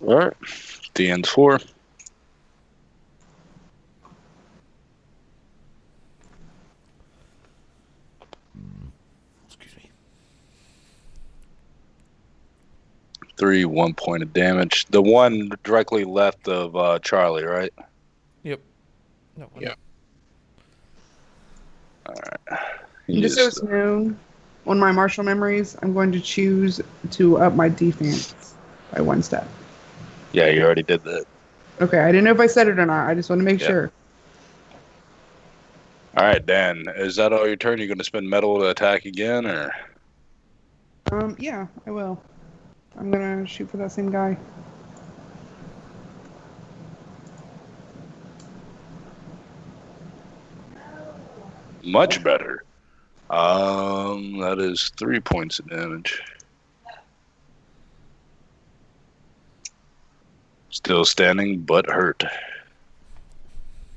Alright, DN's 4. Excuse me. 3, 1 point of damage. The one directly left of Charlie, right? Yep. No, Yeah. Alright. Just so it's known, on my martial memories, I'm going to choose to up my defense by 1 step. Yeah, you already did that. Okay, I didn't know if I said it or not. I just want to make sure. All right, Dan. Is that all your turn? You're going to spend metal to attack again, or? Yeah, I will. I'm gonna shoot for that same guy. Much better. That is 3 points of damage. Still standing, but hurt.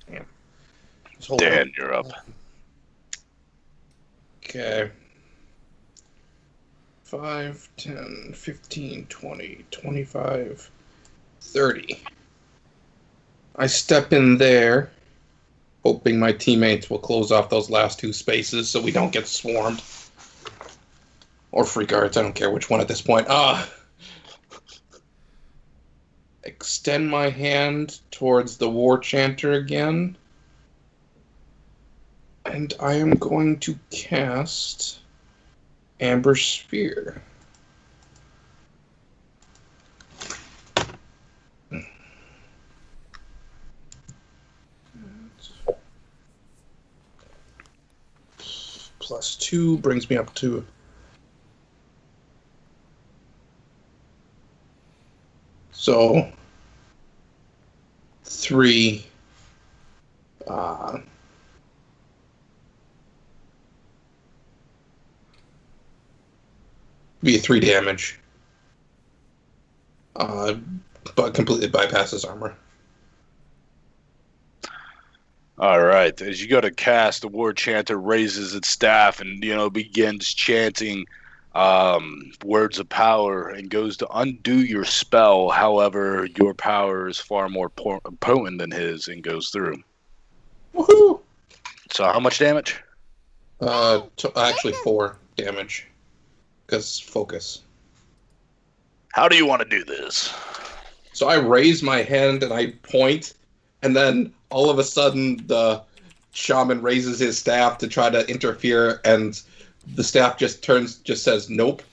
Damn. Dan, you're up. Okay. 5, 10, 15, 20, 25, 30. I step in there, hoping my teammates will close off those last 2 spaces so we don't get swarmed. Or free guards, I don't care which one at this point. Extend my hand towards the War Chanter again. And I am going to cast Amber Sphere. +2 brings me up to so 3 be 3 damage, but completely bypasses armor. All right. As you go to cast, the War Chanter raises its staff and begins chanting words of power and goes to undo your spell. However, your power is far more potent than his and goes through. Woohoo! So how much damage? Actually 4 damage. Because focus. How do you want to do this? So I raise my hand and I point, and then all of a sudden the shaman raises his staff to try to interfere, and the staff just says nope.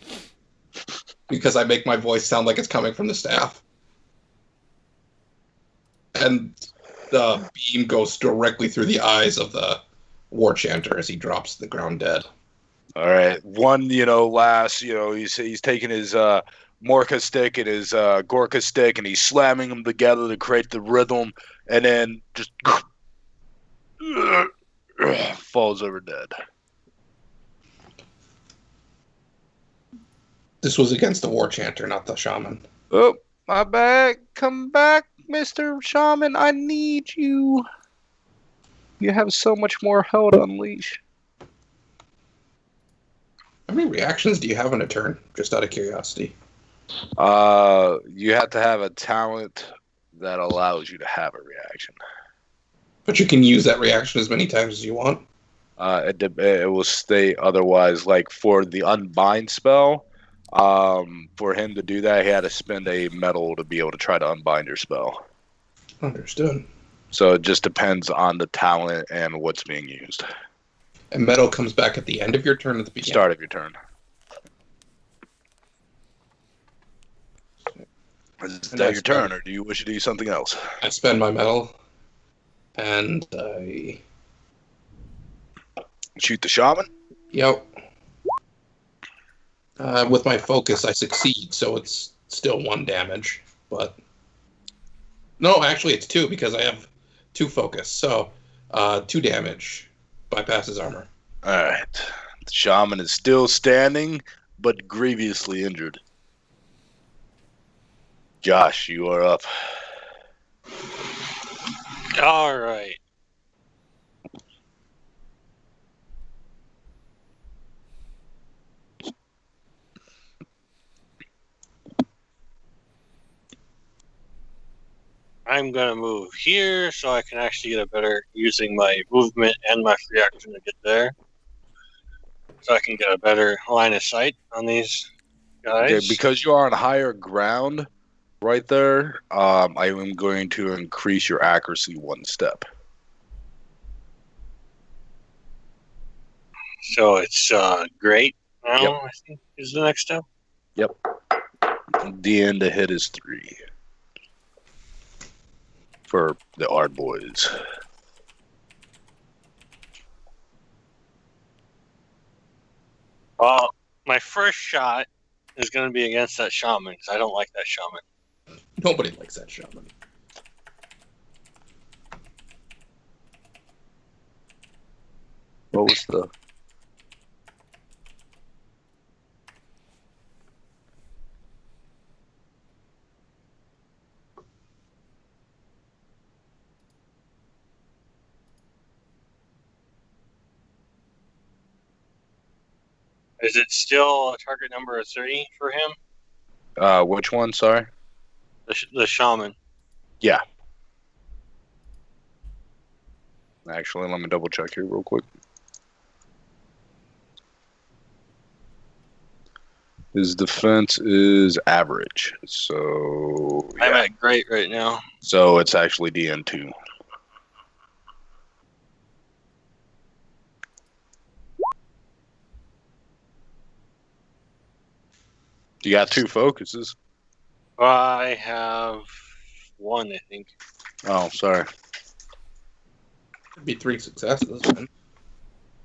Because I make my voice sound like it's coming from the staff. And the beam goes directly through the eyes of the War Chanter as he drops to the ground dead. All right. One, last, he's taking his Morka stick and his Gorka stick, and he's slamming them together to create the rhythm, and then just falls over dead. This was against the War Chanter, not the shaman. Oh, my bad. Come back, Mr. Shaman. I need you. You have so much more hell to unleash. How many reactions do you have in a turn? Just out of curiosity. You have to have a talent that allows you to have a reaction. But you can use that reaction as many times as you want. It will stay otherwise. Like for the unbind spell, for him to do that, he had to spend a metal to be able to try to unbind your spell. Understood. So it just depends on the talent and what's being used. And metal comes back at the end of your turn, at the beginning. Start of your turn. Is that your turn, or do you wish to do something else? I spend my metal, and I shoot the shaman? Yep. With my focus, I succeed, so it's still 1 damage. But no, actually, it's 2 because I have 2 focus. So 2 damage. Bypasses armor. Alright. The shaman is still standing, but grievously injured. Josh, you are up. Alright. I'm going to move here so I can actually get a better, using my movement and my free action to get there. So I can get a better line of sight on these guys. Okay, because you are on higher ground right there, I am going to increase your accuracy 1 step. So it's great now, yep. I think, is the next step. Yep. DN to hit is 3. For the Ard boys. Well, my first shot is going to be against that shaman, because I don't like that shaman. Nobody likes that shaman. What was the... Is it still a target number of 3 for him? Which one, sorry? The shaman. Yeah. Actually, let me double check here real quick. His defense is average, so... Yeah. I'm at great right now. So it's actually DN2. You got 2 focuses. I have 1, I think. Oh, sorry. It'd be 3 successes. Man.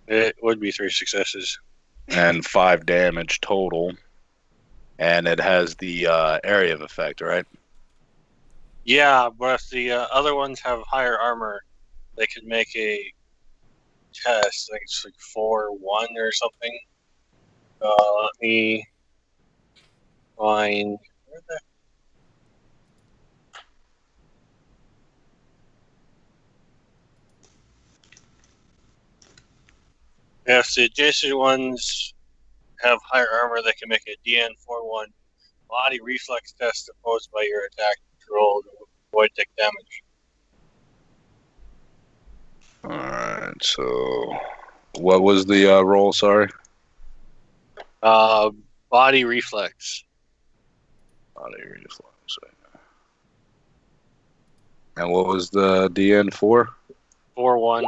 It would be 3 successes. And 5 damage total. And it has the area of effect, right? Yeah, but if the other ones have higher armor, they could make a test. I think it's like 4-1 or something. Let me find... Where the... If the adjacent ones have higher armor, they can make a DN 4-1 body reflex test opposed by your attack roll to avoid take damage. Alright, so... What was the roll, sorry? Body reflex. Body reflex. And what was the DN for? 4-1.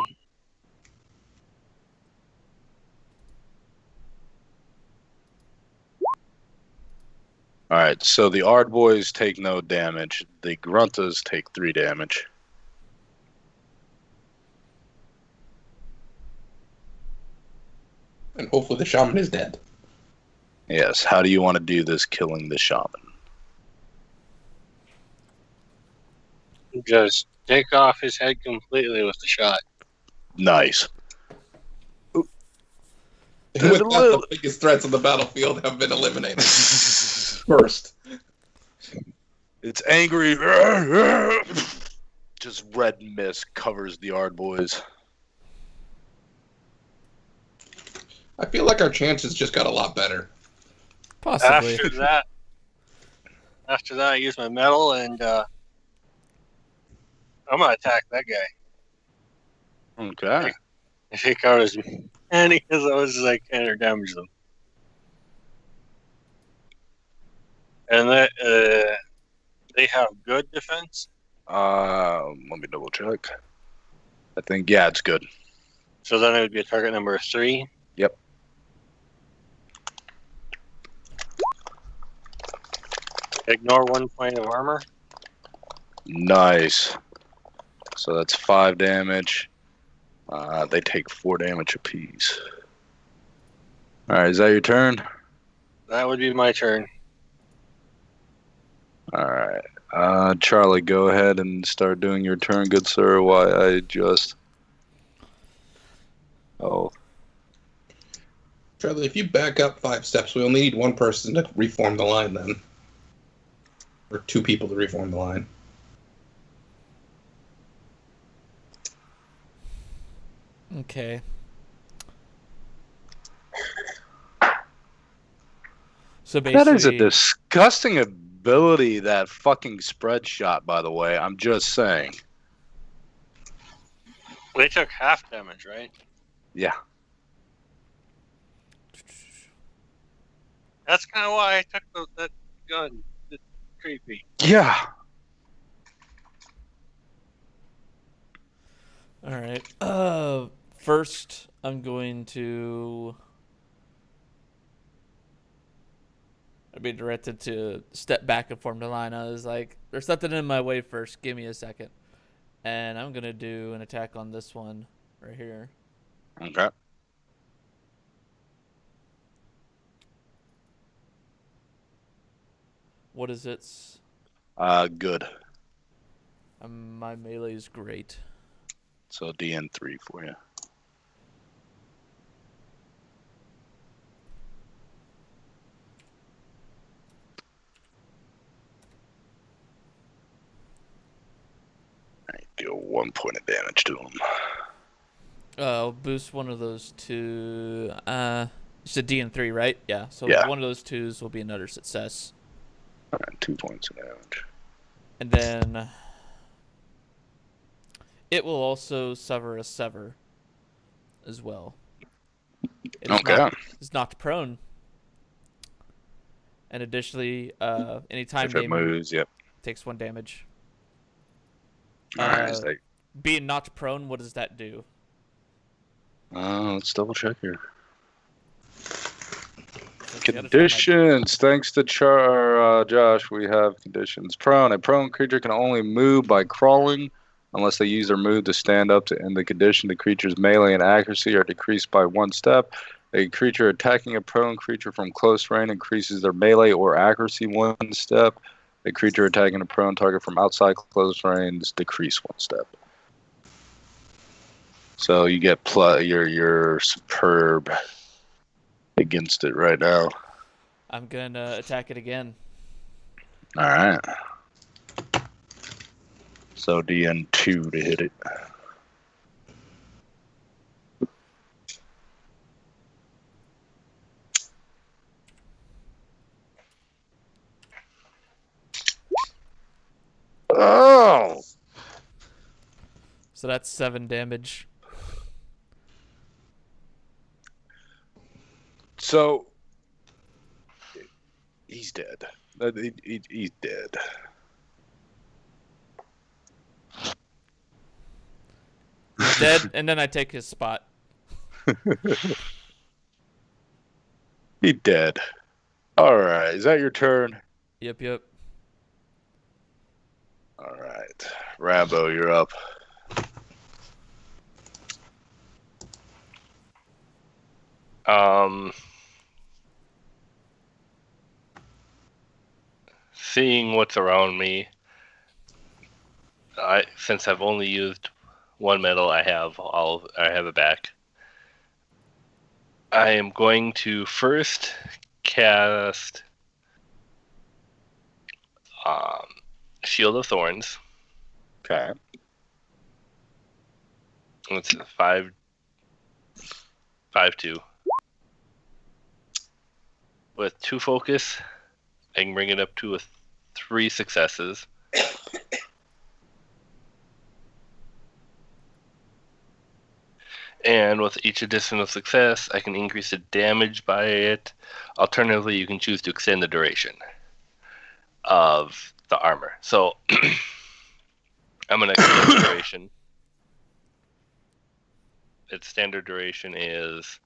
Alright, so the Ard boys take no damage. The Gruntas take 3 damage. And hopefully the shaman is dead. Yes, how do you want to do this killing the shaman? Just take off his head completely with the shot. Nice. With that, the biggest threats on the battlefield have been eliminated. First. It's angry. Just red mist covers the Ard boys. I feel like our chances just got a lot better. Possibly. After that, I use my metal and I'm gonna attack that guy. Okay. If he covers me, and because I was like counter damage them, and they have good defense. Let me double check. I think it's good. So then it would be a target number 3. Yep. Ignore 1 point of armor. Nice. So that's 5 damage. They take 4 damage apiece. Alright, is that your turn? That would be my turn. Alright. Charlie, go ahead and start doing your turn, good sir, while I just... Oh. Charlie, if you back up 5 steps, we only need 1 person to reform the line then. Or 2 people to reform the line. Okay. So basically, that is a disgusting ability, that fucking spread shot, by the way. I'm just saying. They took half damage, right? Yeah. That's kind of why I took that gun. It's creepy. Yeah. All right. First, I'm going to be directed to step back and form the line. I was like, there's something in my way first. Give me a second. And I'm going to do an attack on this one right here. Okay. What is its? Good. My melee is great. So DN3 for you. I deal 1 point of damage to him. I'll boost one of those two. It's a DN3, right? Yeah. So Yeah. one of those twos will be another success. All right, 2 points of damage. And then it will also suffer a sever as well. It's knocked prone. And additionally, anytime If it moves, yep. takes 1 damage. All right, being knocked prone, what does that do? let's double check here. Conditions. Thanks to Josh, we have conditions. Prone. A prone creature can only move by crawling unless they use their move to stand up to end the condition. The creature's melee and accuracy are decreased by 1 step. A creature attacking a prone creature from close range increases their melee or accuracy 1 step. A creature attacking a prone target from outside close range decrease 1 step. So you get you're superb against it right now. I'm gonna attack it again. All right. So DN2 to hit it. Oh! So that's 7 damage. So he's dead. He's dead. He's dead, and then I take his spot. He's dead. All right. Is that your turn? Yep. All right. Rambow, you're up. Seeing what's around me, since I've only used 1 metal, I have it back. I am going to first cast Shield of Thorns. Okay. It's 5/2. With 2 focus, I can bring it up to 3 successes. And with each additional success, I can increase the damage by it. Alternatively, you can choose to extend the duration of the armor. So I'm going to extend the duration. Its standard duration is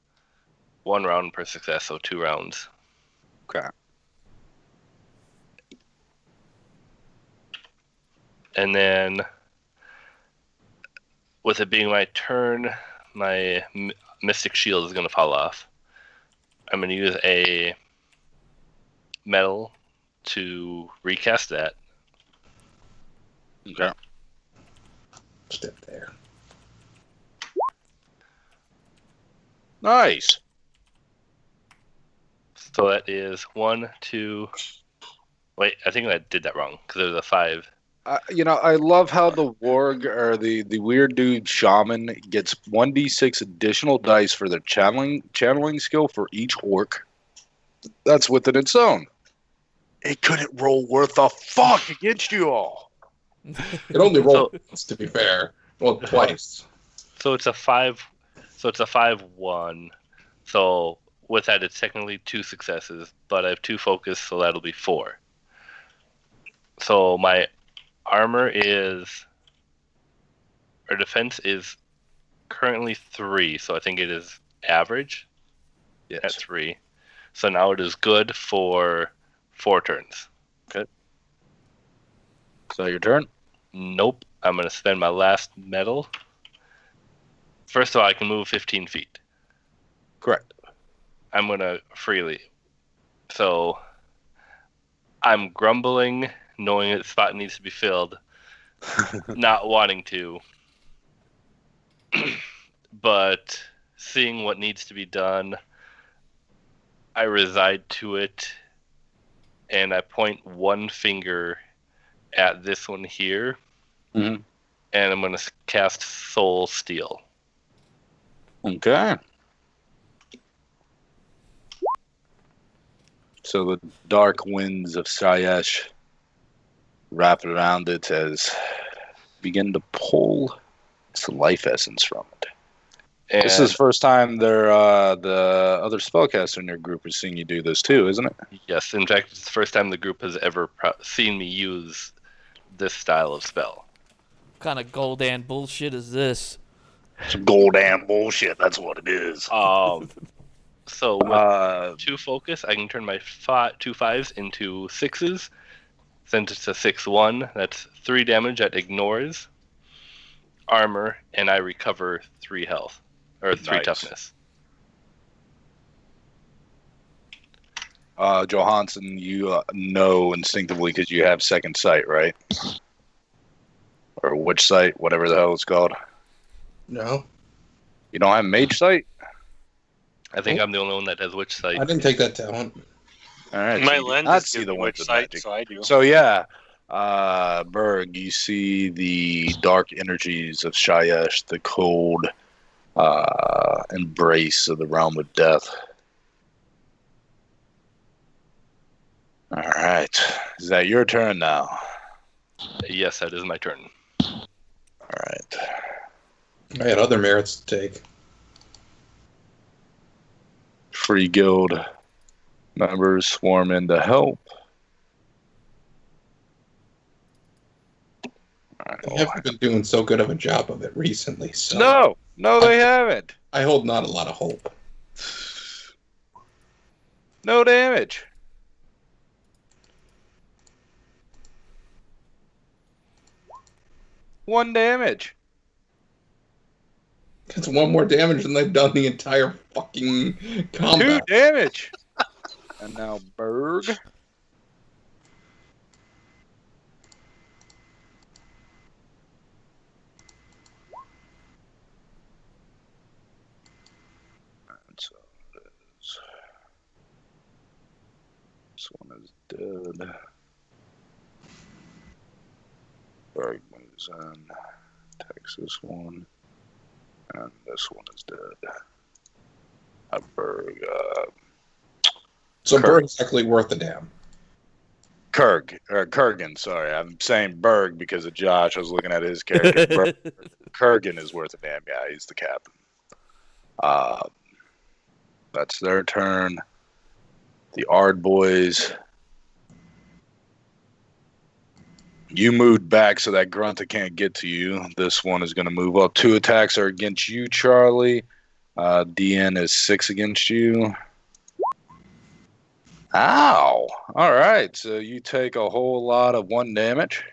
1 round per success, so 2 rounds. Okay. And then, with it being my turn, my Mystic Shield is going to fall off. I'm going to use a metal to recast that. Okay. Step there. Nice. So that is 1, 2. Wait, I think I did that wrong because there's a 5. I love how the warg or the weird dude shaman gets 1d6 additional dice for their channeling skill for each orc. That's within its own. It couldn't roll worth a fuck against you all. It only rolled once, to be fair. Well, twice. So it's a 5. So it's a 5/1. So with that, it's technically 2 successes, but I have 2 focus, so that'll be 4. So my armor is, or defense is currently 3, so I think it is average at 3. So now it is good for 4 turns. Okay. So your turn? Nope. I'm going to spend my last medal. First of all, I can move 15 feet. Correct. I'm going to freely. So I'm grumbling, knowing that the spot needs to be filled, not wanting to, but seeing what needs to be done, I reside to it, and I point one finger at this one here, Mm-hmm. and I'm going to cast Soul Steel. Okay. So the dark winds of Sayesh wrap around it as begin to pull its life essence from it. And This is the first time the other spellcaster in your group has seen you do this too, isn't it? yes, in fact, it's the first time the group has ever seen me use this style of spell. What kind of Goldan bullshit is this? Some goddamn bullshit, that's what it is. So with 2 focus, I can turn my 2 5s into 6s. Send it to 6/1. That's 3 damage that ignores armor, and I recover 3 health. Or 3 Nice. toughness. Johansson, you know instinctively because you have second sight, right? Or witch sight, whatever the hell it's called. No, You don't have mage sight? I think I'm the only one that has witch sight. I didn't take that talent. All right. My so you do lens not is see the giving ones witch with sight, magic. so I do. So yeah, Berg, you see the dark energies of Shayesh, the cold embrace of the realm of death. All right, is that your turn now? Yes, that is my turn. All right. I had other merits to take. Free guild members swarm in to help. All right, They hold on. haven't been doing so good of a job of it recently, so No, they haven't. I hold not a lot of hope. No damage. One damage. That's 1 more damage than they've done the entire fucking 2 combat. damage. And now Berg. And so it is. This one is dead. Berg moves in. Takes this one. And this one is dead. Berg. So Kirk. Berg's actually worth the damn. Korgen, sorry. I'm saying Berg because of Josh. I was looking at his character. Korgen is worth a damn. Yeah, he's the captain. That's their turn. The Ard boys. You moved back so that Grunta can't get to you. This one is going to move up. 2 attacks are against you, Charlie. DN is 6 against you. Ow! All right, so you take a whole lot of 1 damage.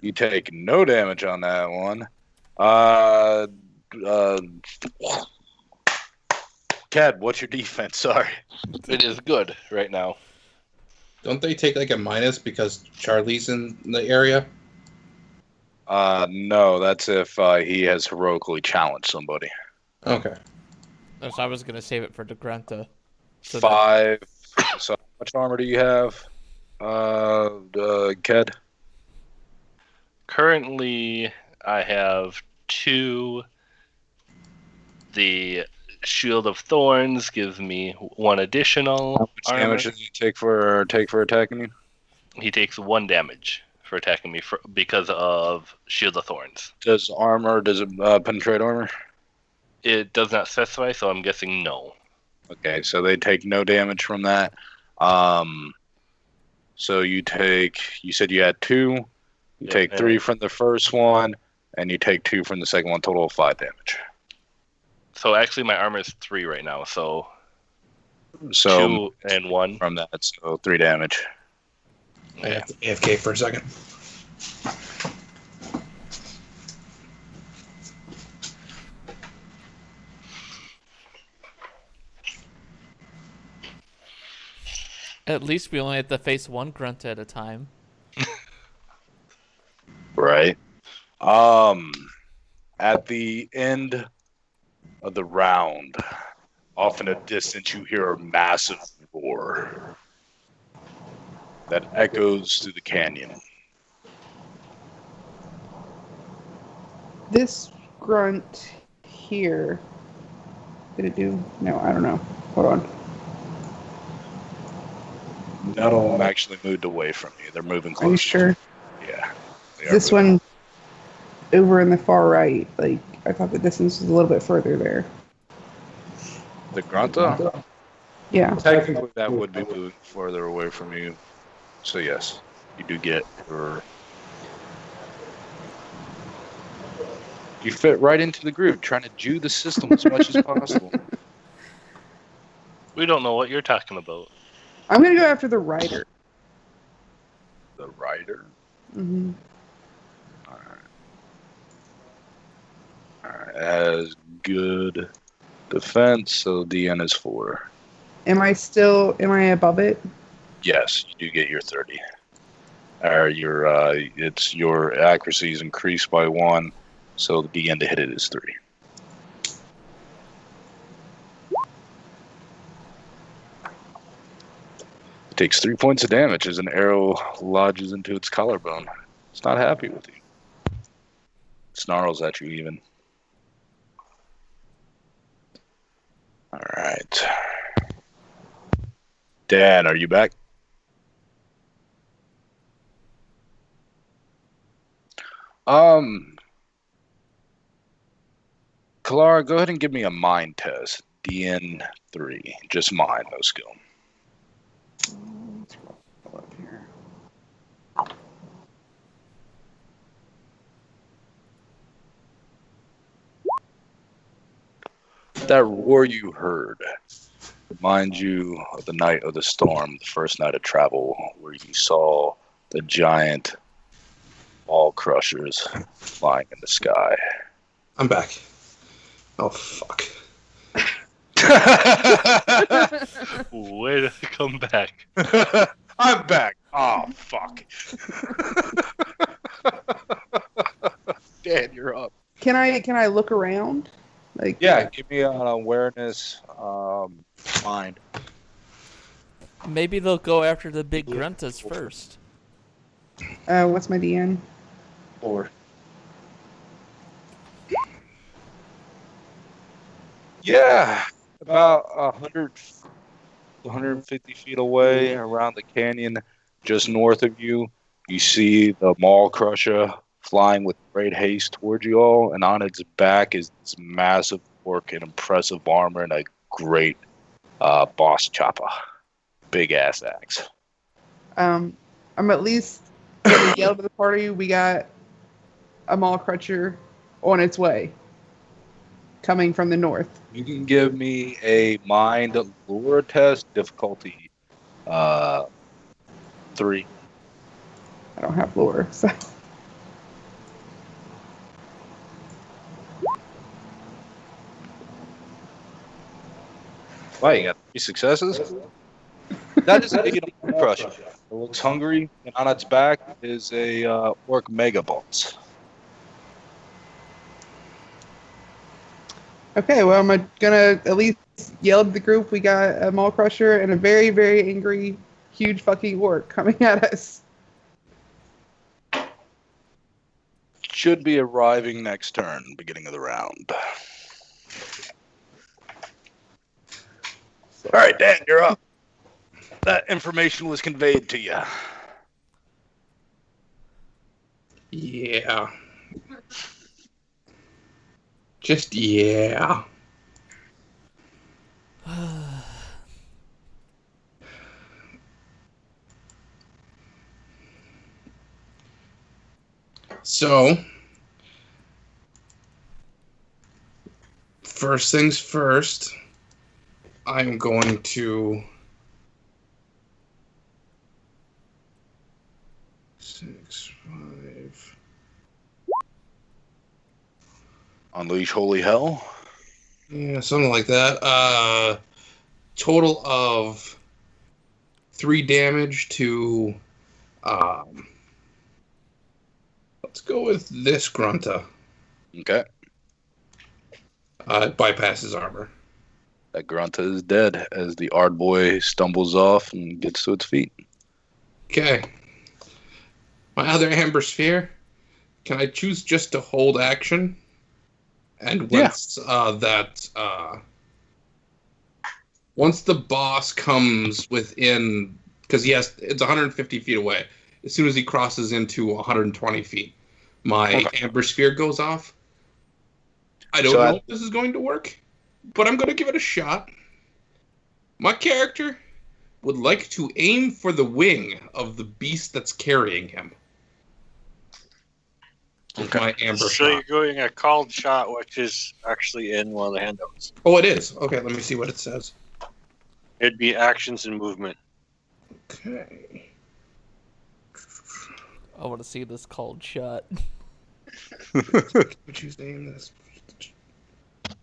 You take no damage on that one. Ked, what's your defense? Sorry. It is good right now. Don't they take like a minus because Charlie's in the area? No, that's if he has heroically challenged somebody. Okay. So I was gonna save it for DeGrunta. So 5. So how much armor do you have, Ked? Currently, I have 2. The Shield of Thorns gives me 1 additional. How much damage does he take for attacking you? He takes 1 damage for attacking me because of Shield of Thorns. Does it penetrate armor? It does not specify, so I'm guessing no. Okay, so they take no damage from that. So you said you had 2. You take 3 from the first one, and you take 2 from the second one, total of 5 damage. So actually my armor is 3 right now, so 2 and 1. From that, so 3 damage. I have to AFK for a second. At least we only have to face one grunt at a time. Right. At the end of the round, off in a distance, you hear a massive roar that echoes through the canyon. This grunt here. Did it do? No, I don't know. Hold on. None of them actually moved away from you. They're moving closer. Are you sure? Yeah. This one over in the far right. Like, I thought the distance was a little bit further there. The Grunta? Yeah. Technically, that would be moving further away from you. So, yes, you do get your... You fit right into the group, trying to Jew the system as much as possible. We don't know what you're talking about. I'm going to go after the rider. The rider? Mm-hmm. Alright, has good defense, so DN is 4. Am I above it? Yes, you do get your 30. Your accuracy is increased by 1, so the DN to hit it is 3. It takes 3 points of damage as an arrow lodges into its collarbone. It's not happy with you. It snarls at you even. Alright. Dan, are you back? Kelara, go ahead and give me a mind test. DN 3. Just mind, no skill. Let's roll up here. That roar you heard reminds you of the night of the storm, the first night of travel, where you saw the giant ball crushers flying in the sky. I'm back. Oh, fuck. Way to come back. I'm back. Oh, fuck. Dan, you're up. Can I look around? Like, Yeah, give me an awareness mind. Maybe they'll go after the big gruntas first. what's my DN? 4. Yeah, about 100, 150 feet away around the canyon, just north of you, you see the Maul Crusher flying with great haste towards you all, and on its back is this massive orc in impressive armor and a great boss chopper. Big ass axe. I'm at least gonna yell to the party. We got a Maul Crutcher on its way, coming from the north. You can give me a mind lore test, difficulty 3. I don't have lore, so. Wow, you got 3 successes? That is a big crusher. It looks hungry, and on its back is a orc mega boss. Okay, well, I'm gonna at least yell at the group. We got a Maul Crusher and a very, very angry, huge fucking orc coming at us. Should be arriving next turn, beginning of the round. All right, Dan, you're up. That information was conveyed to you. Yeah. Just yeah. So, first things first, I'm going to 6, 5. Unleash holy hell. Yeah, something like that. Total of 3 damage to. Let's go with this Grunta. Okay. It bypasses armor. That Grunta is dead as the Ard boy stumbles off and gets to its feet. Okay. My other Amber Sphere, can I choose just to hold action? And once once the boss comes within, because it's 150 feet away. As soon as he crosses into 120 feet, my Amber Sphere goes off. I don't know if this is going to work, but I'm going to give it a shot. My character would like to aim for the wing of the beast that's carrying him. With my Amber So shot. you're doing a called shot, which is actually in one of the handouts. Oh, it is? Okay, let me see what it says. It'd be actions and movement. Okay. I want to see this called shot. Would you name this?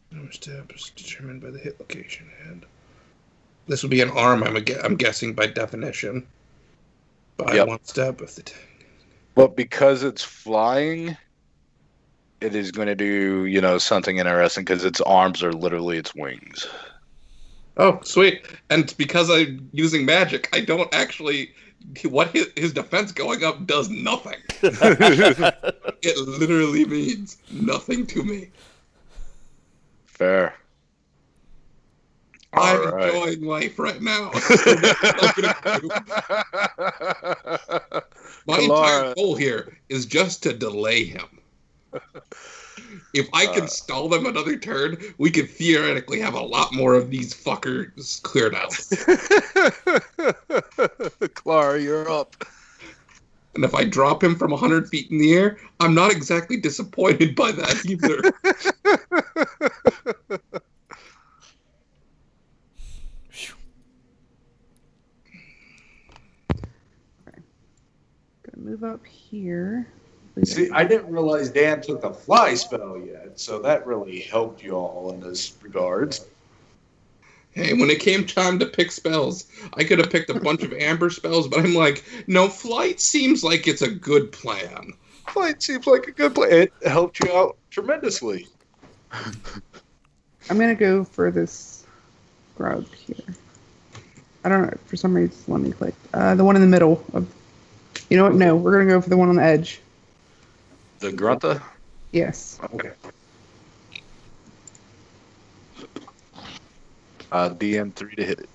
No step is determined by the hit location and this would be an arm. I'm guessing by definition. By 1 step of the. But because it's flying, it is going to do something interesting because its arms are literally its wings. Oh, sweet! And because I'm using magic, I don't actually. What his defense going up does nothing. It literally means nothing to me. Fair. I'm enjoying life right now. My entire goal here is just to delay him. If I can stall them another turn, we could theoretically have a lot more of these fuckers cleared out. Kelara, you're up. And if I drop him from 100 feet in the air, I'm not exactly disappointed by that either. Gonna move up here. See, I didn't realize Dan took the fly spell yet, so that really helped you all in this regards. Hey, when it came time to pick spells, I could have picked a bunch of amber spells, but I'm like, no, flight seems like it's a good plan. Flight seems like a good plan. It helped you out tremendously. I'm gonna go for this grub here. I don't know, for some reason, let me click. The one in the middle of. You know what? No, we're gonna go for the one on the edge. The Grunta? Yes. Okay. DM3 to hit it.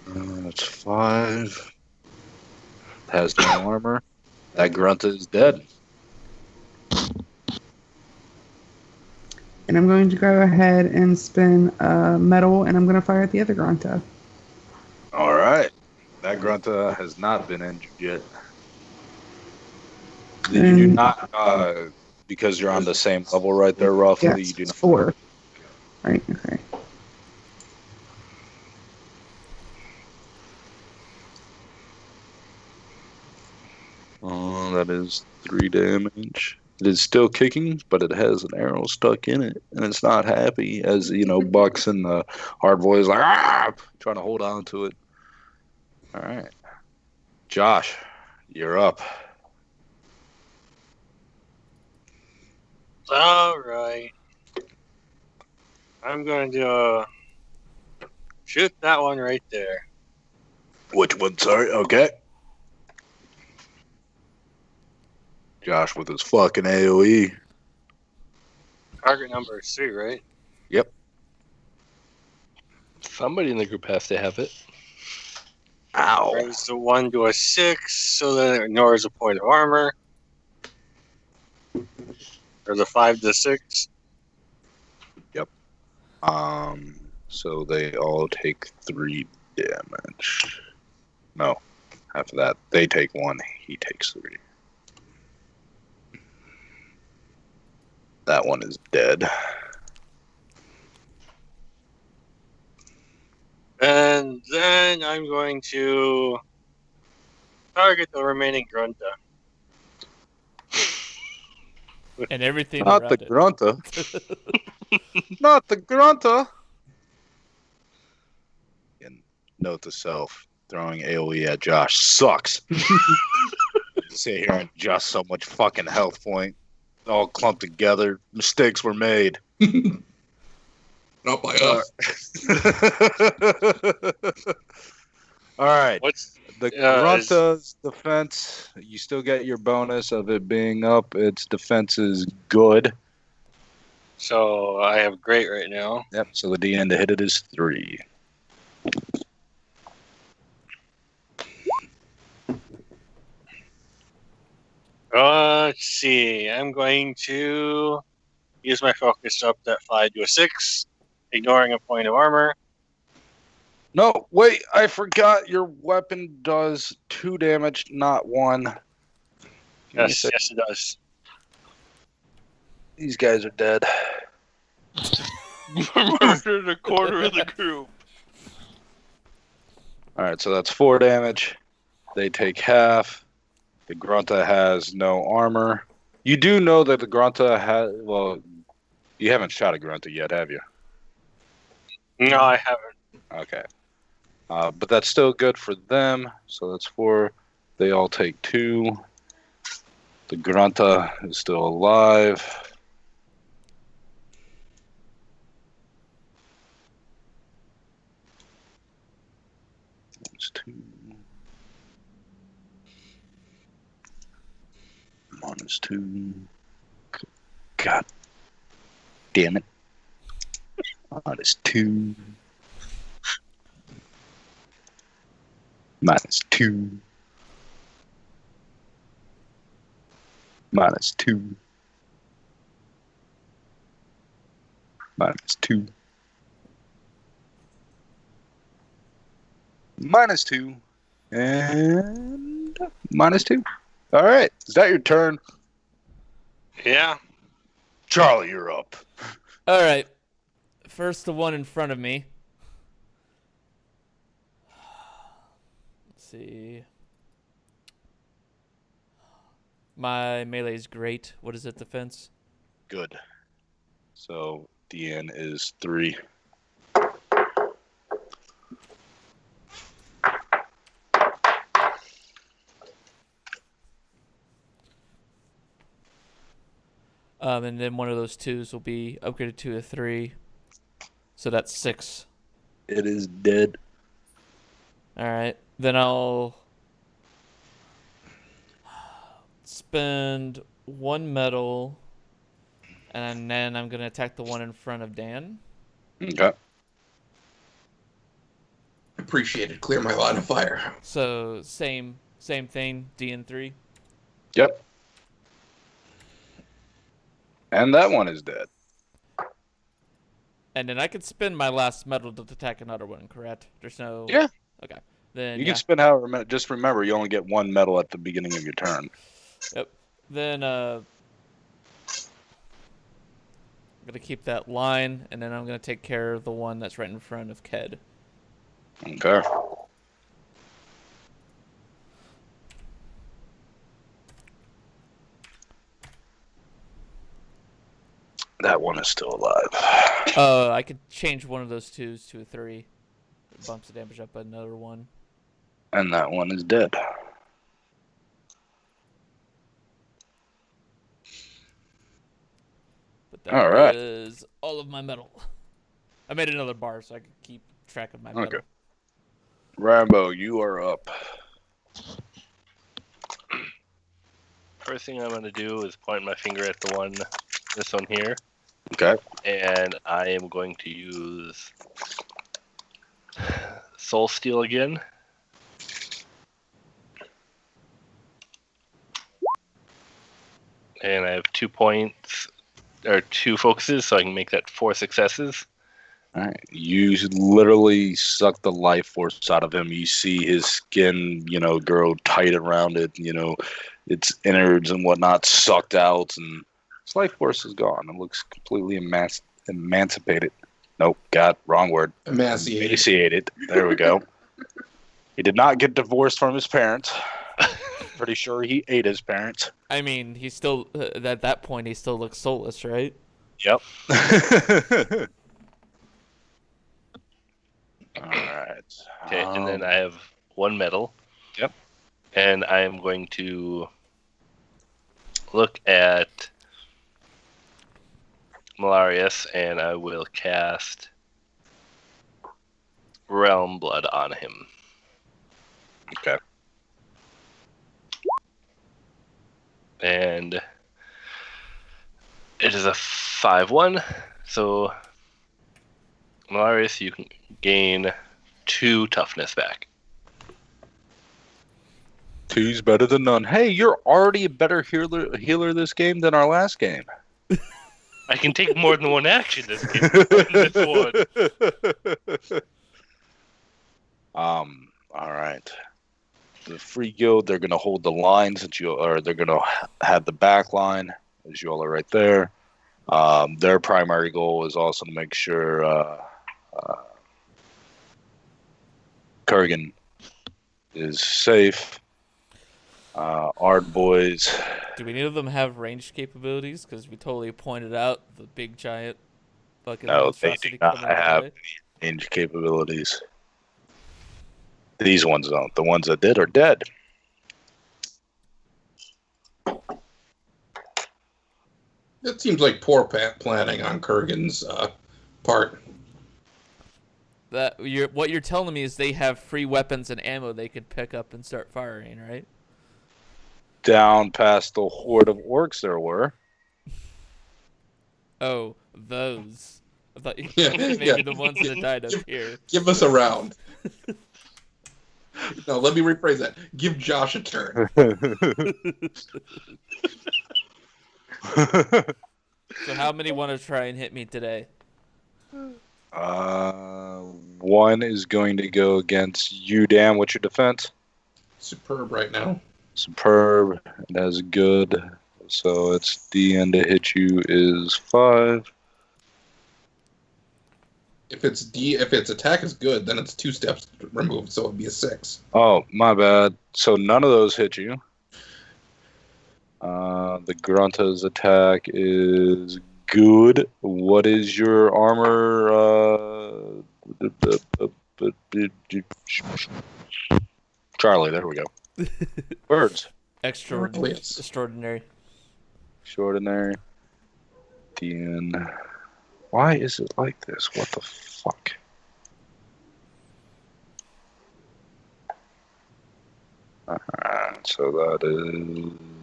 That's 5. It has no armor. That Grunta is dead. And I'm going to go ahead and spin metal, and I'm going to fire at the other Grunta. All right. That Grunta has not been injured yet. You do not, because you're on the same level right there, roughly. Yes, You do it's not. 4. Right, okay. That is 3 damage. It is still kicking, but it has an arrow stuck in it, and it's not happy. As Bucks and the hard boy is like, trying to hold on to it. All right, Josh, you're up. All right. I'm going to shoot that one right there. Which one? Sorry. Okay. Josh with his fucking AoE. Target number 3, right? Yep. Somebody in the group has to have it. Ow. Raise the 1 to a 6, so that it ignores a point of armor. Or the 5 to 6. Yep. So they all take 3 damage. No, half of that. They take 1. He takes 3. That one is dead. And then I'm going to target the remaining Grunta. And everything Not around the it. Grunta. Not the Grunta. And note to self, throwing AoE at Josh sucks. Sit here and adjust so much fucking health point. All clumped together. Mistakes were made. Not by us. All right. What's The Grunta's defense, you still get your bonus of it being up. Its defense is good. so I have great right now. Yep, so the DN to hit it is 3. Let's see. I'm going to use my focus up that 5 to a 6, ignoring a point of armor. No, wait, I forgot your weapon does 2 damage, not 1. Yes, it does. These guys are dead. Murdered a quarter of the group. Alright, so that's 4 damage. They take half. The Grunta has no armor. You do know that the Grunta has... Well, you haven't shot a Grunta yet, have you? No, I haven't. Okay. But that's still good for them. So that's 4. They all take 2. The Grunta is still alive. That's 2. -2. God damn it. -2. -2. -2. -2. -2. And -2. All right. Is that your turn? Yeah. Charlie, you're up. All right. First, the one in front of me. Let's see. My melee is great. What is it, defense? Good. So DN is 3. And then one of those 2s will be upgraded to a 3. So that's 6. It is dead. All right. Then I'll spend 1 metal, and then I'm going to attack the one in front of Dan. Okay. Appreciate it. Clear my line of fire. So same thing, DN3. Yep. And that one is dead. And then I can spend my last metal to attack another one, correct? There's no... Yeah. Okay. Then You can spend however many. Just remember, you only get 1 medal at the beginning of your turn. Yep. Then I'm going to keep that line, and then I'm going to take care of the one that's right in front of Ked. Okay. That one is still alive. I could change one of those 2s to a 3. It bumps the damage up by another 1. And that one is dead. But that All right. is all of my metal. I made another bar so I could keep track of my metal. Okay. Rambow, you are up. First thing I'm going to do is point my finger at this one here. Okay. And I am going to use Soul Steel again. And I have 2 points, or 2 focuses, so I can make that 4 successes. All right. You literally suck the life force out of him. You see his skin, grow tight around it. Its innards and whatnot sucked out, and his life force is gone. It looks completely emancipated. Nope, wrong word. Emaciated. There we go. He did not get divorced from his parents. Pretty sure he ate his parents. I mean, he still at that point he still looks soulless, right? Yep. All right. Okay, and then I have one medal. Yep. And I am going to look at Marellarius, and I will cast Realm Blood on him. Okay. And it is a 5/1, so Marellarius, you can gain 2 toughness back. 2's better than none. Hey, you're already a better healer this game than our last game. I can take more than one action this game. This one. All right. The Free Guild, they're going to hold the line they're going to have the back line, as you all are right there. Their primary goal is also to make sure Korgen is safe. Ard boys. Do any of them have ranged capabilities? Because we totally pointed out the big giant fucking. No, they do not have any range capabilities. These ones don't. The ones that did are dead. It seems like poor planning on Kurgan's part. What you're telling me is they have free weapons and ammo they could pick up and start firing, right? Down past the horde of orcs there were. Oh, those. I thought maybe the ones that died up here. Give us a round. No, let me rephrase that. Give Josh a turn. So how many want to try and hit me today? One is going to go against you, Dan. What's your defense? Superb right now. Superb. That's good. So its DN to hit you is 5. If its attack is good, then it's 2 steps removed, so it'd be a 6. Oh, my bad. So none of those hit you. The Grunta's attack is good. What is your armor? Charlie, there we go. Birds. Extraordinary. Extraordinary. Extraordinary. DN. Why is it like this? What the fuck? Alright, so that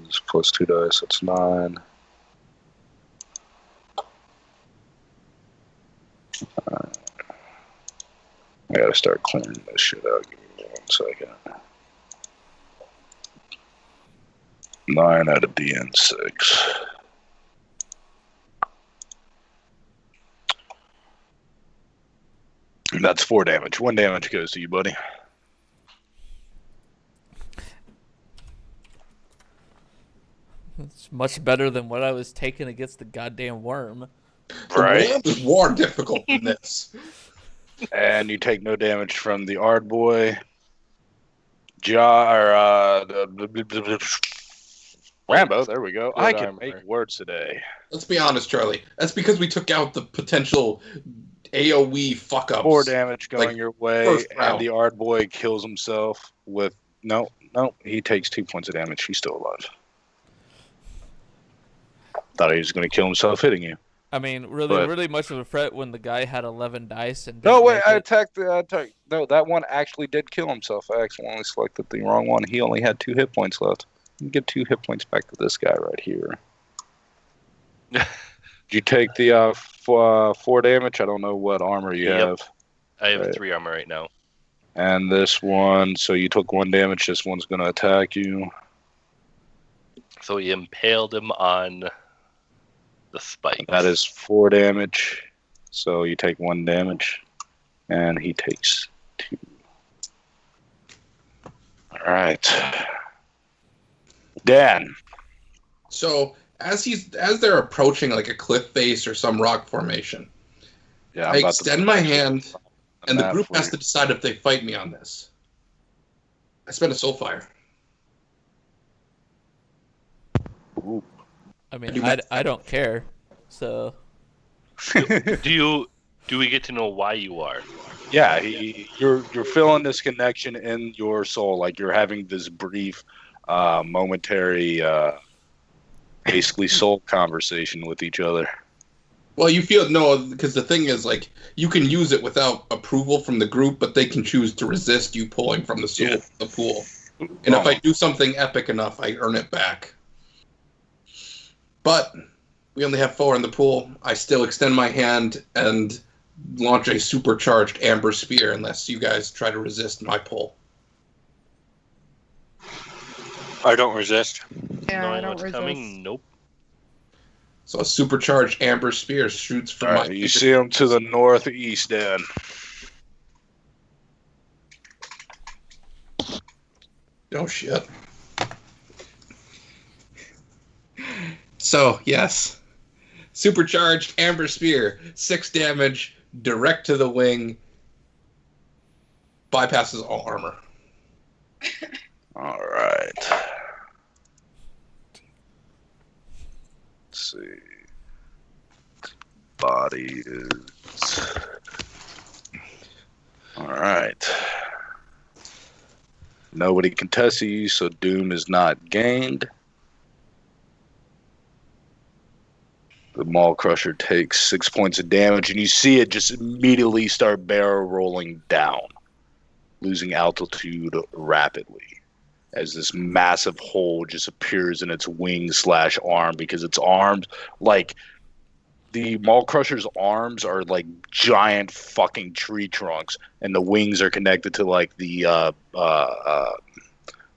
is plus 2 dice, that's 9. I gotta start clearing this shit out. Give me 1 second. 9 out of DN6. That's 4 damage. 1 damage goes to you, buddy. It's much better than what I was taking against the goddamn worm. Right. The worm is more difficult than this. And you take no damage from the Ard boy. Rambow, there we go. I can make words today. Let's be honest, Charlie. That's because we took out the potential AoE fuck-ups. 4 damage going your way, and the Ard boy kills himself with... No, he takes 2 points of damage. He's still alive. Thought he was going to kill himself hitting you. I mean, really much of a threat when the guy had 11 dice and... No, wait, I attacked... No, that one actually did kill himself. I accidentally selected the wrong one. He only had 2 hit points left. You can get 2 hit points back to this guy right here. Did you take the 4 damage? I don't know what armor you have. I have 3 armor right now. And this one, so you took 1 damage. This one's going to attack you. So he impaled him on the spike. That is 4 damage. So you take 1 damage, and he takes 2. All right. Dan. So as they're approaching like a cliff face or some rock formation, Yeah, I extend my hand, and the group has to decide if they fight me on this. I spend a soul fire. Ooh. I mean, I don't care. So. Do we get to know why you are? Yeah, you're feeling this connection in your soul, like you're having this brief, momentary, basically soul conversation with each other. Well, you feel no, because the thing is, like, you can use it without approval from the group, but they can choose to resist you pulling from the pool. And if I do something epic enough, I earn it back. But we only have 4 in the pool. I still extend my hand and launch a supercharged amber spear unless you guys try to resist my pull. I don't resist. Yeah, Knowing I don't what's resist. coming, nope. So a supercharged amber spear shoots from my... You see him to the northeast, Dan. Oh, shit. So, yes. Supercharged amber spear. 6 damage, direct to the wing. Bypasses all armor. All right. Let's see. Body is... All right. Nobody can test you, so Doom is not gained. The Maul Crusher takes 6 points of damage, and you see it just immediately start barrel rolling down, losing altitude rapidly as this massive hole just appears in its wing/arm, because its arms, like, the Maul Crusher's arms are like giant fucking tree trunks, and the wings are connected to like the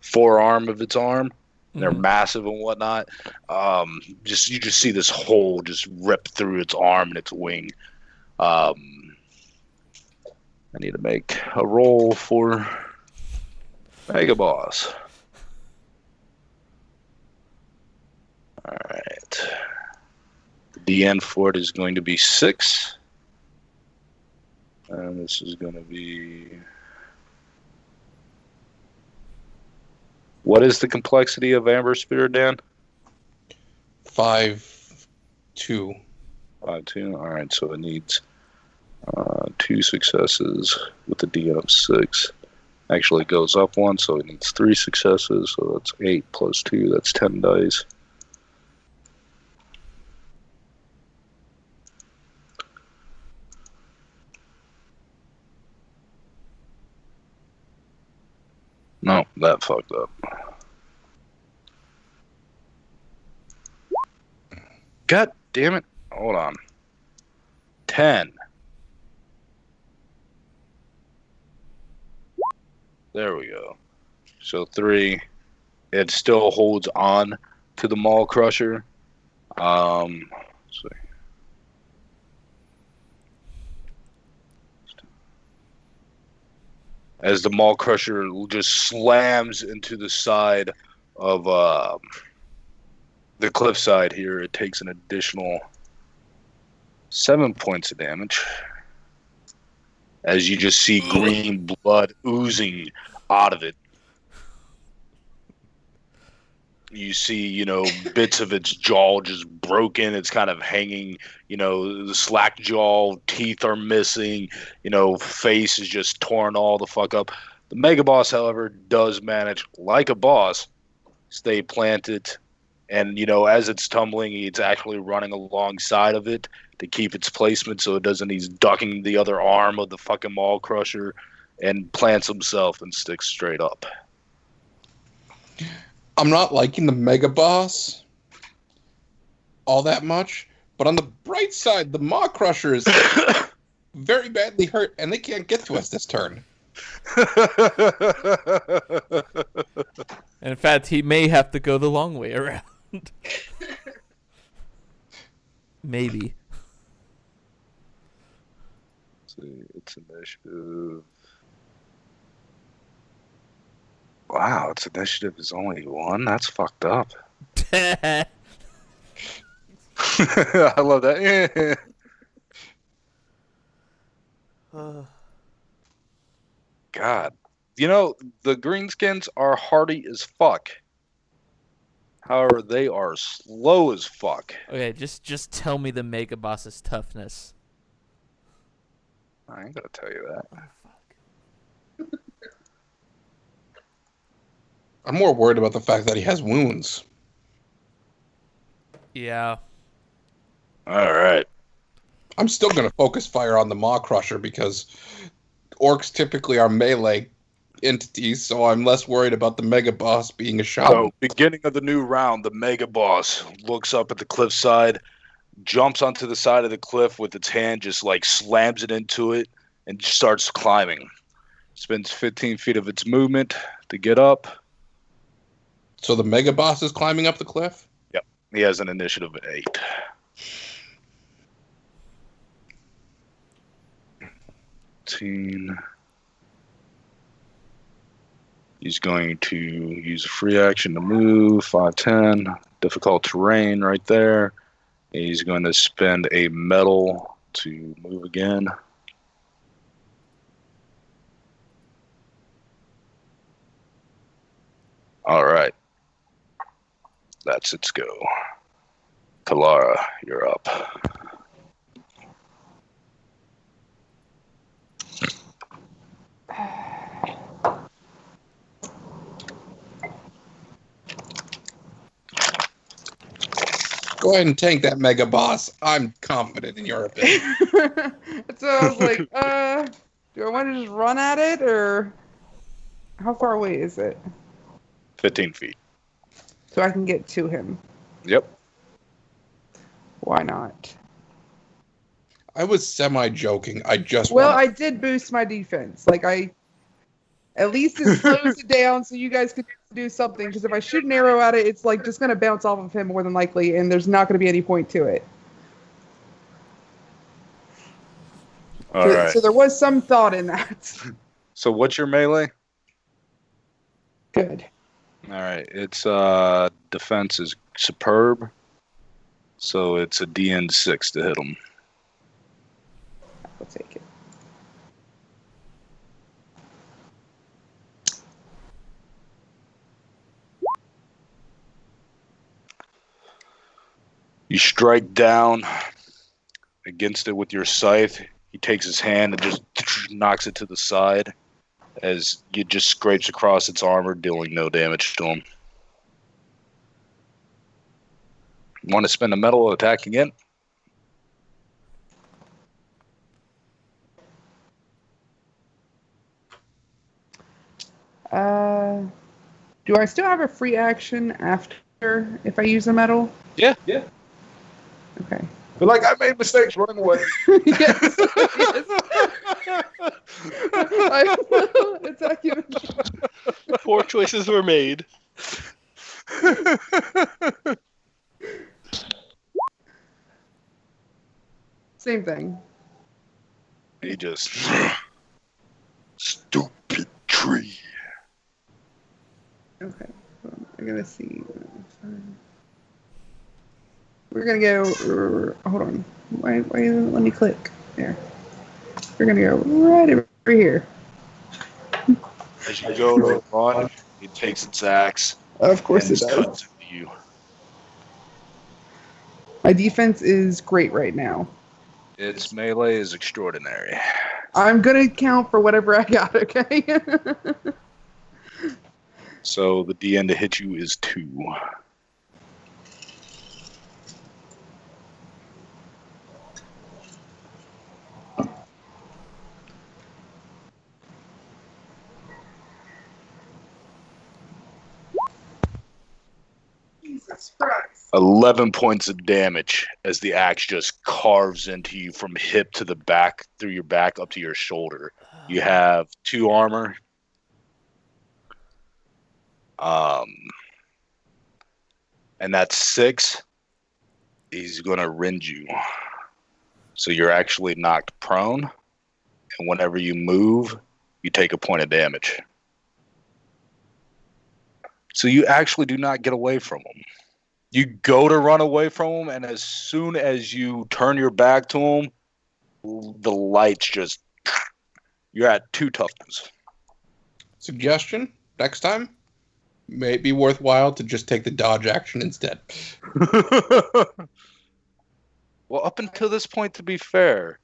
forearm of its arm. And they're massive and whatnot. You just see this hole just rip through its arm and its wing. I need to make a roll for Mega Boss. All right. The DN for it is going to be 6. And this is going to be... What is the complexity of Amber Spear, Dan? 5-2. 5-2. All right, so it needs 2 successes with the DN of 6. Actually, it goes up 1, so it needs 3 successes. So that's 8 plus 2. That's 10 dice. No, that fucked up. God damn it. Hold on. 10. There we go. So 3. It still holds on to the Maul Crusher. Let's see. As the Maul Crusher just slams into the side of the cliffside here, it takes an additional 7 points of damage. As you just see green blood oozing out of it. You see, bits of its jaw just broken. It's kind of hanging, the slack jaw, teeth are missing, face is just torn all the fuck up. The Mega Boss, however, does manage, like a boss, stay planted. And, as it's tumbling, it's actually running alongside of it to keep its placement so it doesn't, he's ducking the other arm of the fucking Maul Crusher and plants himself and sticks straight up. I'm not liking the Mega Boss all that much, but on the bright side, the Maw Crusher is very badly hurt, and they can't get to us this turn. In fact, he may have to go the long way around. Maybe. see. Its initiative. Wow, its initiative is only 1? That's fucked up. I love that. God. You know, the greenskins are hardy as fuck. However, they are slow as fuck. Okay, just tell me the Mega Boss's toughness. I ain't gonna tell you that. Oh, fuck. I'm more worried about the fact that he has wounds. Yeah. All right. I'm still going to focus fire on the Maw Crusher because orcs typically are melee entities, so I'm less worried about the Mega Boss being a shaman. So, beginning of the new round, the Mega Boss looks up at the cliffside, jumps onto the side of the cliff with its hand, just like slams it into it, and starts climbing. Spends 15 feet of its movement to get up. So the Mega Boss is climbing up the cliff? Yep. He has an initiative of 8. He's going to use a free action to move, 5'10", difficult terrain right there. He's going to spend a metal to move again. All right. That's its go. Kelara, you're up. Go ahead and tank that Mega Boss. I'm confident in your ability. So I was like, do I want to just run at it, or how far away is it? 15 feet. So I can get to him. Yep. Why not? I was semi-joking. I just I did boost my defense. Like, at least it slows it down so you guys could do something. Because if I shoot an arrow at it, it's like just going to bounce off of him more than likely, and there's not going to be any point to it. All right. So there was some thought in that. So what's your melee? Good. All right. Its defense is superb. So it's a DN 6 to hit him. I'll take it. You strike down against it with your scythe. He takes his hand and just knocks it to the side as you just scrapes across its armor, dealing no damage to him. You want to spend a metal attack again? Do I still have a free action after if I use a metal? Yeah. Okay. But like, I made mistakes running away. Yes. I will attack you. Poor choices were made. Same thing. He just... Stupid tree. Okay. I gotta see. We're gonna go. Hold on. Why let me click? There. We're gonna go right over here. As you go to run, he takes its axe. Of course and it does. cuts into you. My defense is great right now. Its melee is extraordinary. I'm gonna count for whatever I got. Okay. So the DN to hit you is 2. Jesus Christ. 11 points of damage as the axe just carves into you from hip to the back, through your back up to your shoulder. You have 2 armor. And that's 6. He's going to rend you. So you're actually knocked prone. and whenever you move, you take a point of damage. So you actually do not get away from him. You go to run away from him, and as soon as you turn your back to him, the lights just... You're at 2 toughness. Suggestion, next time, may it be worthwhile to just take the dodge action instead. Well, up until this point, to be fair,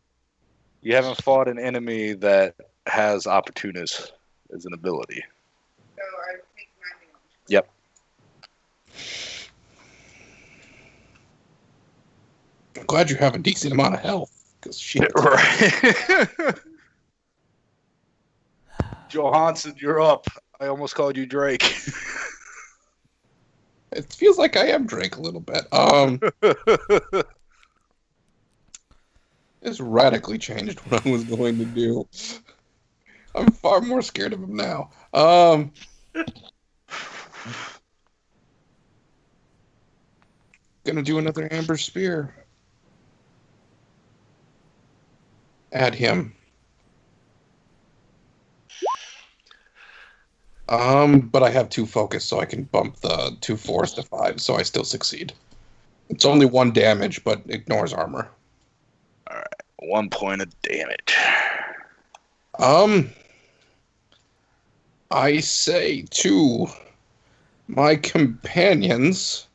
you haven't fought an enemy that has opportunist as an ability. So I take 9 damage. Yep. I'm glad you have a decent amount of health. Because shit. Right. Johansson, you're up. I almost called you Drake. It feels like I am Drake a little bit. It's radically changed what I was going to do. I'm far more scared of him now. Gonna do another Amber Spear. Add him. But I have 2 focus, so I can bump the 2 4s to 5, so I still succeed. It's only 1 damage, but ignores armor. All right, 1 point of damage. I say to my companions,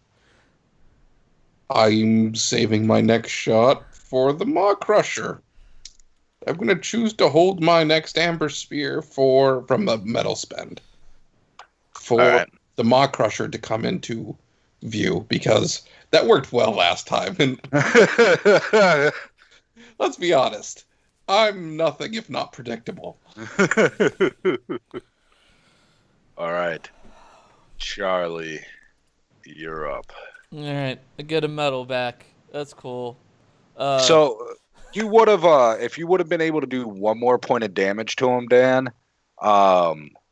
I'm saving my next shot for the Maw Crusher. I'm going to choose to hold my next Amber Spear from the metal spend for the Maw Crusher to come into view, because that worked well last time. And let's be honest, I'm nothing if not predictable. All right, Charlie, you're up. All right, I get a medal back. That's cool. So you would have, if you would have been able to do 1 more point of damage to him, Dan.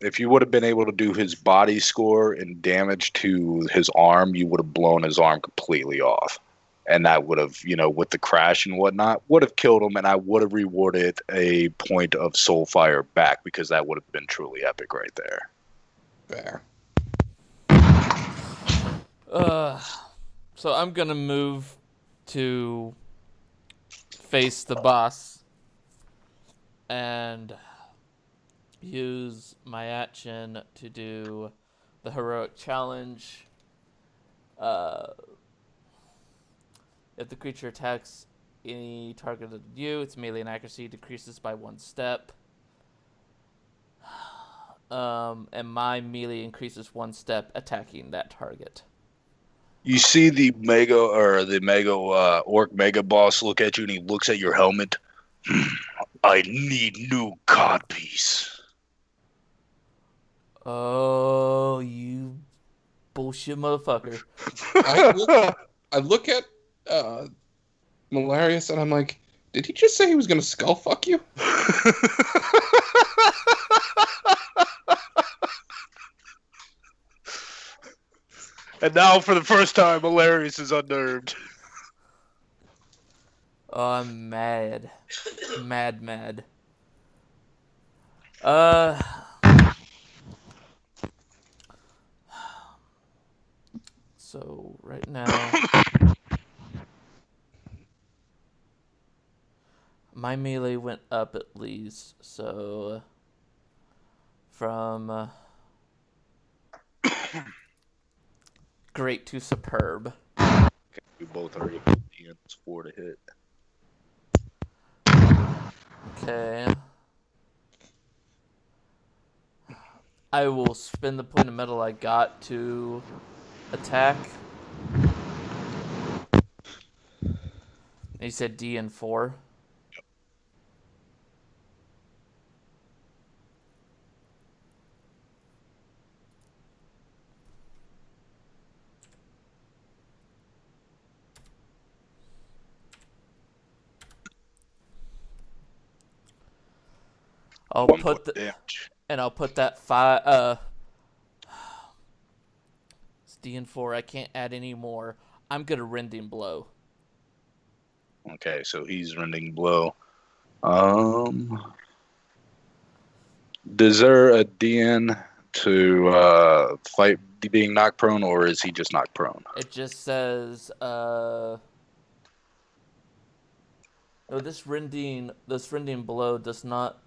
If you would have been able to do his body score and damage to his arm, you would have blown his arm completely off, and that would have, with the crash and whatnot, would have killed him, and I would have rewarded a point of soul fire back, because that would have been truly epic right there. Fair. So I'm gonna move to face the boss and use my action to do the heroic challenge. If the creature attacks any target of you, its melee and accuracy decreases by 1 step. And my melee increases 1 step attacking that target. You see the mega orc mega boss look at you, and he looks at your helmet. I need new codpiece. Oh, you bullshit motherfucker. I look at Marellarius, and I'm like, did he just say he was going to skull fuck you? And now, for the first time, Marellarius is unnerved. Oh, I'm mad. Mad. So, right now... my melee went up at least, so... From... great to superb. We both are able to 4 to hit. Okay. I will spend the point of metal I got to attack. You said D and 4. I'll put that 5. It's D and 4. I can't add any more. I'm gonna rending blow. Okay, so he's rending blow. Is there a DN to fight being knocked prone, or is he just knocked prone? It just says, no, this rending blow does not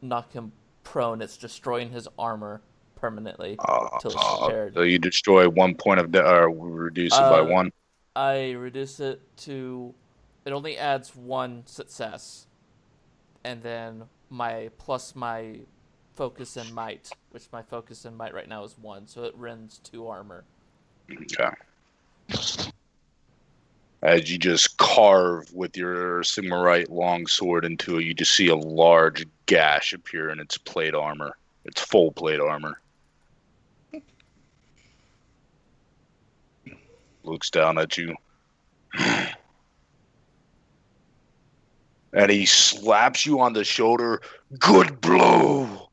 knock him prone. It's destroying his armor permanently till it's repaired. So you destroy 1 point of or reduce it by 1? I reduce it to... It only adds 1 success. And then my focus and might, which my focus and might right now is 1, so it rends 2 armor. Okay. As you just carve with your Sigmarite longsword into it, you just see a large gash appear in its plate armor. Its full plate armor. Looks down at you. And he slaps you on the shoulder. Good blow!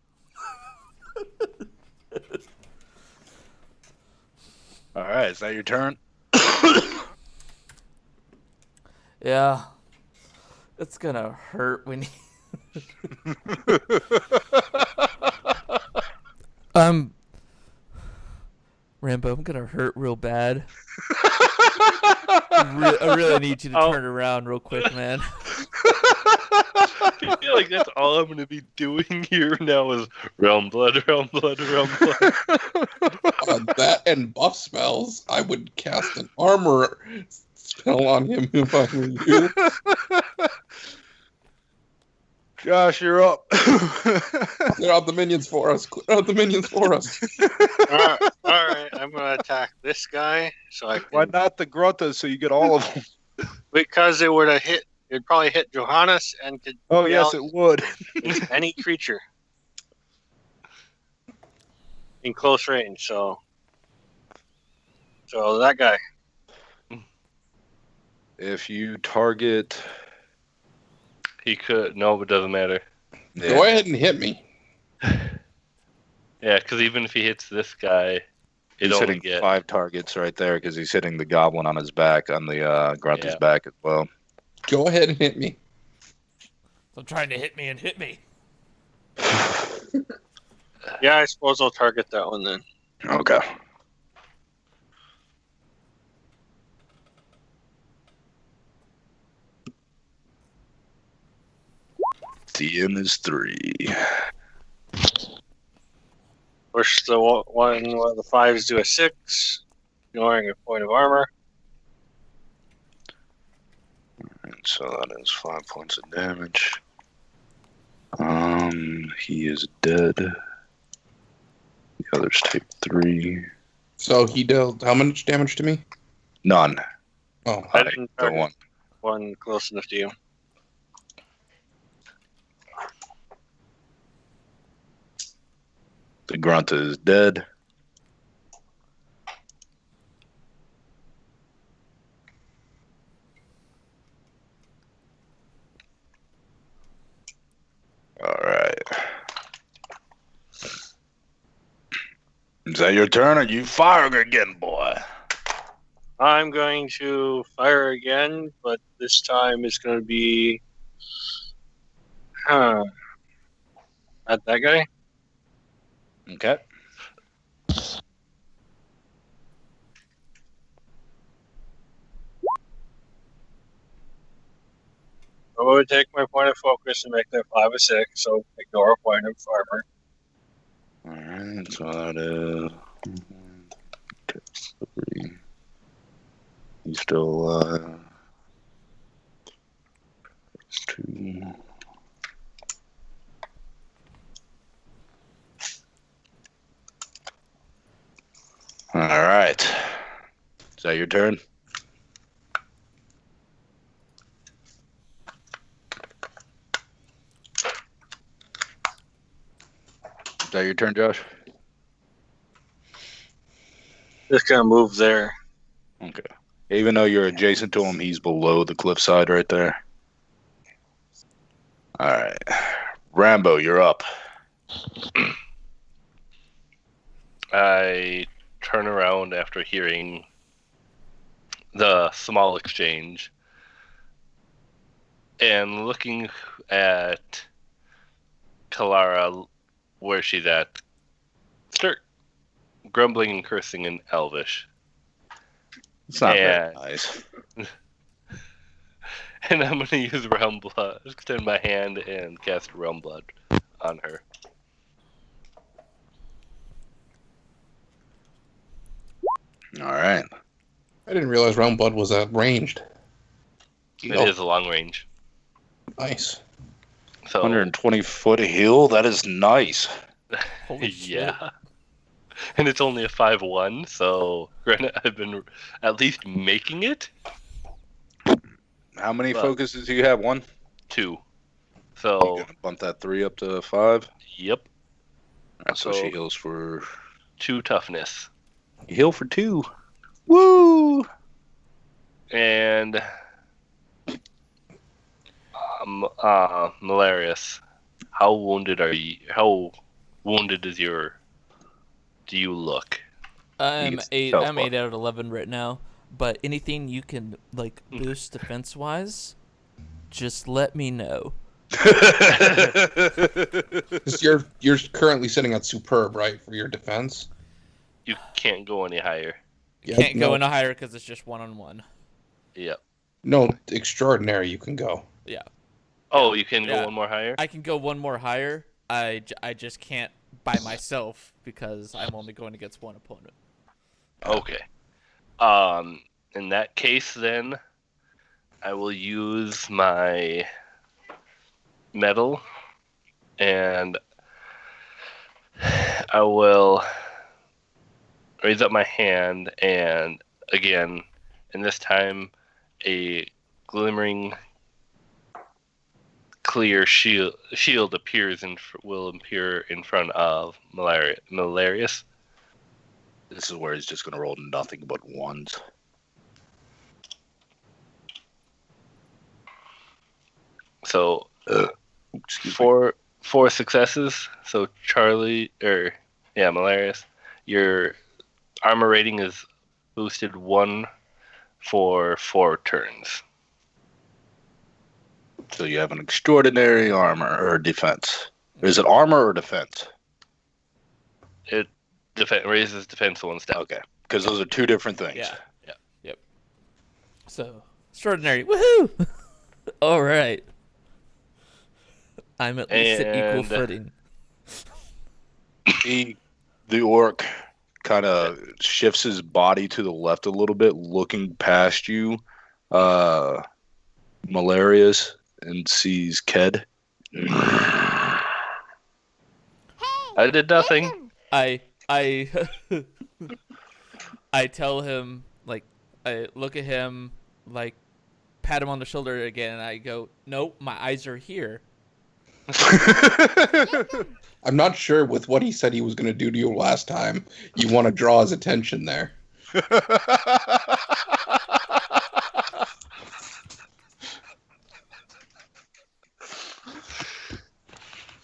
Alright, is that your turn? Yeah. It's gonna hurt when Rambow, I'm gonna hurt real bad. I really need you to turn around real quick, man. I feel like that's all I'm going to be doing here now is realm blood, realm blood, realm blood. That and buff spells, I would cast an armor spell on him if I were you. Josh, you're up. Clear out the minions for us. Clear out the minions for us. All right. I'm going to attack this guy. Why not the Grunta so you get all of them? Because it would have hit. It'd probably hit Johanas and could. Oh yes, it would. Any creature in close range. So that guy. If you target, He could. No, it doesn't matter. Go ahead and hit me. Yeah, because even if he hits this guy, he's hitting 5 targets right there because he's hitting the goblin on his back, on the Grunta's back as well. Go ahead and hit me. I'm trying to hit me and hit me. Yeah, I suppose I'll target that one then. Okay. DM is 3. Push the one of the 5s to a 6, ignoring a point of armor. And so that is 5 points of damage. He is dead. The others take 3. So he dealt how much damage to me? None. Oh, I didn't The target one close enough to you. The Grunta is dead. Alright. Is that your turn? Or are you firing again, boy? I'm going to fire again, but this time it's going to be at that guy. Okay. I would take my point of focus and make that 5 a 6, so ignore a point of armor. Alright, so that is 3. He's still alive. 2. Alright. Is that your turn? Is that your turn, Josh? Just gonna move there. Okay. Even though you're adjacent to him, he's below the cliffside right there. Alright. Rambow, you're up. I turn around after hearing the small exchange and looking at Kelara, where she's at, start grumbling and cursing in Elvish. It's not very nice. And I'm going to use Realm Blood, extend my hand and cast Realm Blood on her. All right. I didn't realize Realm Blood was ranged. It is a long range. Nice. So 120-foot heal? That is nice. Holy shit. yeah. And it's only a 5/1, so granted, I've been at least making it. How many focuses do you have? 1? 2. You're So, going to bump that 3 up to 5? yep. All right, so she heals for... 2 toughness. You heal for 2. Woo! And Marellarius, how wounded are you? How wounded is your? Do you look? I'm gets 8. health I'm bar. 8 out of 11 right now. But anything you can like boost defense wise, just let me know. 'Cause you're currently sitting at superb, right, for your defense? You can't go any higher. You can't go any higher because it's just 1-on-1. Yep. No, extraordinary you can go. Yeah. Oh, you can go Yeah. one more higher. I can go one more higher. I just can't by myself because I'm only going against one opponent. Okay. In that case, then I will use my metal, and I will raise up my hand, and again, and this time, a glimmering, clear shield appears and will appear in front of Marellarius. This is where he's just going to roll nothing but 1s. So, four successes. So Marellarius, your armor rating is boosted 1 for 4 turns. So you have an extraordinary armor or defense. Is it armor or defense? It raises defense 1 step. Okay, because those are 2 different things. Yeah. Yep. So extraordinary. Woohoo! All right. I'm at least at equal footing. The orc kind of shifts his body to the left a little bit, looking past you, Marellarius, and sees Khed. I did nothing. I tell him, like, I look at him, like, pat him on the shoulder again, and I go, "Nope, my eyes are here." I'm not sure with what he said he was going to do to you last time. You want to draw his attention there.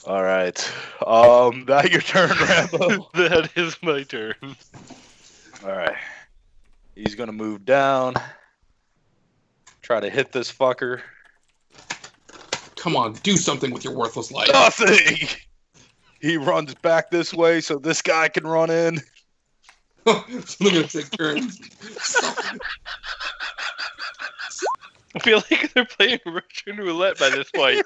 All right. Now your turn, Rambow. That is my turn. All right. He's going to move down. Try to hit this fucker. Come on, do something with your worthless life. Nothing! He runs back this way so this guy can run in. So they're going to take turns. I feel like they're playing Russian roulette by this point.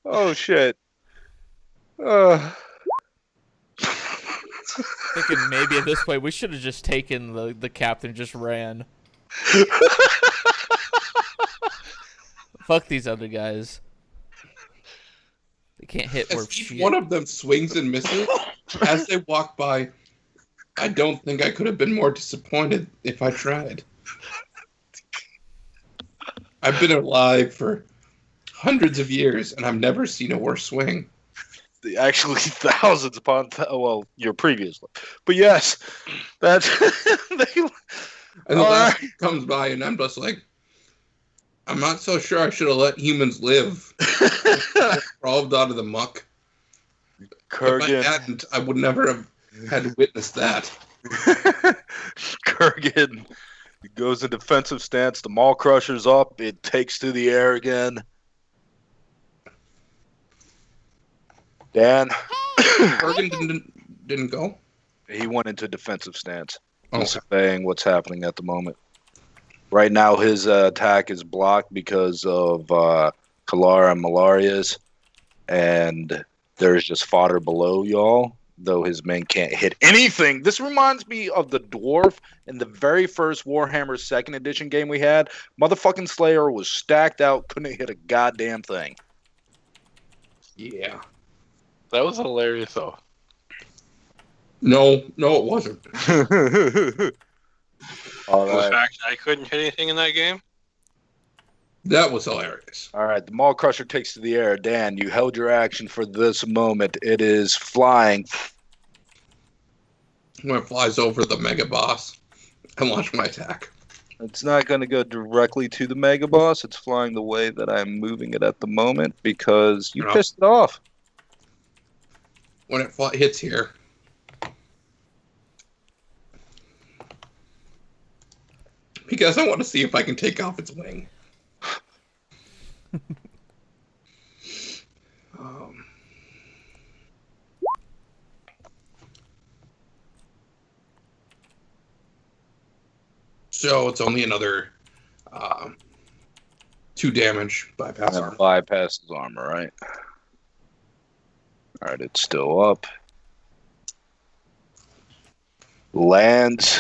Oh, shit. Thinking maybe at this point we should have just taken the captain and just ran. Fuck these other guys. They can't hit worth Each shit. one of them swings and misses as they walk by. I don't think I could have been more disappointed if I tried. I've been alive for hundreds of years, and I've never seen a worse swing. Actually, thousands upon your previous one. But yes, that's... And the last comes by, and I'm just like, I'm not so sure I should have let humans live. Crawled out of the muck. Korgen. If I hadn't, I would never have had to witness that. Korgen He goes in defensive stance. The Maul Crusher's up. It takes to the air again. Dan. Korgen didn't go? He went into defensive stance. Okay. He's surveying what's happening at the moment. Right now, his attack is blocked because of Kelara and Marellarius, and there's just fodder below y'all, though his men can't hit anything. This reminds me of the dwarf in the very first Warhammer 2nd Edition game we had. Motherfucking Slayer was stacked out, couldn't hit a goddamn thing. Yeah. That was hilarious, though. No, it wasn't. All The right. fact I couldn't hit anything in that game. That was hilarious. All right, the Maul Crusher takes to the air. Dan, you held your action for this moment. It is flying. When it flies over the Mega Boss, I launch my attack. It's not going to go directly to the Mega Boss. It's flying the way that I'm moving it at the moment because you pissed it off. When it hits here, because I want to see if I can take off its wing. So it's only another 2 damage bypass That armor. bypasses armor, right? All right, it's still up. Lands.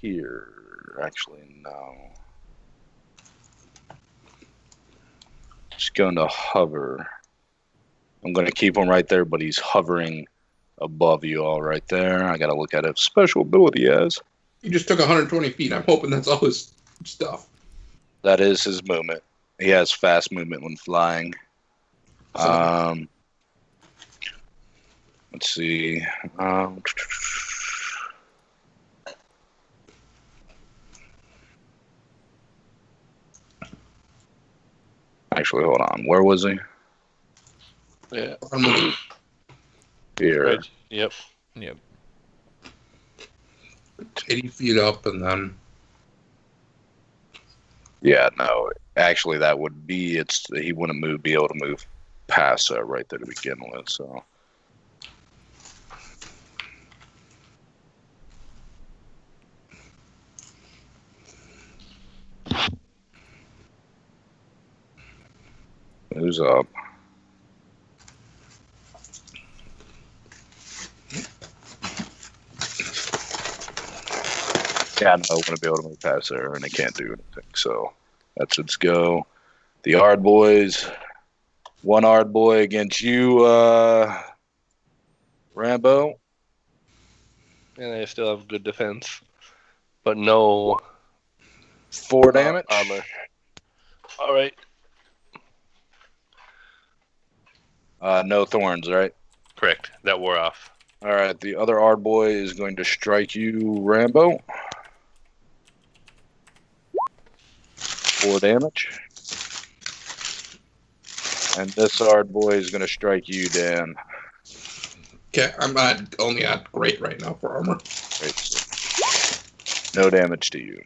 Here. Actually, no. Just going to hover. I'm going to keep him right there, but he's hovering above you all right there. I got to look at his special ability as. He just took 120 feet. I'm hoping that's all his stuff. That is his movement. He has fast movement when flying. Let's see. Actually, hold on. Where was he? Yeah. Here. Right. Yep. 80 feet up, and then Yeah, no. Actually, that would be. He wouldn't be able to move past right there to begin with. So. Who's up? Yeah, no, I want to be able to move past there, and they can't do anything. So that's its go. The Ard boys. One Ard boy against you, Rambow. And they still have good defense, but no 4 damage. armor. All right. No thorns, right? Correct. That wore off. All right, the other Ard boy is going to strike you, Rambow. 4 damage. And this Ard boy is going to strike you, Dan. okay, I'm only at great right now for armor. Great. So no damage to you.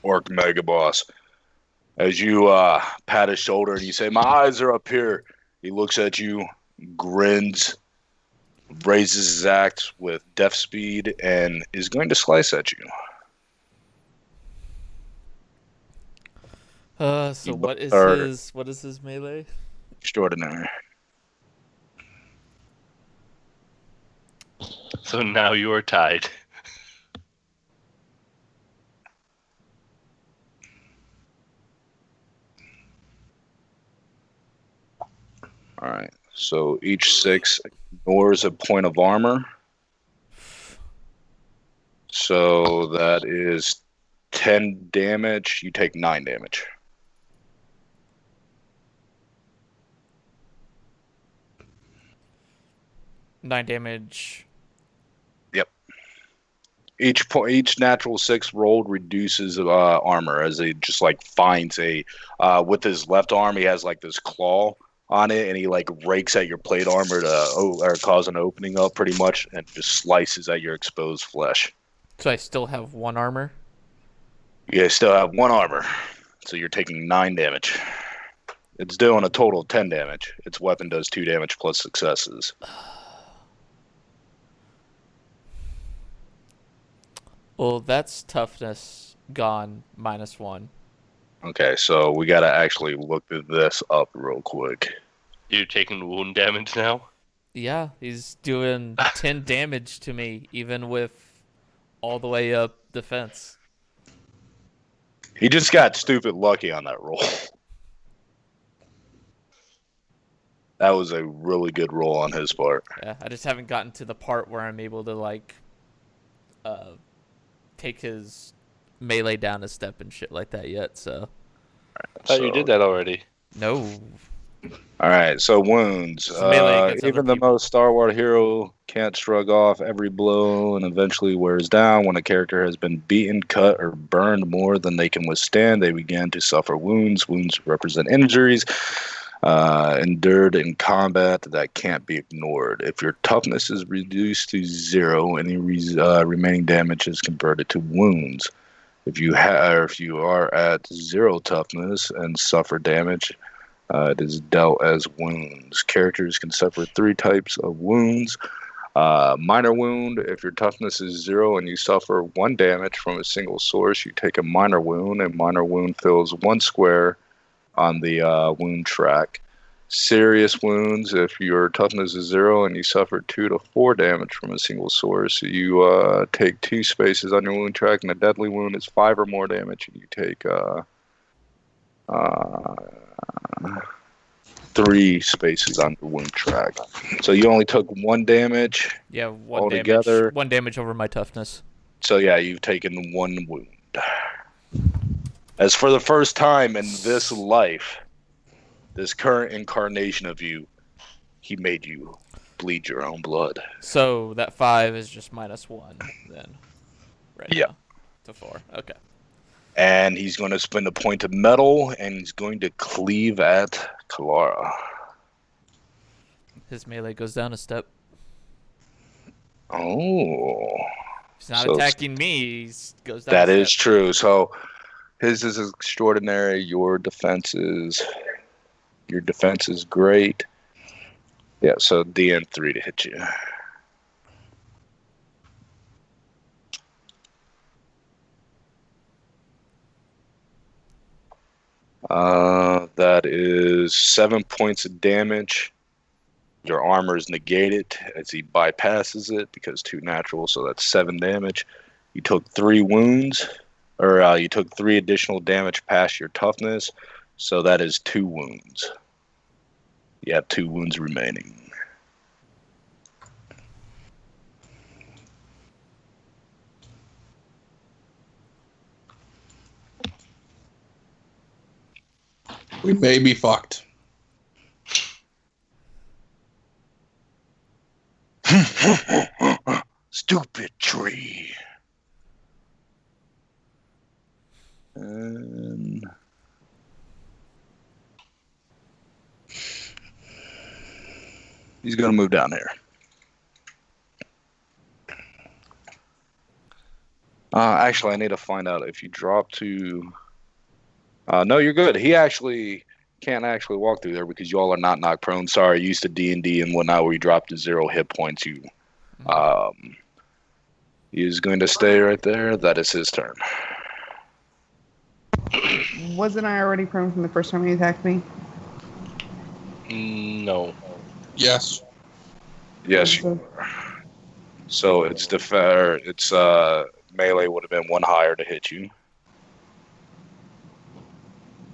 Orc Mega Boss. As you pat his shoulder and you say, "My eyes are up here," he looks at you, grins, raises his axe with death speed, and is going to slice at you. So what is his melee? Extraordinary. So now you are tied. All right. So each 6 ignores a point of armor. So that is 10 damage. You take 9 damage. Nine damage. Yep. Each natural 6 rolled reduces armor as he just like finds a with his left arm he has like this claw on it, and he like rakes at your plate armor to or cause an opening up pretty much, and just slices at your exposed flesh. So I still have 1 armor? You still have 1 armor, so you're taking 9 damage. It's doing a total of 10 damage. Its weapon does 2 damage plus successes. Well, that's toughness gone -1. Okay, so we gotta actually look this up real quick. You're taking wound damage now? Yeah, he's doing 10 damage to me, even with all the way up defense. He just got stupid lucky on that roll. That was a really good roll on his part. Yeah, I just haven't gotten to the part where I'm able to, like, take his melee down a step and shit like that yet, so. I thought you did that already. No. Alright, so wounds. Even the most Star Wars hero can't shrug off every blow and eventually wears down. When a character has been beaten, cut, or burned more than they can withstand, they begin to suffer wounds. Wounds represent injuries endured in combat that can't be ignored. If your toughness is reduced to 0, any remaining damage is converted to wounds. If you are at 0 toughness and suffer damage, it is dealt as wounds. Characters can suffer 3 types of wounds. Minor wound, if your toughness is 0 and you suffer 1 damage from a single source, you take a minor wound. A minor wound fills 1 square on the wound track. Serious wounds, if your toughness is 0 and you suffer 2 to 4 damage from a single source, you take 2 spaces on your wound track, and a deadly wound is 5 or more damage, and you take 3 spaces on your wound track. So you only took 1 damage. Yeah, 1 altogether. damage. 1 damage over my toughness. So yeah, you've taken 1 wound. As for the first time in this life, this current incarnation of you, he made you bleed your own blood. So that 5 is just -1 then. Right. Yeah. Now, to 4. Okay. And he's going to spend a point of metal, and he's going to cleave at Kelara. His melee goes down a step. Oh. He's not attacking me. He goes down That a is step. true. So his is extraordinary. Your defense is great. Yeah, so DN3 to hit you. That is 7 points of damage. Your armor is negated as he bypasses it because 2 natural, so that's 7 damage. You took 3 wounds, or you took 3 additional damage past your toughness, so that is 2 wounds. You have 2 wounds remaining. We may be fucked. Stupid tree. And he's going to move down here. Actually, I need to find out if you drop to... no, you're good. He actually can't actually walk through there because you all are not knocked prone. Sorry, used to D&D and whatnot where you drop to 0 hit points. He is going to stay right there. That is his turn. Wasn't I already prone from the first time he attacked me? No. Yes. Yes, you are. So it's melee would have been 1 higher to hit you.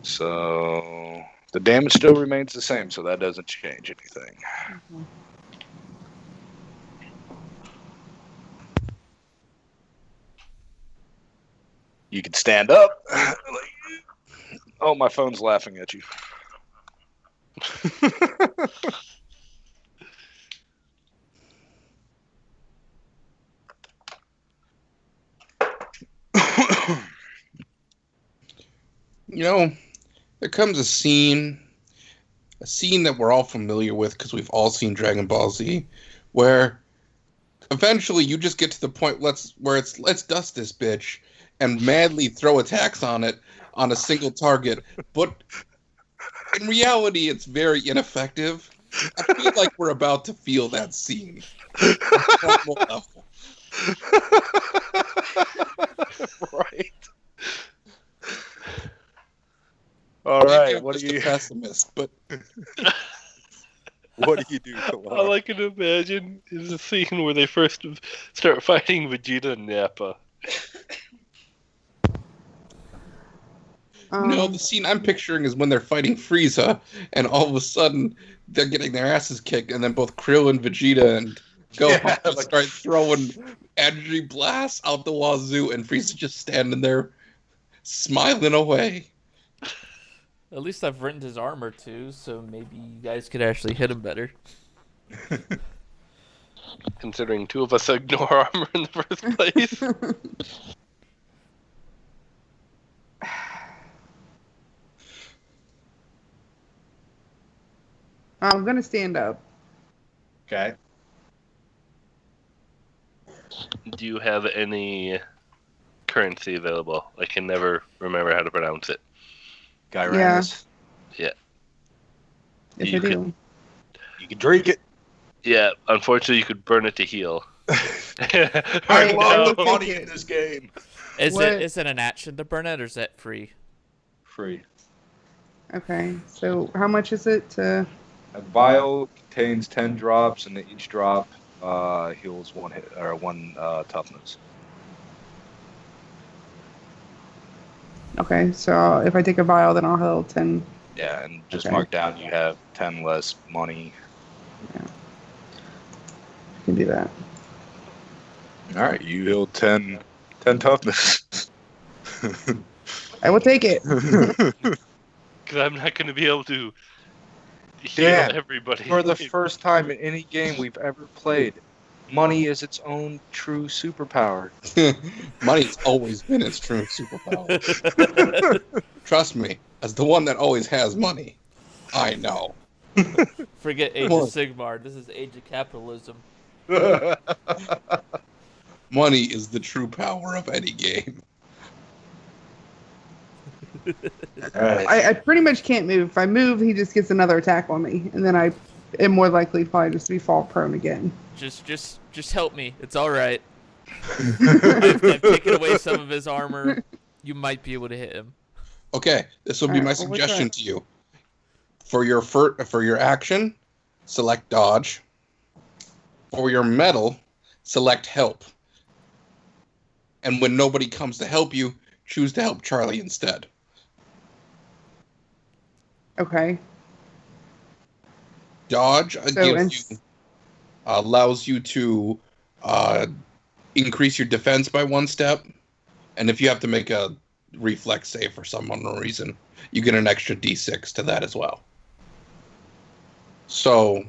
So the damage still remains the same, so that doesn't change anything. Mm-hmm. You can stand up. Oh, my phone's laughing at you. You know, there comes a scene a scene that we're all familiar with because we've all seen Dragon Ball Z, where eventually you just get to the point let's dust this bitch and madly throw attacks on it on a single target, but in reality it's very ineffective. I feel like we're about to feel that scene. Right. All right. I'm just a pessimist, but what do you do, Kelara? All I can imagine is a scene where they first start fighting Vegeta and Nappa. No, the scene I'm picturing is when they're fighting Frieza, and all of a sudden they're getting their asses kicked, and then both Krill and Vegeta and Gohan start throwing energy blasts out the wazoo, and Frieza just standing there smiling away. At least I've written his armor too, so maybe you guys could actually hit him better. Considering two of us ignore armor in the first place. I'm gonna stand up. Okay. Do you have any currency available? I can never remember how to pronounce it. Gyranus. Yeah. Yes, You I do. You can drink it. Yeah, unfortunately you could burn it to heal. I love will money take in it. this game. Is What? it an action to burn it, or is that free? Free. Okay, so how much is it to... A vial contains 10 drops, and each drop heals one hit or one toughness. Okay, so if I take a vial, then I'll heal 10. Yeah, and just Okay. mark down you have 10 less money. I can do that. All right, you healed 10 toughness. I will take it. Because I'm not going to be able to heal Dan, everybody. For the first time in any game we've ever played, money is its own true superpower. Money's always been its true superpower. Trust me, as the one that always has money, I know. Forget Age Come of on. Sigmar. This is Age of Capitalism. Money is the true power of any game. I pretty much can't move. If I move, he just gets another attack on me, and then I am more likely probably just to be fall prone again. Just help me. It's all right. I've taken away some of his armor. You might be able to hit him. Okay, this will be Alright, my well, what's suggestion that? to you. For your action, select dodge. For your medal, select help. And when nobody comes to help you, choose to help Charlie instead. Okay. Dodge So, allows you to increase your defense by 1 step, and if you have to make a reflex save for some unknown reason, you get an extra d6 to that as well. So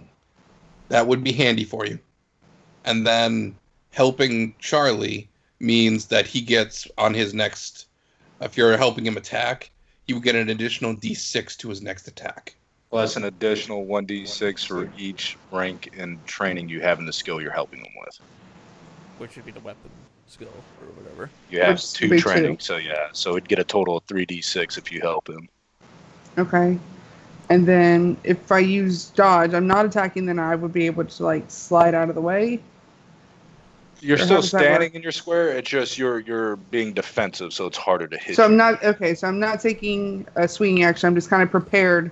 that would be handy for you. And then helping Charlie means that he gets on his next, if you're helping him attack, he will get an additional d6 to his next attack. Plus an additional 1d6 for each rank and training you have in the skill you're helping them with. Which would be the weapon skill or whatever. You have Which 2 would be training, 2. so yeah. So it'd get a total of 3d6 if you help him. Okay. And then if I use dodge, I'm not attacking, then I would be able to like slide out of the way. You're Or how still does that standing work? in your square, it's just you're being defensive, so it's harder to hit So you. I'm not okay. So I'm not taking a swinging action. I'm just kind of prepared.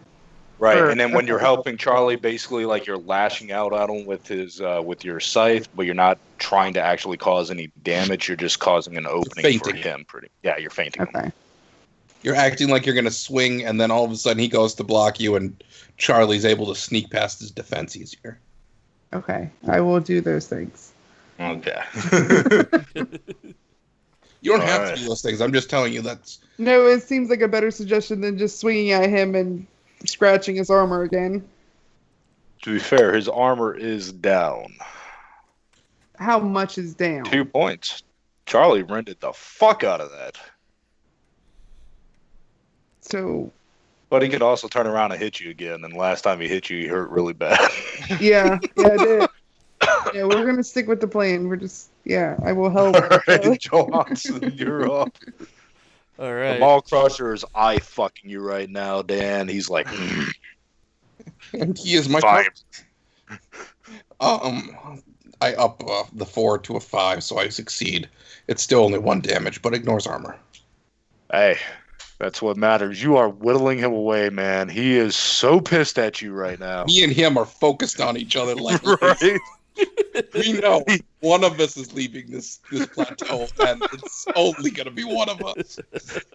Right, Or- and then when you're okay. helping Charlie, basically like you're lashing out at him with his with your scythe, but you're not trying to actually cause any damage. You're just causing an opening for feinting. him. Yeah, you're fainting him. Okay. You're acting like you're going to swing, and then all of a sudden he goes to block you, and Charlie's able to sneak past his defense easier. Okay. I will do those things. Okay. You don't have Alright. to do those things. I'm just telling you that's... No, it seems like a better suggestion than just swinging at him and scratching his armor again. To be fair, his armor is down. How much is down? 2 points. Charlie rendered the fuck out of that. So But he could also turn around and hit you again. And last time he hit you, he hurt really bad. Yeah, it did. Yeah, we're gonna stick with the plan. I will help. All right, Johansson, you're up. All right. The Mall Crusher is eye fucking you right now, Dan. He's like, And he is my Fine. I up the 4 to a 5, so I succeed. It's still only 1 damage, but ignores armor. hey, that's what matters. You are whittling him away, man. He is so pissed at you right now. Me and him are focused on each other like Right? we know one of us is leaving this plateau, and it's only going to be one of us.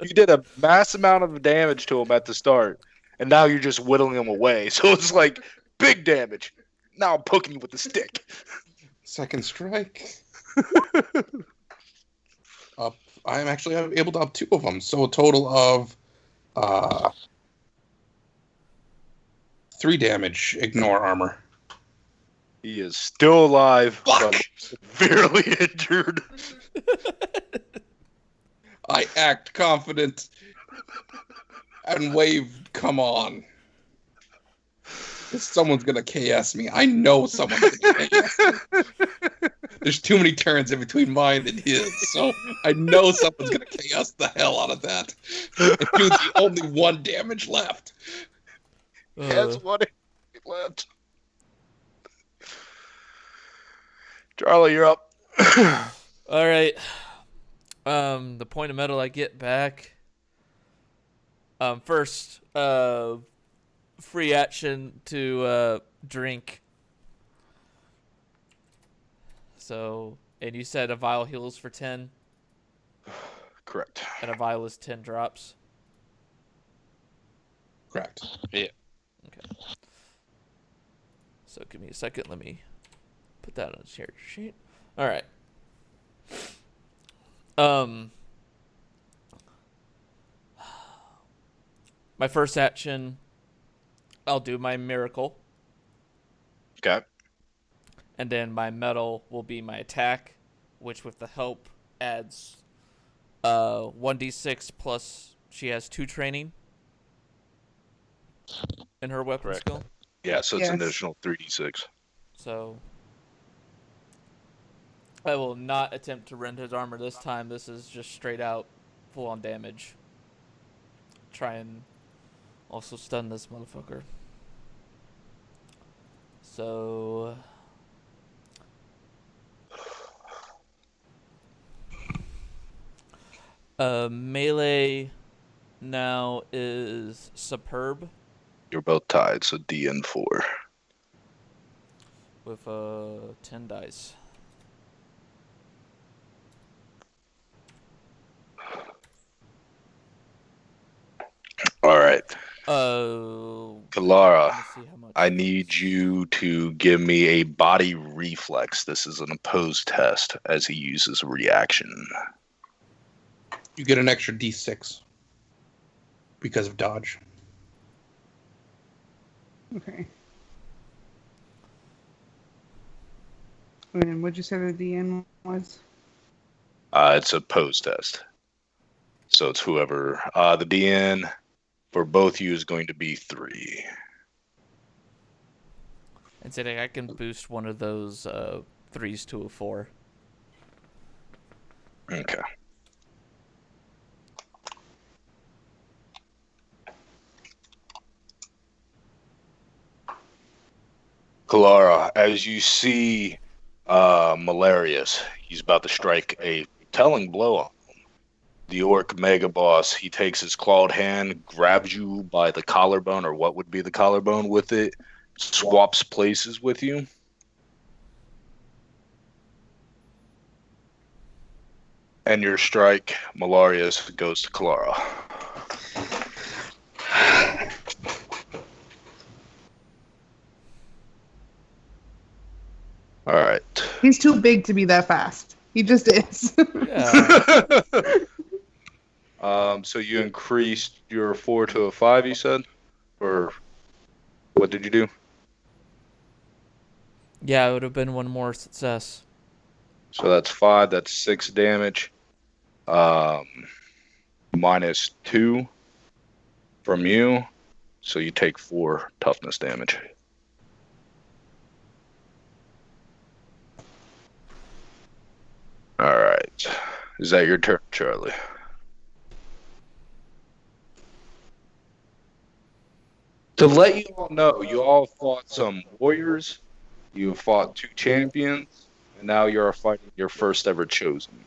You did a mass amount of damage to him at the start, and now you're just whittling him away. So it's like big damage. Now I'm poking you with the stick. Second strike. Up. I'm able to up 2 of them, so a total of 3 damage. Ignore armor. He is still alive, but severely injured. I act confident and wave, come on. Someone's going to KS me. I know someone's going to KS me. There's too many turns in between mine and his, so I know someone's going to KS the hell out of that. And do the only 1 damage left. That's what he left. Charlie, you're up. All right. The point of metal I get back. First, free action to drink. So, and you said a vial heals for 10? Correct. And a vial is 10 drops? Correct. Yeah. Okay. So give me a second. Let me put that on the character sheet. All right. My first action, I'll do my miracle. Okay. And then my metal will be my attack, which with the help adds 1d6 plus she has 2 training in her weapon Correct. skill. Yeah, so it's Yes. an additional 3d6. So I will not attempt to rend his armor this time. This is just straight out full on damage. Try and also stun this motherfucker. So melee now is superb You're both tied, so DN4. with 10 dice. All right. let Kelara, me see how much. I need you to give me a body reflex. This is an opposed test as he uses a reaction. You get an extra d6 because of dodge. Okay. And what'd you say the DN was? It's a pose test. So it's whoever. The DN for both you is going to be 3. And saying I can boost one of those 3s to a 4. Okay. Kelara, as you see Marellarius, he's about to strike a telling blow on him. The orc mega boss, he takes his clawed hand, grabs you by the collarbone, or what would be the collarbone with it, swaps places with you. And your strike, Marellarius, goes to Kelara. All right. He's too big to be that fast. He just is. Yeah. So you increased your 4 to a 5, you said? Or what did you do? Yeah, it would have been one more success. So that's 5, that's 6 damage. Minus 2 from you. So you take 4 toughness damage. All right. Is that your turn, Charlie? To let you all know, you all fought some warriors, you fought 2 champions, and now you're fighting your first ever chosen.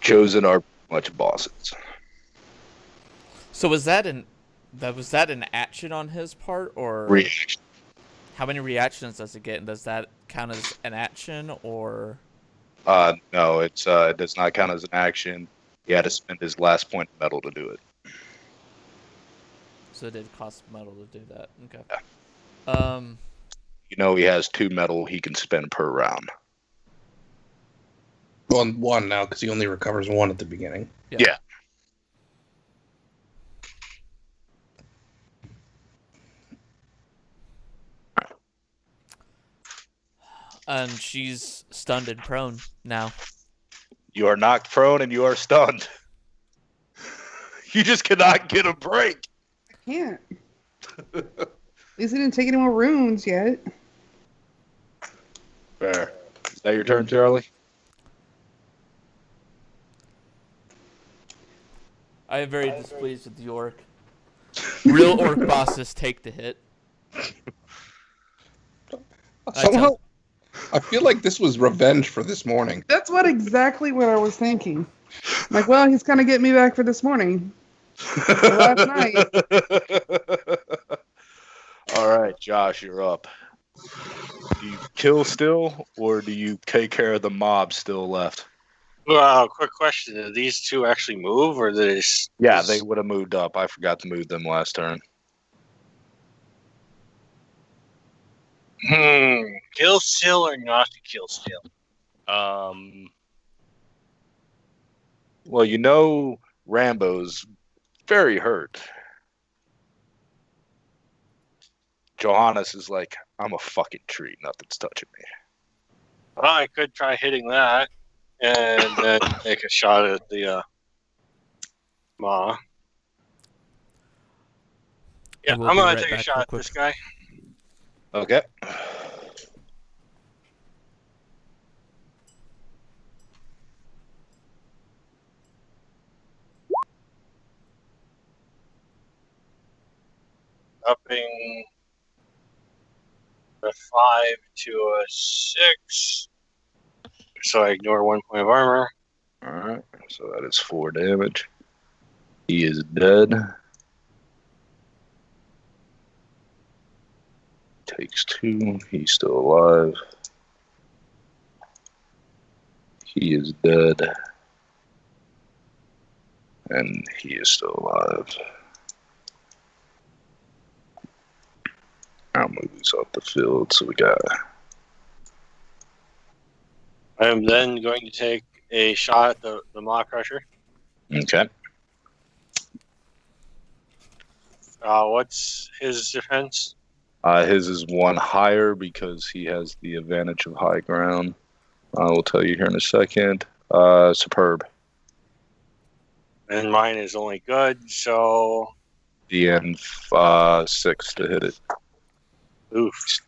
Chosen are much bosses. So was that an action on his part, or Reaction. how many reactions does it get, and does that count as an action, or? No, it does not count as an action. He had to spend his last point of metal to do it. So it did cost metal to do that. Okay. Yeah. You know he has 2 metal he can spend per round. Well, 1 now because he only recovers 1 at the beginning. Yeah. And she's stunned and prone now. You are knocked prone and you are stunned. You just cannot get a break. Can't. At least he didn't take any more runes yet. Fair. Is that your turn, Charlie? I am very displeased with the orc. Real orc bosses take the hit. Somehow, I feel like this was revenge for this morning. That's exactly what I was thinking. Like, well, he's kind of getting me back for this morning. Last night. All right, Josh, you're up. Do you kill still, or do you take care of the mob still left? Well, quick question. Did these 2 actually move, or did they just... Yeah, they would have moved up. I forgot to move them last turn. Kill still or not to kill still? Well, you know Rambow's very hurt. Johanas is like, I'm a fucking tree. Nothing's touching me. Well, I could try hitting that and then take a shot at the Maw. Yeah, We'll I'm be going right to take a back shot real at quick. this guy. Okay. Upping the 5 to a 6. So I ignore 1 point of armor. All right. So that is 4 damage. He is dead. Takes 2. He's still alive. He is dead. And he is still alive. I'll move these off the field. So we got... I am then going to take a shot at the Maw Crusher. Okay. What's his defense? His is 1 higher because he has the advantage of high ground. I will tell you here in a second. Superb. And mine is only good, so... DN 6 to hit it. Oof.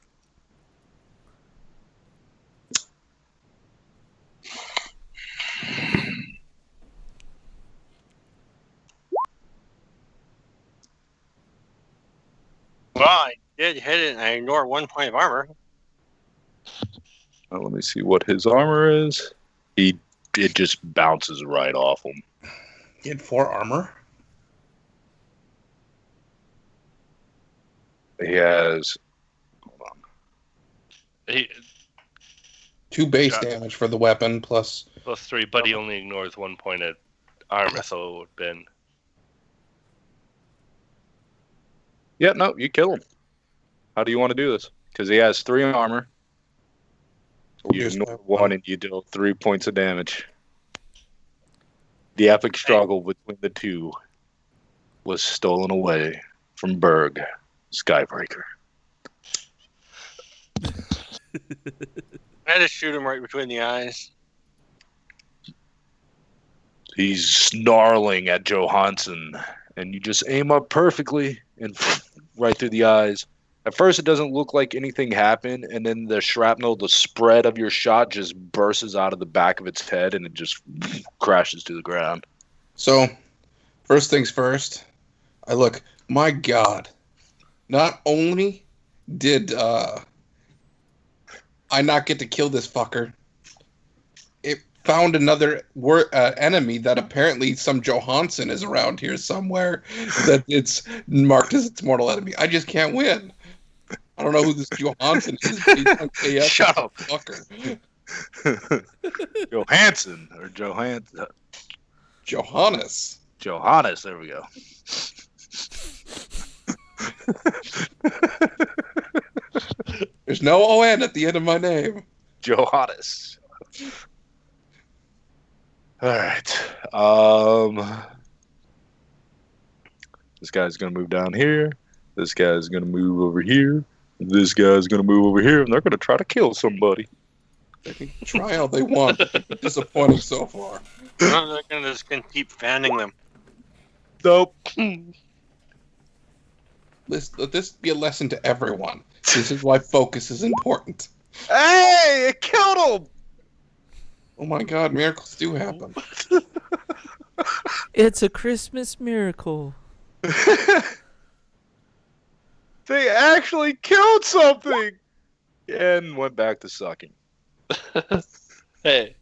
Well, I did hit it and I ignored 1 point of armor. Let me see what his armor is. It just bounces right off him. He had 4 armor? He has... Hold on. 2 base damage for the weapon, plus... +3, but he only ignores 1 point of armor, so it would have been... Yeah, no, you kill him. How do you want to do this? Because he has 3 armor. You ignore 1 and you deal 3 points of damage. The epic struggle between the 2 was stolen away from Berg, Skybreaker. I just shoot him right between the eyes. He's snarling at Johansson, and you just aim up perfectly and right through the eyes. At first, it doesn't look like anything happened, and then the shrapnel, the spread of your shot, just bursts out of the back of its head, and it just crashes to the ground. So, first things first, I look, my God, not only did I not get to kill this fucker, it found another enemy that apparently some Johansson is around here somewhere that it's marked as its mortal enemy. I just can't win. I don't know who this Johansson is. But he's on KS. Shut up. Fucker. Johansson or Johannes. Johannes, there we go. There's no O-N at the end of my name. Johannes. All right. This guy's going to move down here. This guy's going to move over here. This guy's going to move over here, and they're going to try to kill somebody. They can try all they want. It's disappointing so far. No, they're just going to keep fanning them. Nope. Let this be a lesson to everyone. This is why focus is important. Hey, it killed him! Oh my God, miracles do happen. It's a Christmas miracle. They actually killed something! And went back to sucking. Hey,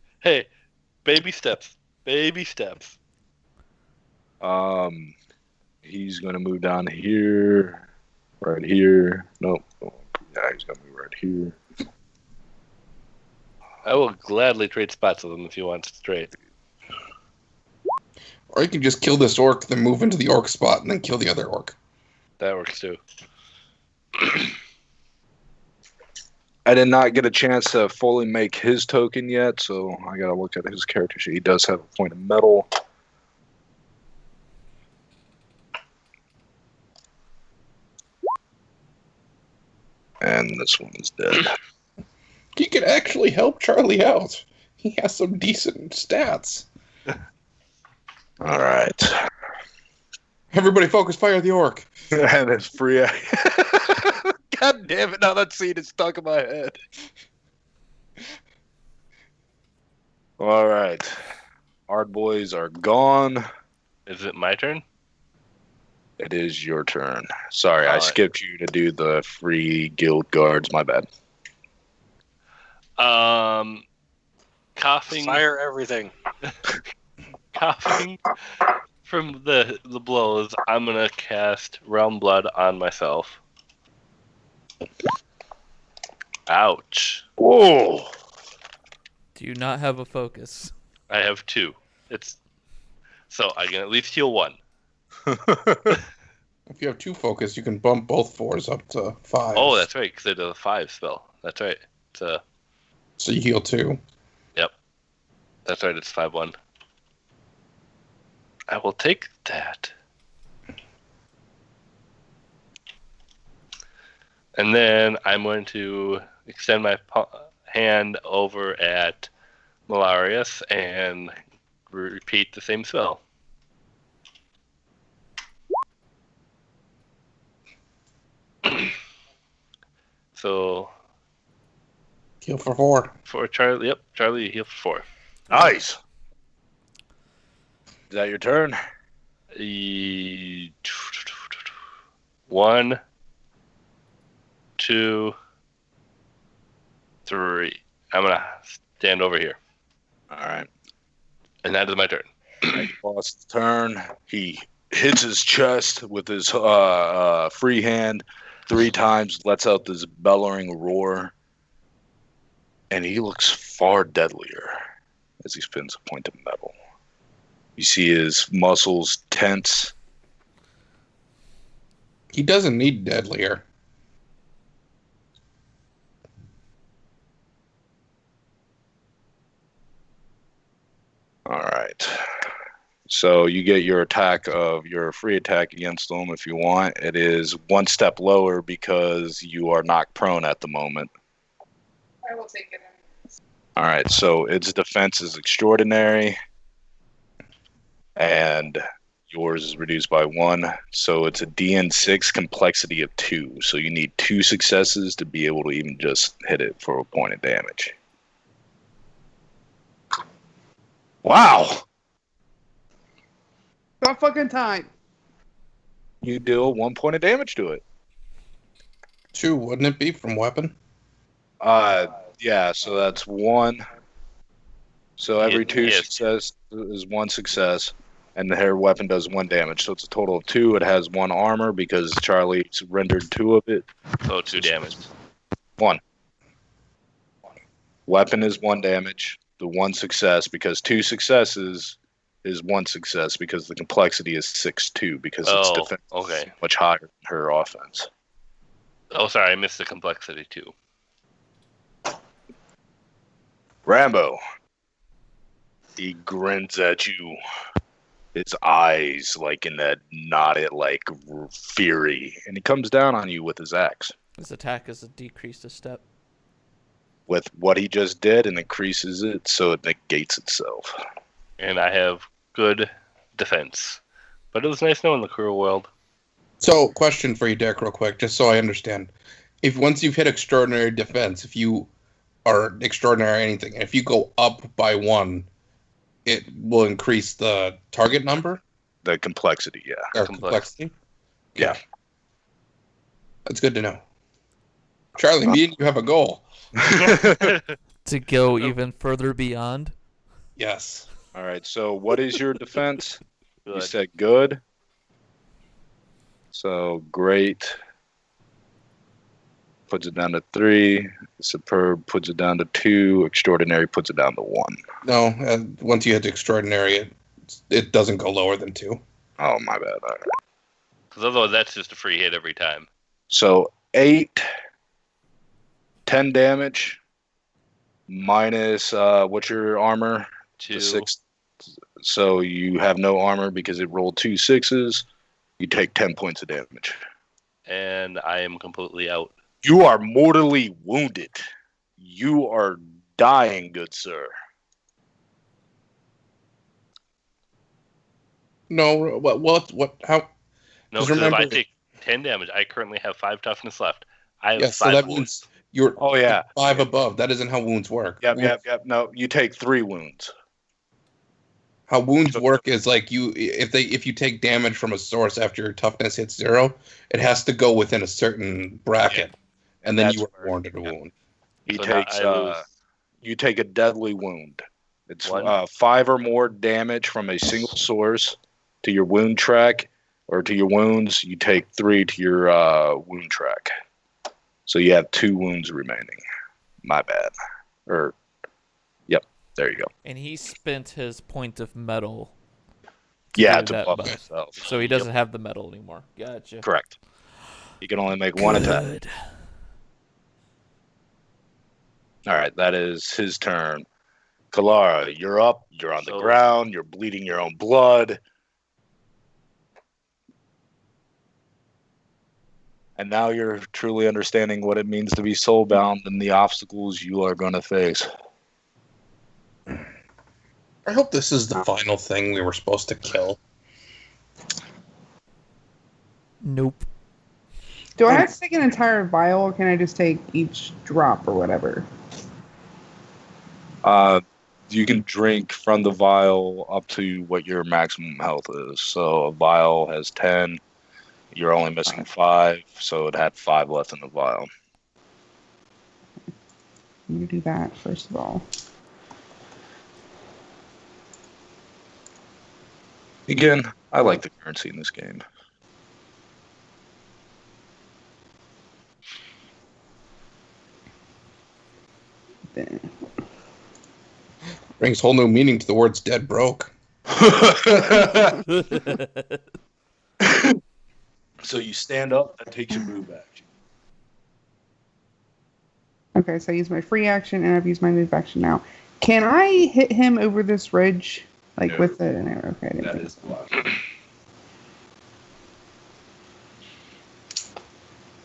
baby steps. Baby steps. He's going to move down here. Right here. Nope. Yeah, he's going to move right here. I will gladly trade spots with him if you want straight. Or you can just kill this orc, then move into the orc spot, and then kill the other orc. That works too. I did not get a chance to fully make his token yet, so I got to look at his character sheet. He does have a point of metal. And this one is dead. He could actually help Charlie out. He has some decent stats. All right. Everybody focus, fire the orc. And it's free. God damn it, now that scene is stuck in my head. All right. Our boys are gone. Is it my turn? It is your turn. Sorry, I right. skipped you to do the free guild guards. My bad. Coughing. Fire everything. Coughing from the blows, I'm gonna cast Realm Blood on myself. Ouch. Whoa. Do you not have a focus? I have 2. So I can at least heal 1. If you have 2 focus, you can bump both 4s up to 5. Oh, that's right, because it does a 5 spell. That's right. So you heal 2. Yep. That's right, it's 5-1. I will take that. And then I'm going to extend my hand over at Marellarius and repeat the same spell. So Heal for 4. for Charlie, yep, Charlie, heal for 4. Nice. Is that your turn? 1, 2, 3. I'm gonna stand over here, All right. and that is my turn. Boss turn. He hits his chest with his free hand 3 times, lets out this bellowing roar, and he looks far deadlier as he spins a point of metal. You see his muscles tense. He doesn't need deadlier. All right. So you get your attack of your free attack against them if you want. It is 1 step lower because you are knocked prone at the moment. I will take it. All right. So its defense is extraordinary. And yours is reduced by 1. So it's a DN6 complexity of 2. So you need 2 successes to be able to even just hit it for a point of damage. Wow! About fucking time. You deal 1 point of damage to it. 2, wouldn't it be, from weapon? Yeah, so that's 1. So every 2 Yes. success is 1 success, and the hair weapon does 1 damage. So it's a total of 2. It has 1 armor because Charlie rendered 2 of it. So 2 damage. 1. Weapon is 1 damage. The 1 success, because 2 successes is 1 success, because the complexity is 6-2, because its defense is much higher than her offense. Oh, sorry, I missed the complexity too. Rambow. He grins at you. His eyes like in that knotted like fury, and he comes down on you with his axe. His attack is decreased a step. With what he just did, and increases it so it negates itself. And I have good defense. But it was nice knowing the cruel world. So, question for you, Derrick, real quick, just so I understand. If once you've hit extraordinary defense, if you are extraordinary anything, if you go up by 1, it will increase the target number? The complexity, yeah. Or complexity? Yeah. That's good to know. Charlie, me and you have a goal. To go even further beyond? Yes. All right, so what is your defense? Good. You said good. So great puts it down to 3. Superb puts it down to 2. Extraordinary puts it down to 1. No, once you hit extraordinary, it doesn't go lower than 2. Oh, my bad. All right. Because otherwise that's just a free hit every time. So 8, 10 damage, minus, what's your armor? 2. 6. So you have no armor because it rolled 2 6s. You take 10 points of damage. And I am completely out. You are mortally wounded. You are dying, good sir. No, what, how? No, Just because if I remember- take 10 damage, I currently have 5 toughness left. I have Yes, so 5 that wounds. means you're Oh, yeah. 5 above. That isn't how wounds work. Yep. No, you take 3 wounds. How wounds work is like if you take damage from a source after your toughness hits 0, it has to go within a certain bracket, and then That's you are where- warranted a wound. He So now takes. I lose. You take a deadly wound. It's 1. 5 or more damage from a single source to your wound track, or to your wounds. You take 3 to your wound track. So you have 2 wounds remaining. My bad. Yep. There you go. And he spent his point of metal. Yeah, do to that buff buff. himself. So he doesn't have the metal anymore. Gotcha. Correct. He can only make 1 attack. Good. All right, that is his turn. Kelara, you're up. You're on the ground. You're bleeding your own blood. And now you're truly understanding what it means to be soulbound and the obstacles you are going to face. I hope this is the final thing we were supposed to kill. Nope. Do I have to take an entire vial, or can I just take each drop or whatever? You can drink from the vial up to what your maximum health is. So a vial has 10. You're only missing 5, so it had 5 left in the vial. Let me do that first of all. Again, I like the currency in this game. Then. Brings whole new meaning to the words dead broke. So you stand up, that takes your move action. Okay, so I use my free action and I've used my move action now. Can I hit him over this ridge? Like No. with an arrow? Okay, I didn't That think is so. blocked.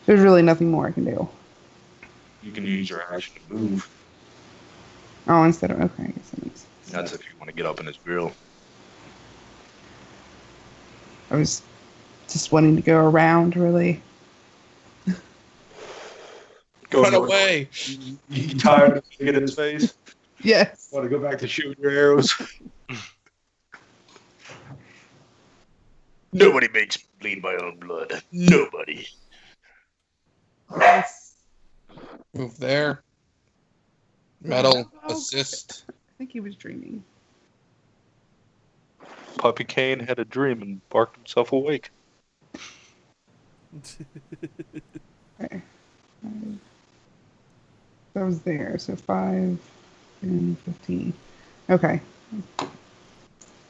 There's really nothing more I can do. You can use your action to move. Oh, instead of okay, I guess that makes sense. That's if you want to get up in his grill. I was just wanting to go around, really. Run away! You tired of looking at his face? Yes. Want to go back to shooting your arrows? Nobody makes me bleed my own blood. Nobody. Yes. Move there. Metal assist. I think he was dreaming. Puppy Kane had a dream and barked himself awake. Okay. That was there. So 5 and 15. Okay. I'll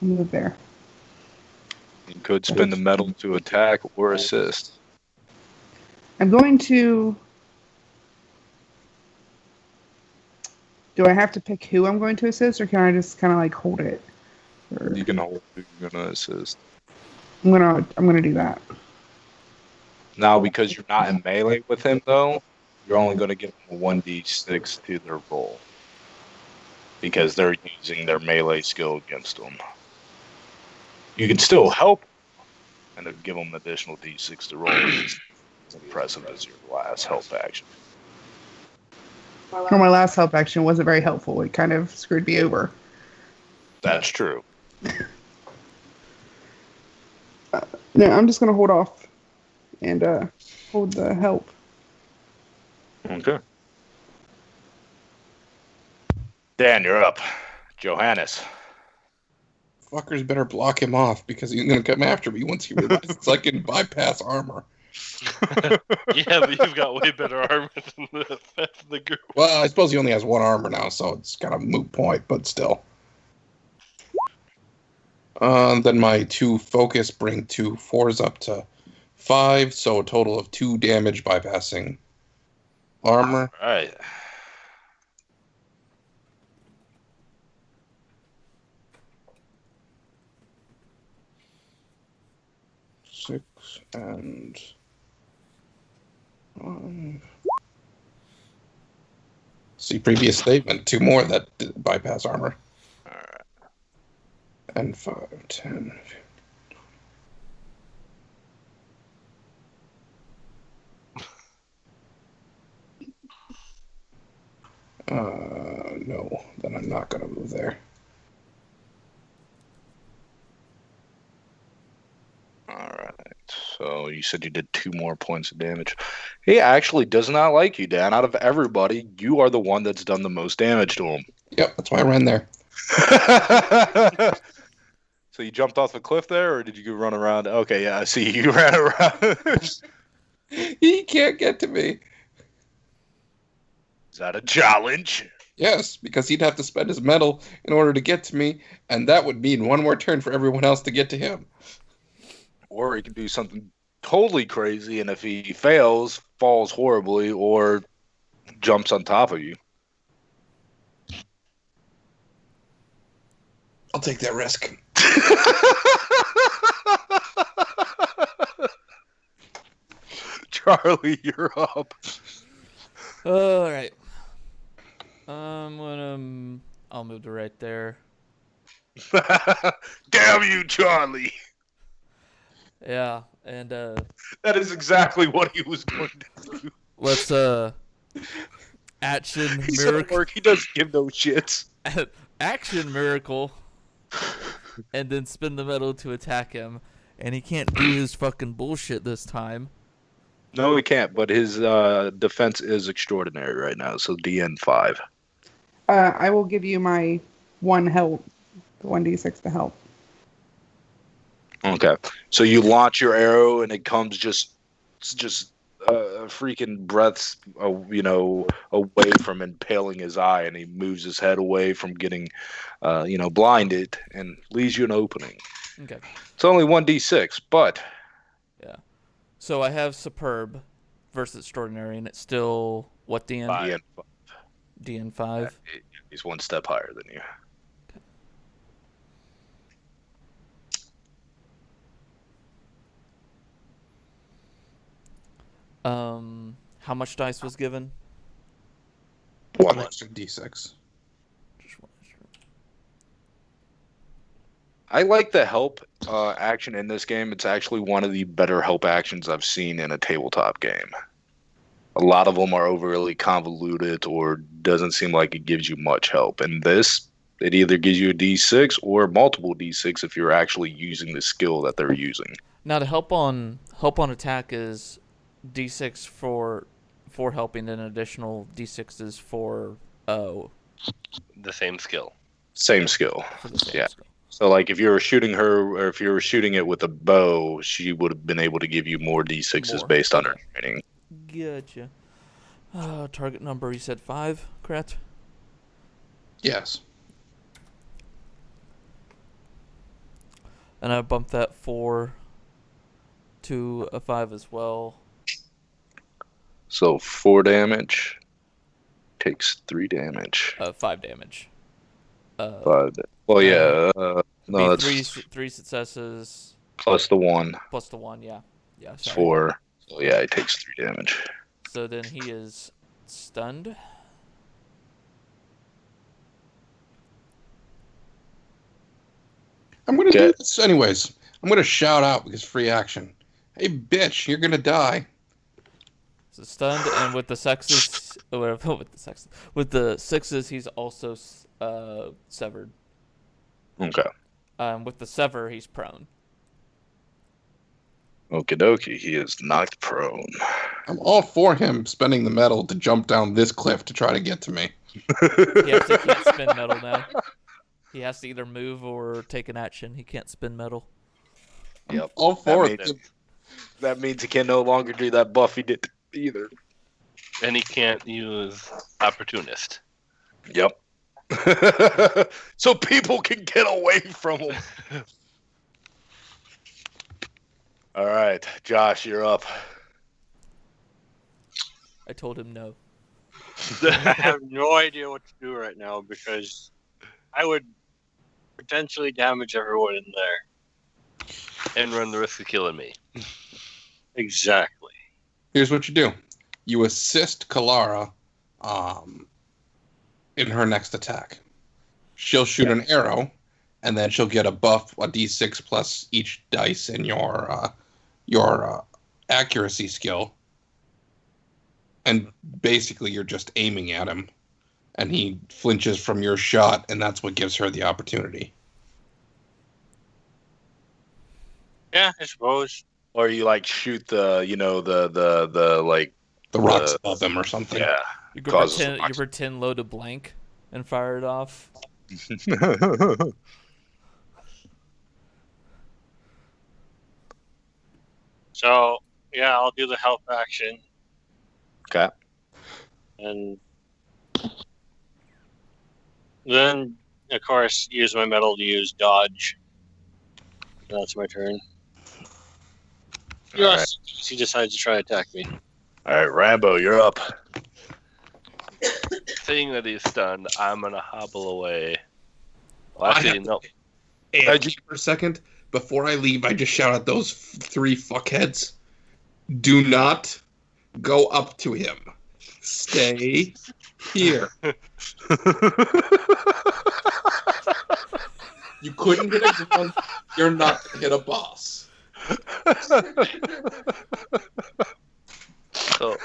move there. You could spend the metal to attack or assist. I'm going to... Do I have to pick who I'm going to assist, or can I just kind of like hold it? Or... You can hold who you're gonna assist. I'm gonna do that. Now, because you're not in melee with him, though, you're only going to give them a 1d6 to their roll. Because they're using their melee skill against them. You can still help and then give them an additional d6 to roll. It's as impressive as your last help action. Well, my last help action wasn't very helpful. It kind of screwed me over. That's true. No, I'm just gonna hold off and hold the help. Okay. Dan, you're up. Johanas. Fuckers better block him off because he's gonna come after me once he realizes I can bypass armor. Yeah, but you've got way better armor than the group. Well, I suppose he only has one armor now, so it's kind of a moot point, but still. Then my 2 focus bring 2 4s up to 5, so a total of 2 damage bypassing armor. All right. Six and 1. See previous statement. 2 more that bypass armor. All right. And 5, 10. No, then I'm not going to move there. All right. So you said you did 2 more points of damage. He actually does not like you, Dan. Out of everybody, you are the one that's done the most damage to him. Yep, that's why I ran there. So you jumped off the cliff there, or did you run around? Okay, yeah, I see. You ran around. He can't get to me. Is that a challenge? Yes, because he'd have to spend his metal in order to get to me, and that would mean 1 more turn for everyone else to get to him. Or he can do something totally crazy, and if he fails, falls horribly, or jumps on top of you. I'll take that risk. Charlie, you're up. All right. I'll move to right there. Damn you, Charlie. Yeah, and That is exactly what he was going to do. let's action He's at miracle. work. He doesn't give no shits. Action miracle, and then spin the metal to attack him, and he can't do his fucking bullshit this time. No, he can't, but his defense is extraordinary right now, so DN 5. I will give you my 1 help, the 1d6 to help. Okay. So you launch your arrow, and it comes just freaking breaths, away from impaling his eye, and he moves his head away from getting, blinded, and leaves you an opening. Okay. It's only 1d6, but Yeah. So I have superb versus extraordinary, and it's still what, DN? DN 5. He's 1 step higher than you. How much dice was given? 1 extra d6. Just one extra. I like the help action in this game. It's actually one of the better help actions I've seen in a tabletop game. A lot of them are overly convoluted or doesn't seem like it gives you much help. And this, it either gives you a D6 or multiple D6 if you're actually using the skill that they're using. Now, the help on attack is D6 for helping, and additional D6s for the same skill. Same skill. For the same Yeah. skill. So, like, if you were shooting her, or if you were shooting it with a bow, she would have been able to give you more D6s based on her training. Gotcha. Target number, you said 5, correct? Yes. And I bumped that 4 to a 5 as well. So 4 damage takes 3 damage. 5 damage. 5. Well, yeah. No, that's three successes plus the 1. plus the 1. Yeah. Yeah. It's Sorry. 4. So yeah, it takes 3 damage. So then he is stunned. I'm going to do this anyways. I'm going to shout out because free action. Hey, bitch, you're going to die. So stunned, and with the sexes, with the 6s, he's also severed. Okay. With the sever, he's prone. Okie dokie. He is knocked prone. I'm all for him spending the metal to jump down this cliff to try to get to me. He actually can't spin metal now. He has to either move or take an action. He can't spin metal. Yep. All for it. That means he can no longer do that buff he did either. And he can't use opportunist. Yep. So people can get away from him. All right, Josh, you're up. I told him no. I have no idea what to do right now because I would potentially damage everyone in there. And run the risk of killing me. Exactly. Here's what you do. You assist Kelara in her next attack. She'll shoot an arrow, and then she'll get a buff, a d6 plus each dice in your accuracy skill. And basically, you're just aiming at him, and he flinches from your shot, and that's what gives her the opportunity. Yeah, I suppose. Or you like shoot the like the rocks above him or something. Yeah. You pretend load a blank and fire it off. So, yeah, I'll do the help action. Okay. And then, of course, use my metal to use dodge. That's my turn. Yes, he decides to try to attack me. All right, Rambow, you're up. Seeing that he's stunned, I'm gonna hobble away. Well, actually, no. And just for a second, before I leave, I just shout at those 3 fuckheads. Do not go up to him. Stay here. You couldn't hit a gun. You're not going to hit a boss. So,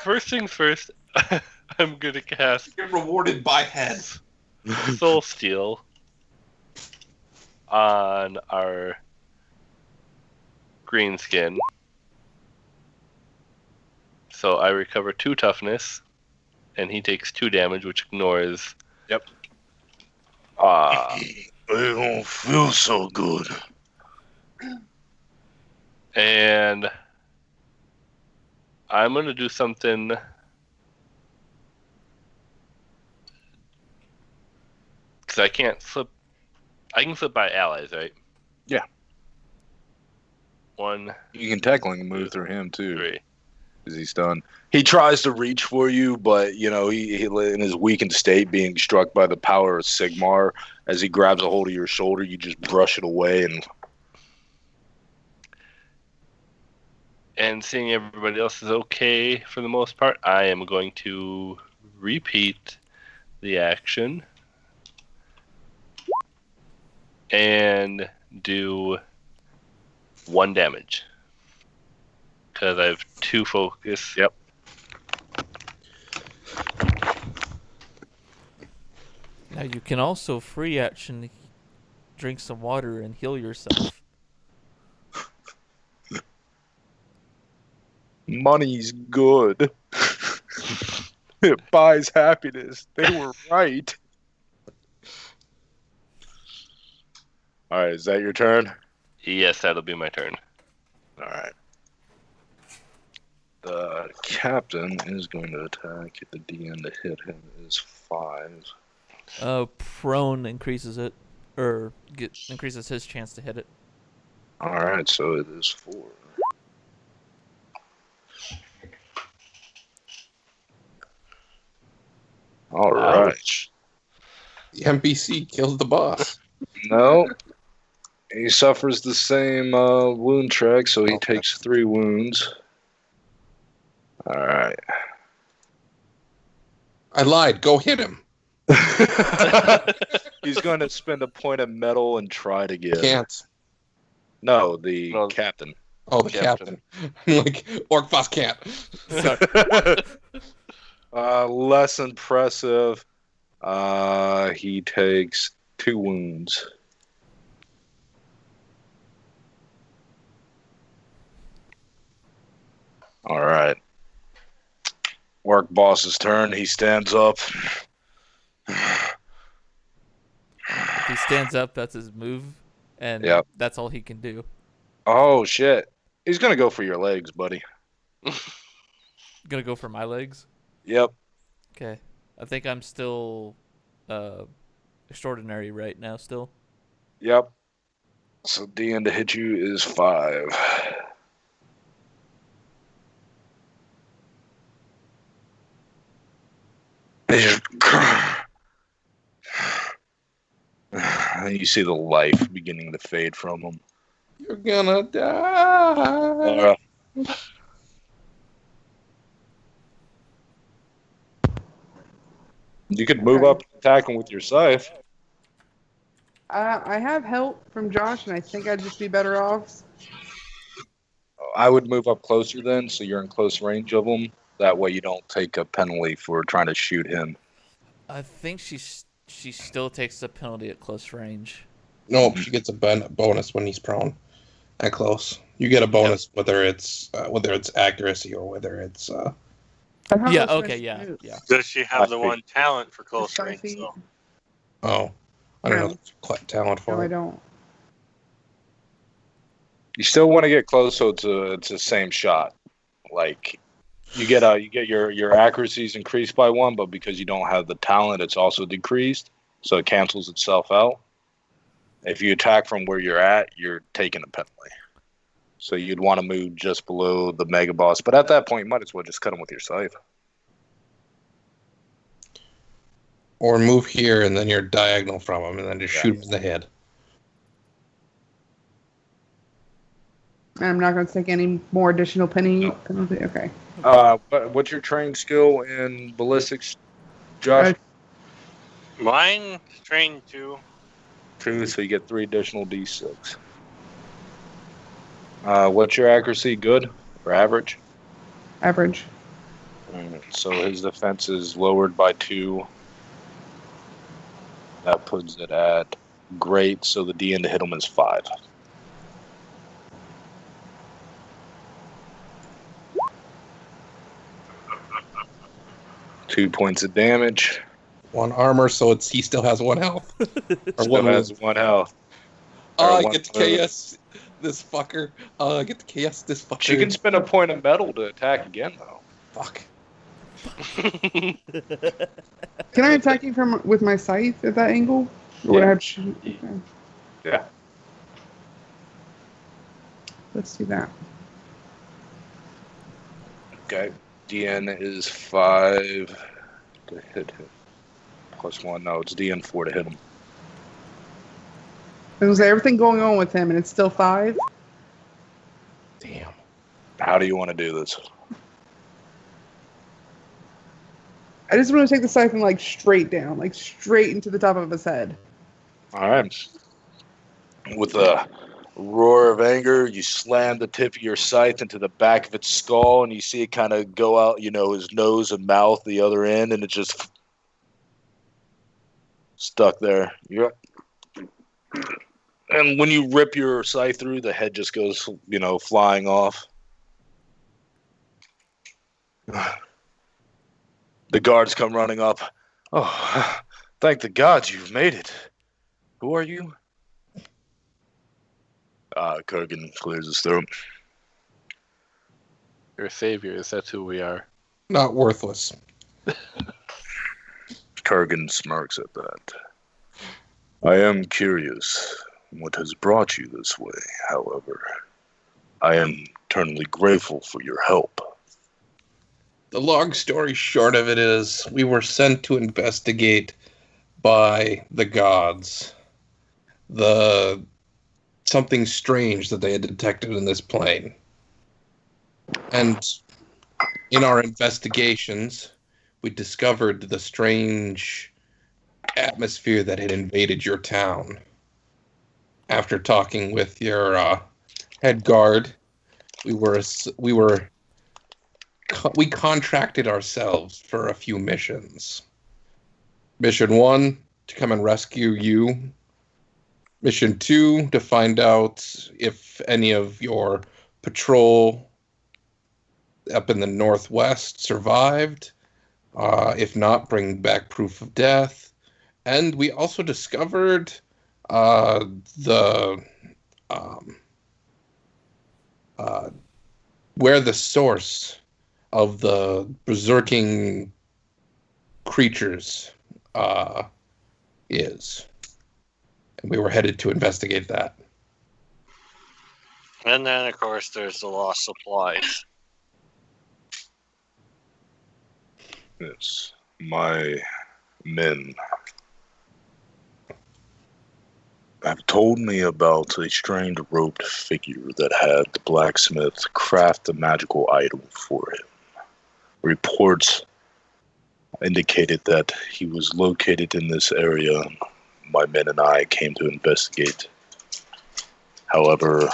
first things first, I'm gonna cast Get rewarded by head. Soul Steal on our green skin. So I recover 2 toughness, and he takes 2 damage, which ignores. Yep. I don't feel so good. And I'm gonna do something. Because I can't slip. I can slip by allies, right? Yeah. 1. You can technically move through him too. 3. Because he's stunned. He tries to reach for you, but he in his weakened state, being struck by the power of Sigmar, as he grabs a hold of your shoulder, you just brush it away And seeing everybody else is okay for the most part, I am going to repeat the action and do 1 damage. Because I have 2 focus. Yep. Now you can also free action drink some water and heal yourself. Money's good. It buys happiness. They were right. Alright, is that your turn? Yes, that'll be my turn. Alright. The captain is going to attack. The DN to hit him is 5. Prone increases it, or increases his chance to hit it. Alright, so it is 4. Alright. The NPC kills the boss. No. He suffers the same wound track, so he takes 3 wounds. Alright. I lied. Go hit him. He's going to spend a point of metal and try to get. Can't. No, the captain. Oh, the captain. I'm like, Orc boss can't. Less impressive. He takes 2 wounds. All right. Orc boss's turn. He stands up. If he stands up, that's his move, and that's all he can do. Oh, shit. He's going to go for your legs, buddy. Gonna go for my legs? Yep. Okay. I think I'm still extraordinary right now still. Yep. So DN to hit you is 5. You see the life beginning to fade from him. You're gonna die. You could move up and attack him with your scythe. I have help from Josh, and I think I'd just be better off. I would move up closer then, so you're in close range of him. That way you don't take a penalty for trying to shoot him. I think she still takes the penalty at close range. Nope, she gets a bonus when he's prone at close. You get a bonus whether it's accuracy or whether it's. Yeah. Okay. Yeah. Yeah. Does she have the 1 talent for close range? So? Oh, I don't know the talent for No, it. I don't. You still want to get close, so it's the same shot. Like you get your accuracies increased by 1, but because you don't have the talent, it's also decreased, so it cancels itself out. If you attack from where you're at, you're taking a penalty. So you'd want to move just below the mega boss, but at that point, you might as well just cut him with your scythe. Or move here and then you're diagonal from him, and then just shoot him in the head. And I'm not going to take any more additional penalty. Okay. But what's your training skill in ballistics, Josh? Mine trained 2. 2, so you get 3 additional d6. What's your accuracy? Good or average? Average. So his defense is lowered by 2. That puts it at great. So the DN to hit him is 5. Two points of damage. 1 armor, so he still has 1 health. Or still has 1 health. Oh, I get to KS this fucker. I get to KS this fucker. She can spend a point of metal to attack again, though. Fuck. Can I attack you with my scythe at that angle? Or would I have to shoot? Okay. Yeah. Let's do that. Okay. DN is 5 to hit him. +1. No, it's DN 4 to hit him. There's everything going on with him, and it's still 5? Damn. How do you want to do this? I just want to take the scythe and straight down, straight into the top of his head. All right. With a roar of anger, you slam the tip of your scythe into the back of its skull, and you see it kind of go out, his nose and mouth, the other end, and it just stuck there. Yep. And when you rip your scythe through, the head just goes, flying off. The guards come running up. Oh, thank the gods you've made it. Who are you? Korgen clears his throat. Your saviors, that's who we are. Not worthless. Korgen smirks at that. I am curious what has brought you this way, however. I am eternally grateful for your help. The long story short of it is, we were sent to investigate by the gods something strange that they had detected in this plane. And in our investigations, we discovered the strange atmosphere that had invaded your town. After talking with your head guard, we contracted ourselves for a few missions. Mission 1, to come and rescue you. Mission 2, to find out if any of your patrol up in the northwest survived. If not, bring back proof of death. And we also discovered where the source of the berserking creatures is. And we were headed to investigate that. And then, of course, there's the lost supplies. Yes, my men have told me about a strange robed figure that had the blacksmith craft a magical item for him. Reports indicated that he was located in this area. My men and I came to investigate. However,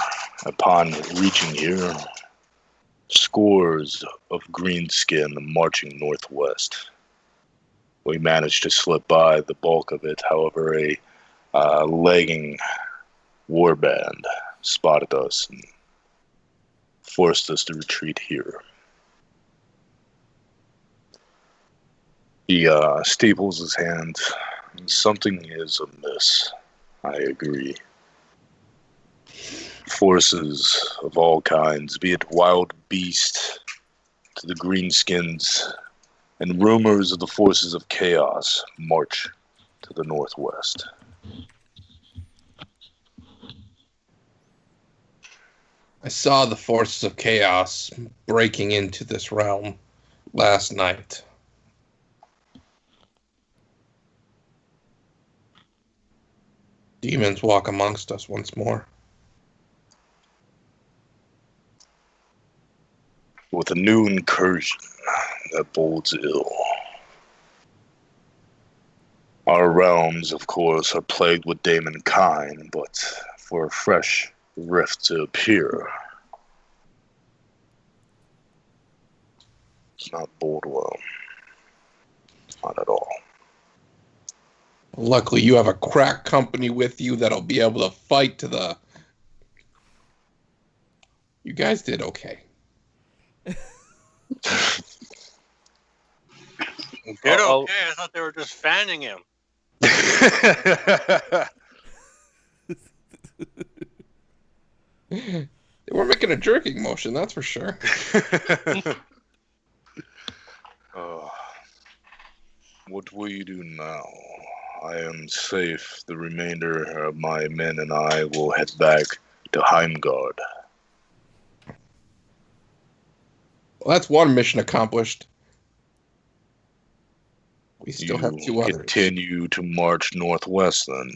upon reaching here, scores of greenskin marching northwest. We managed to slip by the bulk of it. However, a lagging warband spotted us and forced us to retreat here. He staples his hand. Something is amiss. I agree. Forces of all kinds, be it wild beasts to the greenskins, and rumors of the forces of chaos march to the northwest. I saw the forces of chaos breaking into this realm last night. Demons walk amongst us once more. With a new incursion that bodes ill. Our realms, of course, are plagued with daemonkind, but for a fresh rift to appear, it's not bode well. Not at all. Luckily, you have a crack company with you that'll be able to fight to the... You guys did okay. Did okay? I thought they were just fanning him. They were making a jerking motion, that's for sure. What will you do now? I am safe. The remainder of my men and I will head back to Heimgard. Well, that's one mission accomplished. We still have two others. Continue to march northwest then,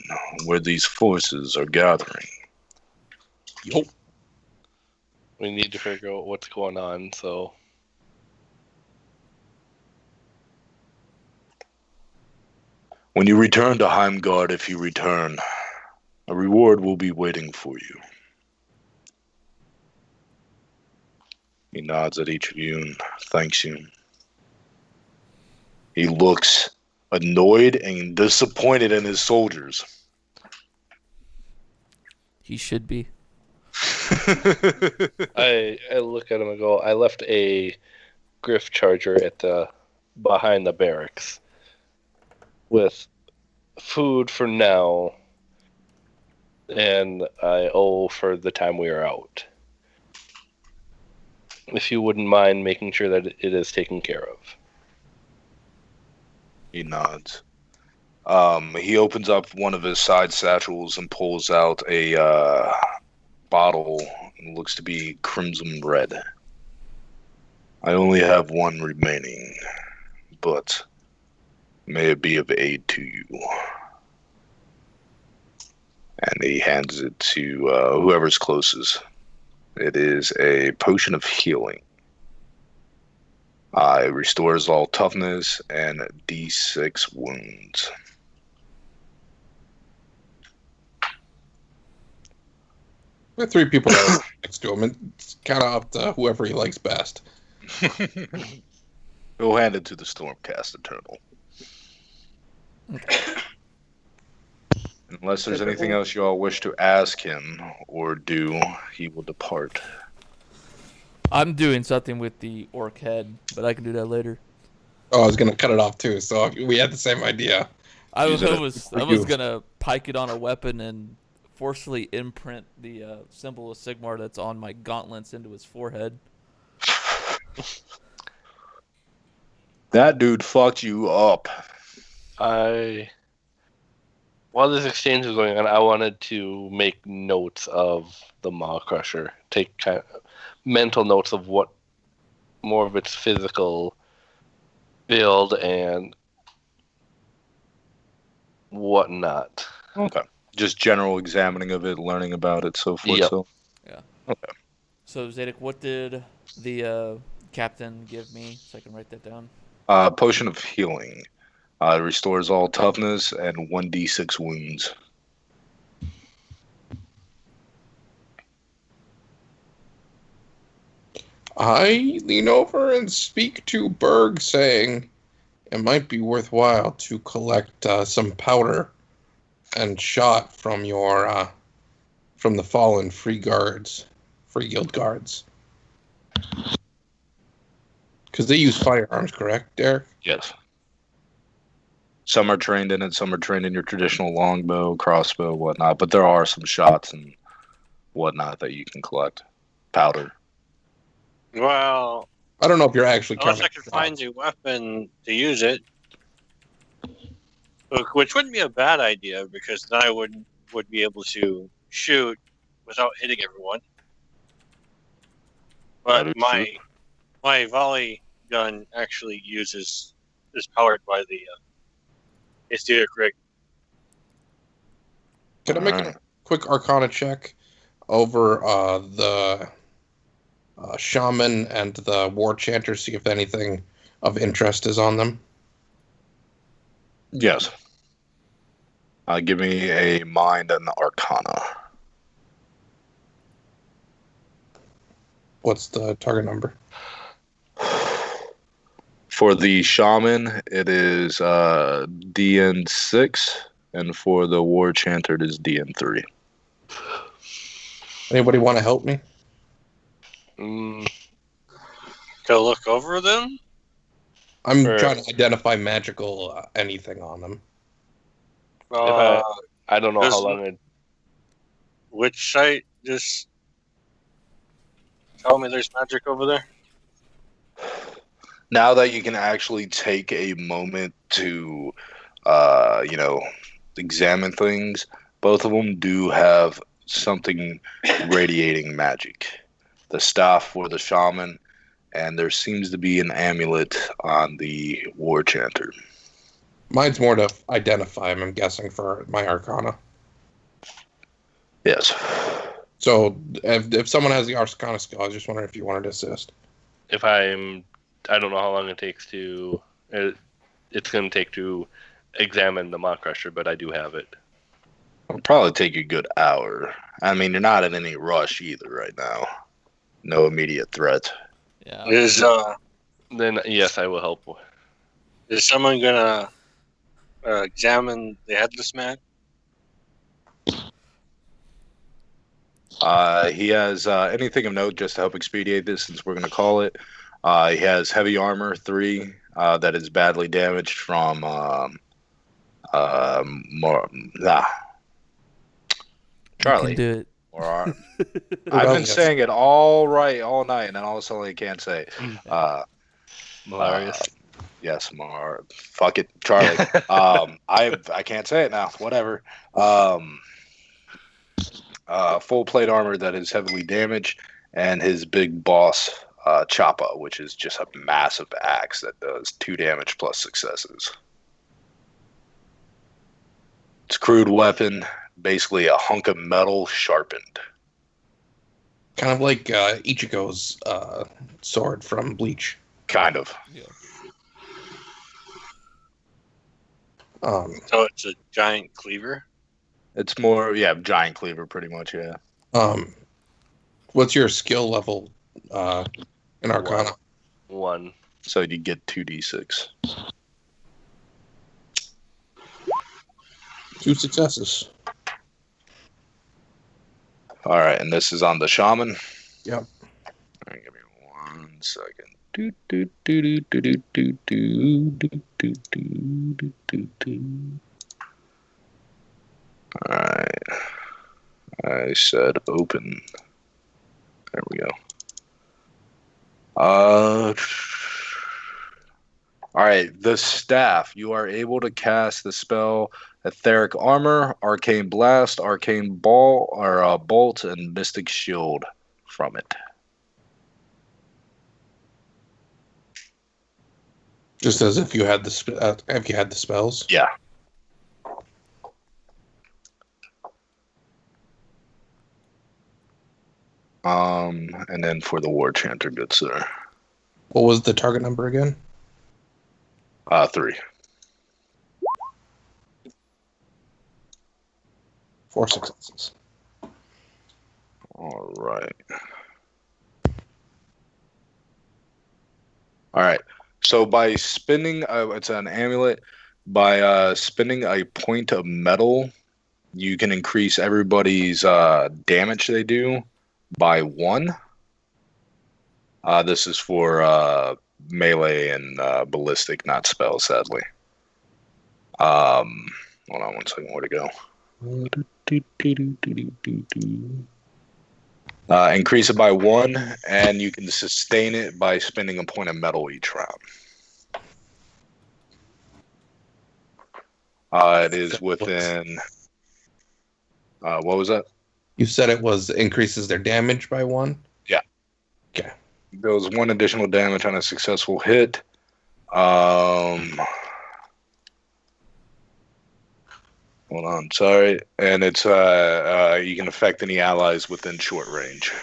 where these forces are gathering. Yup. We need to figure out what's going on, so... When you return to Heimgard, if you return, A reward will be waiting for you. He nods at each of you and thanks you. He looks annoyed and disappointed in his soldiers. He should be. I look at him and go, I left a griff charger behind the barracks with food for now, and I owe for the time we are out. If you wouldn't mind making sure that it is taken care of. He nods. He opens up one of his side satchels and pulls out a bottle. It looks to be crimson red. I only have one remaining, but may it be of aid to you. And he hands it to whoever's closest. It is a potion of healing. It restores all toughness and D6 wounds. There are 3 people that are next to him. It's kind of up to whoever he likes best. He'll hand it to the Stormcast Eternal. Unless there's anything else you all wish to ask him or do, he will depart. I'm doing something with the orc head, but I can do that later. Oh, I was going to cut it off too, so we had the same idea. I was going to pike it on a weapon and forcefully imprint the symbol of Sigmar that's on my gauntlets into his forehead. That dude fucked you up. While this exchange was going on, I wanted to make notes of the Maw Crusher. Take kind of mental notes of what more of its physical build and whatnot. Okay. Just general examining of it, learning about it, so forth. Yep. So. Yeah. Okay. So, Zadok, what did the captain give me so I can write that down? Potion of healing. It restores all toughness and 1d6 wounds. I lean over and speak to Berg, saying it might be worthwhile to collect some powder and shot from from the fallen free guild guards. Because they use firearms, correct, Derrick? Yes. Some are trained in it, some are trained in your traditional longbow, crossbow, whatnot, but there are some shots and whatnot that you can collect. Powder. Well, I don't know if you're actually unless counting I could find a weapon to use it, which wouldn't be a bad idea because then I would be able to shoot without hitting everyone. But my volley gun actually is powered by the Aesthetic rig. Can I make a quick Arcana check over the Shaman and the War Chanter, see if anything of interest is on them? Yes. Give me a Mind and Arcana. What's the target number? For the Shaman, it is DN6, and for the War Chanter, it is DN3. Anybody want to help me? Go look over them? I'm trying to identify magical anything on them. I don't know how long it... Which site? Just tell me there's magic over there. Now that you can actually take a moment to, examine things, both of them do have something radiating magic. The staff for the Shaman, and there seems to be an amulet on the War Chanter. Mine's more to identify him, I'm guessing, for my Arcana. Yes. So, if someone has the Arcana skill, I was just wondering if you wanted to assist. I don't know how long it takes to... It's going to take to examine the Maw Crusher, but I do have it. It'll probably take you a good hour. I mean, you're not in any rush either right now. No immediate threat. Yeah. Then yes, I will help. Is someone gonna examine the headless man? He has anything of note just to help expedite this, since we're going to call it. He has heavy armor 3 that is badly damaged from Charlie. You can do it. Or arm. I've been saying it all right all night, and then all of a sudden I can't say it. Marellarius. Yes, fuck it, Charlie. I can't say it now. Whatever. Full plate armor that is heavily damaged, and his big boss Choppa, which is just a massive axe that does 2 damage plus successes. It's a crude weapon, basically a hunk of metal sharpened. Kind of like Ichigo's sword from Bleach. Kind of. Yeah. So it's a giant cleaver? It's more, giant cleaver, pretty much, yeah. What's your skill level in Arcana? 1. So you get 2d6. 2 successes. All right, and this is on the shaman. Yep. All right, give me 1 second. Do, do, do, do, do, do, do, do, do, do, do, do, do. All right. I said open. There we go. All right, the staff. You are able to cast the spell Etheric Armor, Arcane Blast, Arcane Ball, or Bolt, and Mystic Shield from it. Just as if you had the spells. Yeah. And then for the War Chanter, good sir. What was the target number again? 3. 4 successes. All right. All right. So by spinning, it's an amulet. By spinning a point of metal, you can increase everybody's damage they do by 1. This is for melee and ballistic, not spells, sadly. Hold on 1 second. Where'd it go? Increase it by 1, and you can sustain it by spinning a point of metal each round. It is within. What was that? You said it was increases their damage by 1? Yeah. Okay. Deals 1 additional damage on a successful hit. Hold on, sorry. And it's you can affect any allies within short range,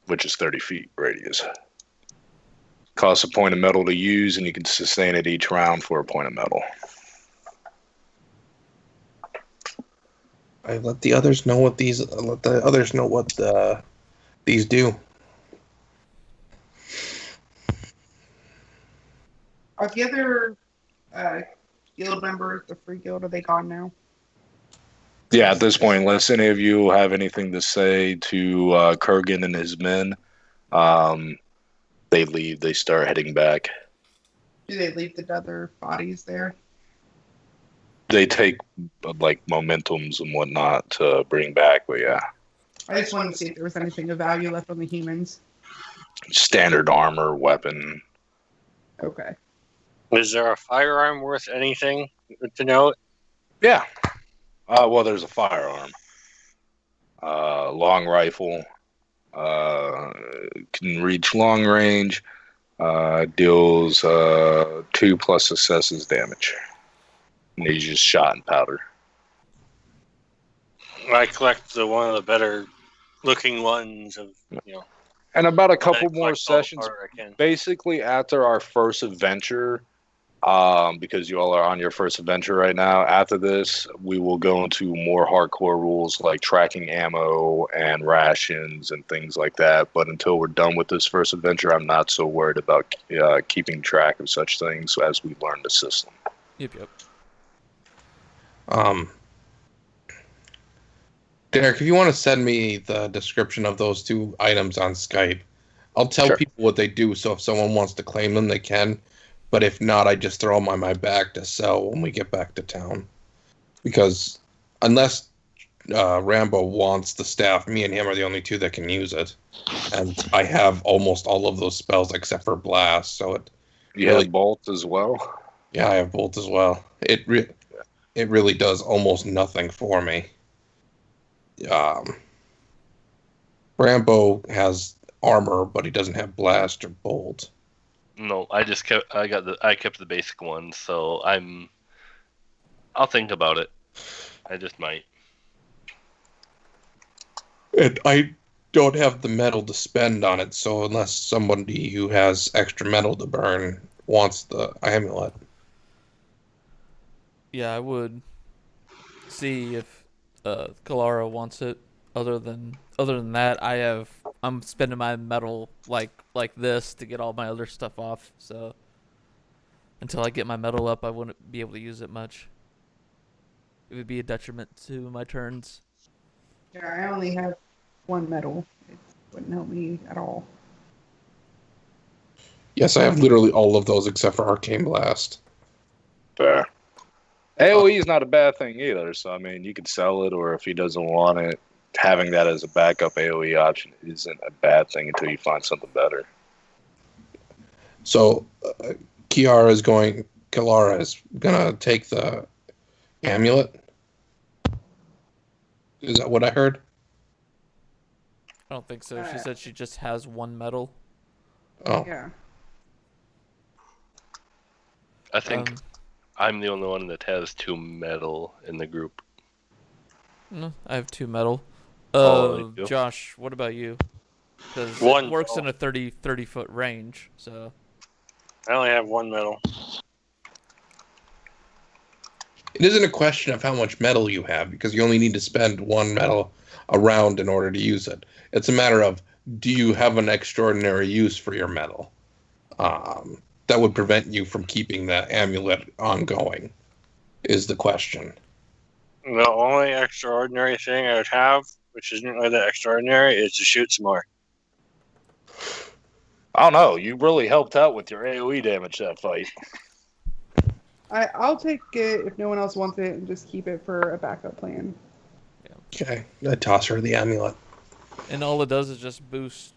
which is 30 feet radius. Costs a point of metal to use, and you can sustain it each round for a point of metal. I let the others know what these these do. Are the other guild members, the free guild, are they gone now? Yeah, at this point, unless any of you have anything to say to Korgen and his men, they leave. They start heading back. Do they leave the other bodies there? They take like momentums and whatnot to bring back, but yeah. I just wanted to see if there was anything of value left on the humans. Standard armor, weapon. Okay. Is there a firearm worth anything to note? Yeah. Well, there's a firearm. Long rifle. Can reach long range. Deals 2 plus successes damage. And he's just shot and powder. I collect one of the better looking ones of, And about a couple more collect all the sessions. powder I can. Basically, after our first adventure, because you all are on your first adventure right now. After this, we will go into more hardcore rules like tracking ammo and rations and things like that. But until we're done with this first adventure, I'm not so worried about keeping track of such things as we learn the system. Yep. Derrick, if you want to send me the description of those two items on Skype, I'll tell people what they do, so if someone wants to claim them, they can. But if not, I just throw them on my back to sell when we get back to town. Because unless Rambow wants the staff, me and him are the only two that can use it. And I have almost all of those spells except for Blast, so it... You have Bolt as well? Yeah, I have Bolt as well. It really does almost nothing for me. Rambow has armor, but he doesn't have Blast or Bolt. No, I kept the basic ones, so I'll think about it. I just might. And I don't have the metal to spend on it, so unless somebody who has extra metal to burn wants the amulet. Yeah, I would see if Kelara wants it. Other than that, I'm spending my metal like this to get all my other stuff off. So until I get my metal up, I wouldn't be able to use it much. It would be a detriment to my turns. Yeah, I only have one metal. It wouldn't help me at all. Yes, I have literally all of those except for Arcane Blast. Fair. AoE is not a bad thing either, so I mean, you could sell it, or if he doesn't want it, having that as a backup AoE option isn't a bad thing until you find something better. So, Kelara is going to take the amulet. Is that what I heard? I don't think so. She said she just has one medal. Oh. Yeah. I think I'm the only one that has 2 metal in the group. No, I have 2 metal. Josh, what about you? Because it works in a 30 foot range, so... I only have 1 metal. It isn't a question of how much metal you have, because you only need to spend 1 metal a round in order to use it. It's a matter of, do you have an extraordinary use for your metal? That would prevent you from keeping the amulet ongoing, is the question. The only extraordinary thing I would have, which isn't really that extraordinary, is to shoot some more. I don't know. You really helped out with your AoE damage that fight. I'll take it if no one else wants it and just keep it for a backup plan. Okay, I toss her the amulet. And all it does is just boost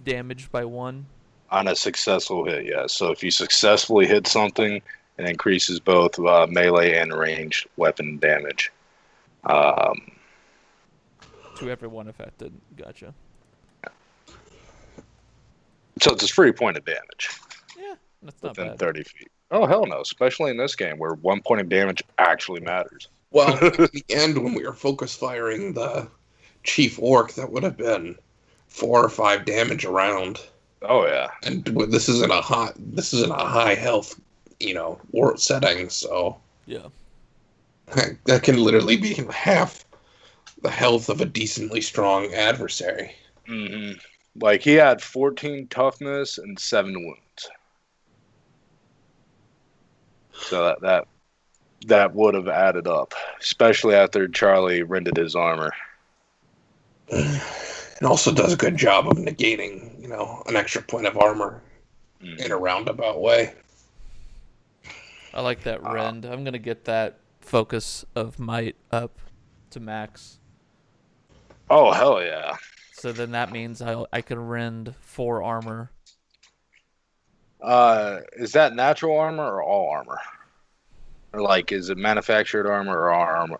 damage by 1. On a successful hit, yeah. So if you successfully hit something, it increases both melee and ranged weapon damage. To everyone affected. Gotcha. So it's a free point of damage. Yeah, that's not within bad. 30 feet. Oh, hell no. Especially in this game where 1 point of damage actually matters. Well, at the end, when we were focus firing the chief orc, that would have been 4 or 5 damage around. Oh yeah. And this isn't a high health, war setting, so Yeah. that can literally be half the health of a decently strong adversary. Mm-hmm. Like he had 14 toughness and 7 wounds. So that would have added up, especially after Charlie rendered his armor. It also does a good job of negating, an extra point of armor in a roundabout way. I like that rend. I'm gonna get that focus of might up to max. Oh hell yeah! So then that means I can rend 4 armor. Is that natural armor or all armor? Or like, is it manufactured armor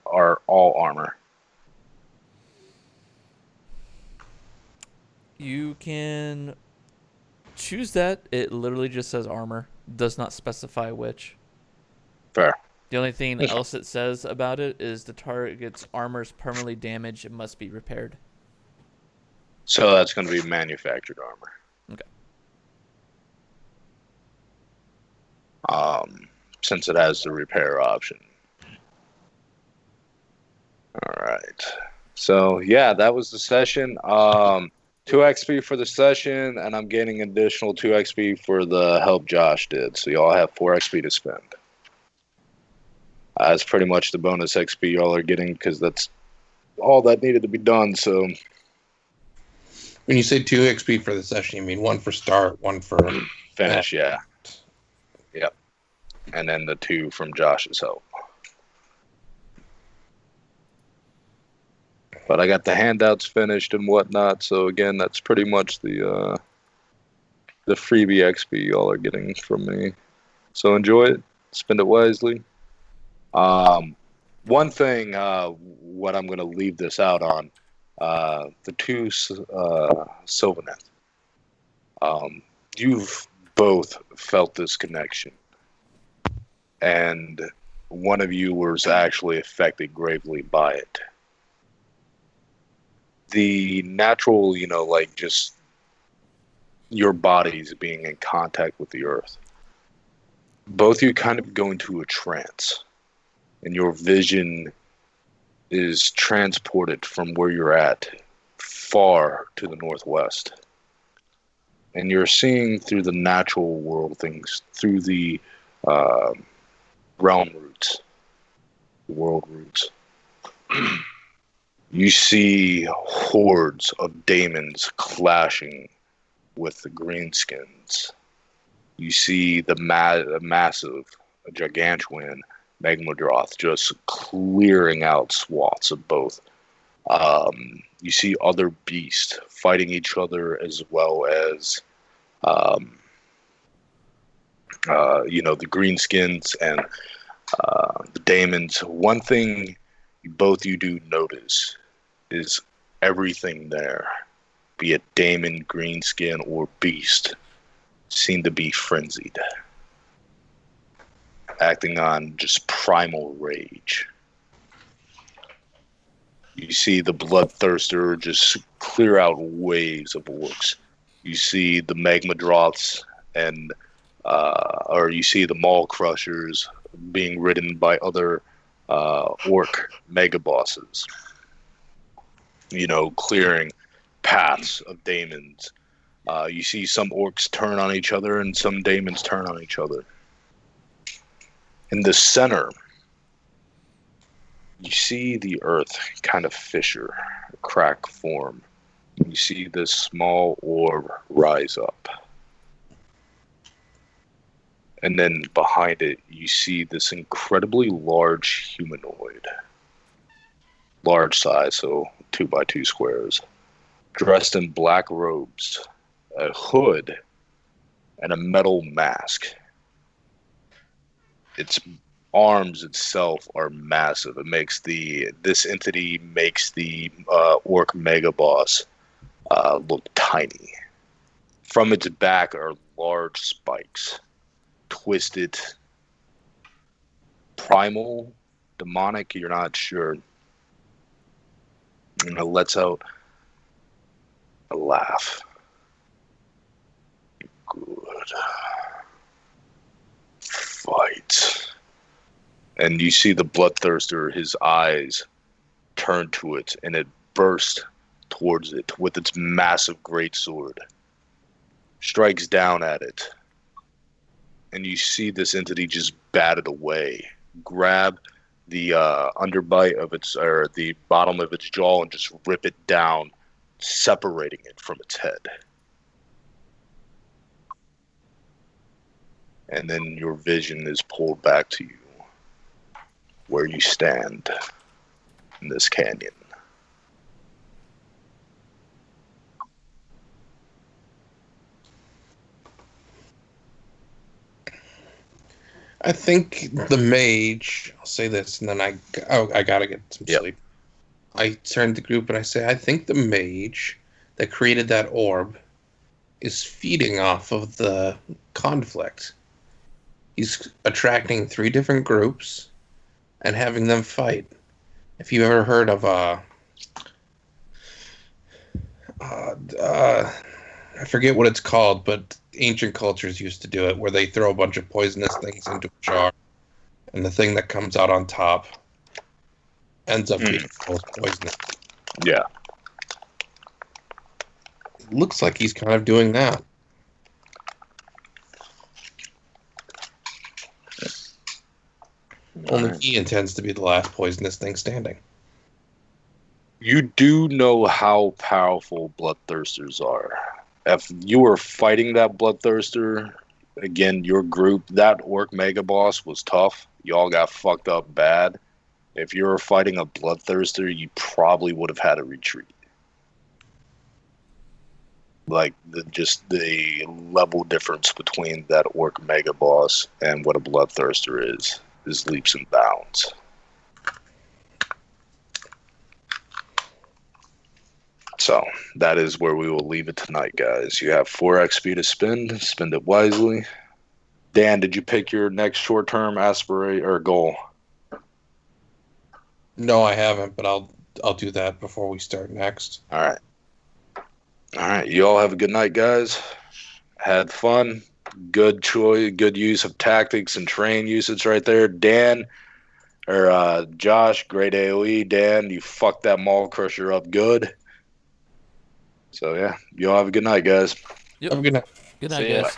or all armor? You can choose that. It literally just says armor. Does not specify which. Fair. The only thing else it says about it is the target gets armors permanently damaged and must be repaired. So that's going to be manufactured armor. Okay. since it has the repair option. All right. So yeah, that was the session. 2 XP for the session, and I'm getting additional 2 XP for the help Josh did. So y'all have 4 XP to spend. That's pretty much the bonus XP y'all are getting because that's all that needed to be done. So when you say 2 XP for the session, you mean 1 for start, 1 for finish? Yeah. Yep. And then the 2 from Josh's help. But I got the handouts finished and whatnot, so again, that's pretty much the freebie XP y'all are getting from me. So enjoy it, spend it wisely. One thing, what I'm going to leave this out on, the 2 Sylvaneth. You've both felt this connection, and one of you was actually affected gravely by it. The natural, like just your bodies being in contact with the earth. Both of you kind of go into a trance, and your vision is transported from where you're at far to the northwest. And you're seeing through the natural world things, through the realm roots, the world roots. You see hordes of daemons clashing with the greenskins. You see the massive, gigantuan Megmadroth just clearing out swaths of both. You see other beasts fighting each other as well as, the greenskins and the daemons. One thing both you do notice is everything there, be it daemon, greenskin, or beast, seem to be frenzied, acting on just primal rage. You see the Bloodthirster just clear out waves of orcs. You see the Megmadroths and or you see the Maul Crushers being ridden by other orc mega bosses. Clearing paths of daemons. You see some orcs turn on each other and some daemons turn on each other. In the center, you see the earth kind of fissure, crack form. You see this small orb rise up. And then behind it, you see this incredibly large humanoid. Large size, so 2x2 squares. Dressed in black robes, a hood, and a metal mask. Its arms itself are massive. This entity makes the orc mega boss look tiny. From its back are large spikes, twisted, primal, demonic. You're not sure. And it lets out a laugh. Good. Fight. And you see the Bloodthirster, his eyes turn to it, and it bursts towards it with its massive greatsword. Strikes down at it. And you see this entity just bat it away. Grab the underbite of or the bottom of its jaw and just rip it down, separating it from its head. And then your vision is pulled back to you, where you stand in this canyon. I think the mage, I'll say this, and then I gotta get some sleep. I turn to the group and I say, I think the mage that created that orb is feeding off of the conflict. He's attracting 3 different groups and having them fight. If you've ever heard of I forget what it's called, but ancient cultures used to do it, where they throw a bunch of poisonous things into a jar and the thing that comes out on top ends up being most poisonous. Yeah. Looks like he's kind of doing that. Only he intends to be the last poisonous thing standing. You do know how powerful bloodthirsters are. If you were fighting that bloodthirster, again, your group, that orc mega boss was tough. Y'all got fucked up bad. If you were fighting a bloodthirster, you probably would have had a retreat. Like, just the level difference between that orc mega boss and what a bloodthirster is leaps and bounds. So that is where we will leave it tonight, guys. You have 4 XP to spend. Spend it wisely. Dan, did you pick your next short-term aspirate or goal? No, I haven't, but I'll do that before we start next. All right. All right. You all have a good night, guys. Had fun. Good choice. Good use of tactics and train usage right there. Dan or Josh, great AOE. Dan, you fucked that Maul Crusher up good. So, yeah, you all have a good night, guys. Yep. Have a good night. Good night, See ya. guys.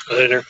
Later.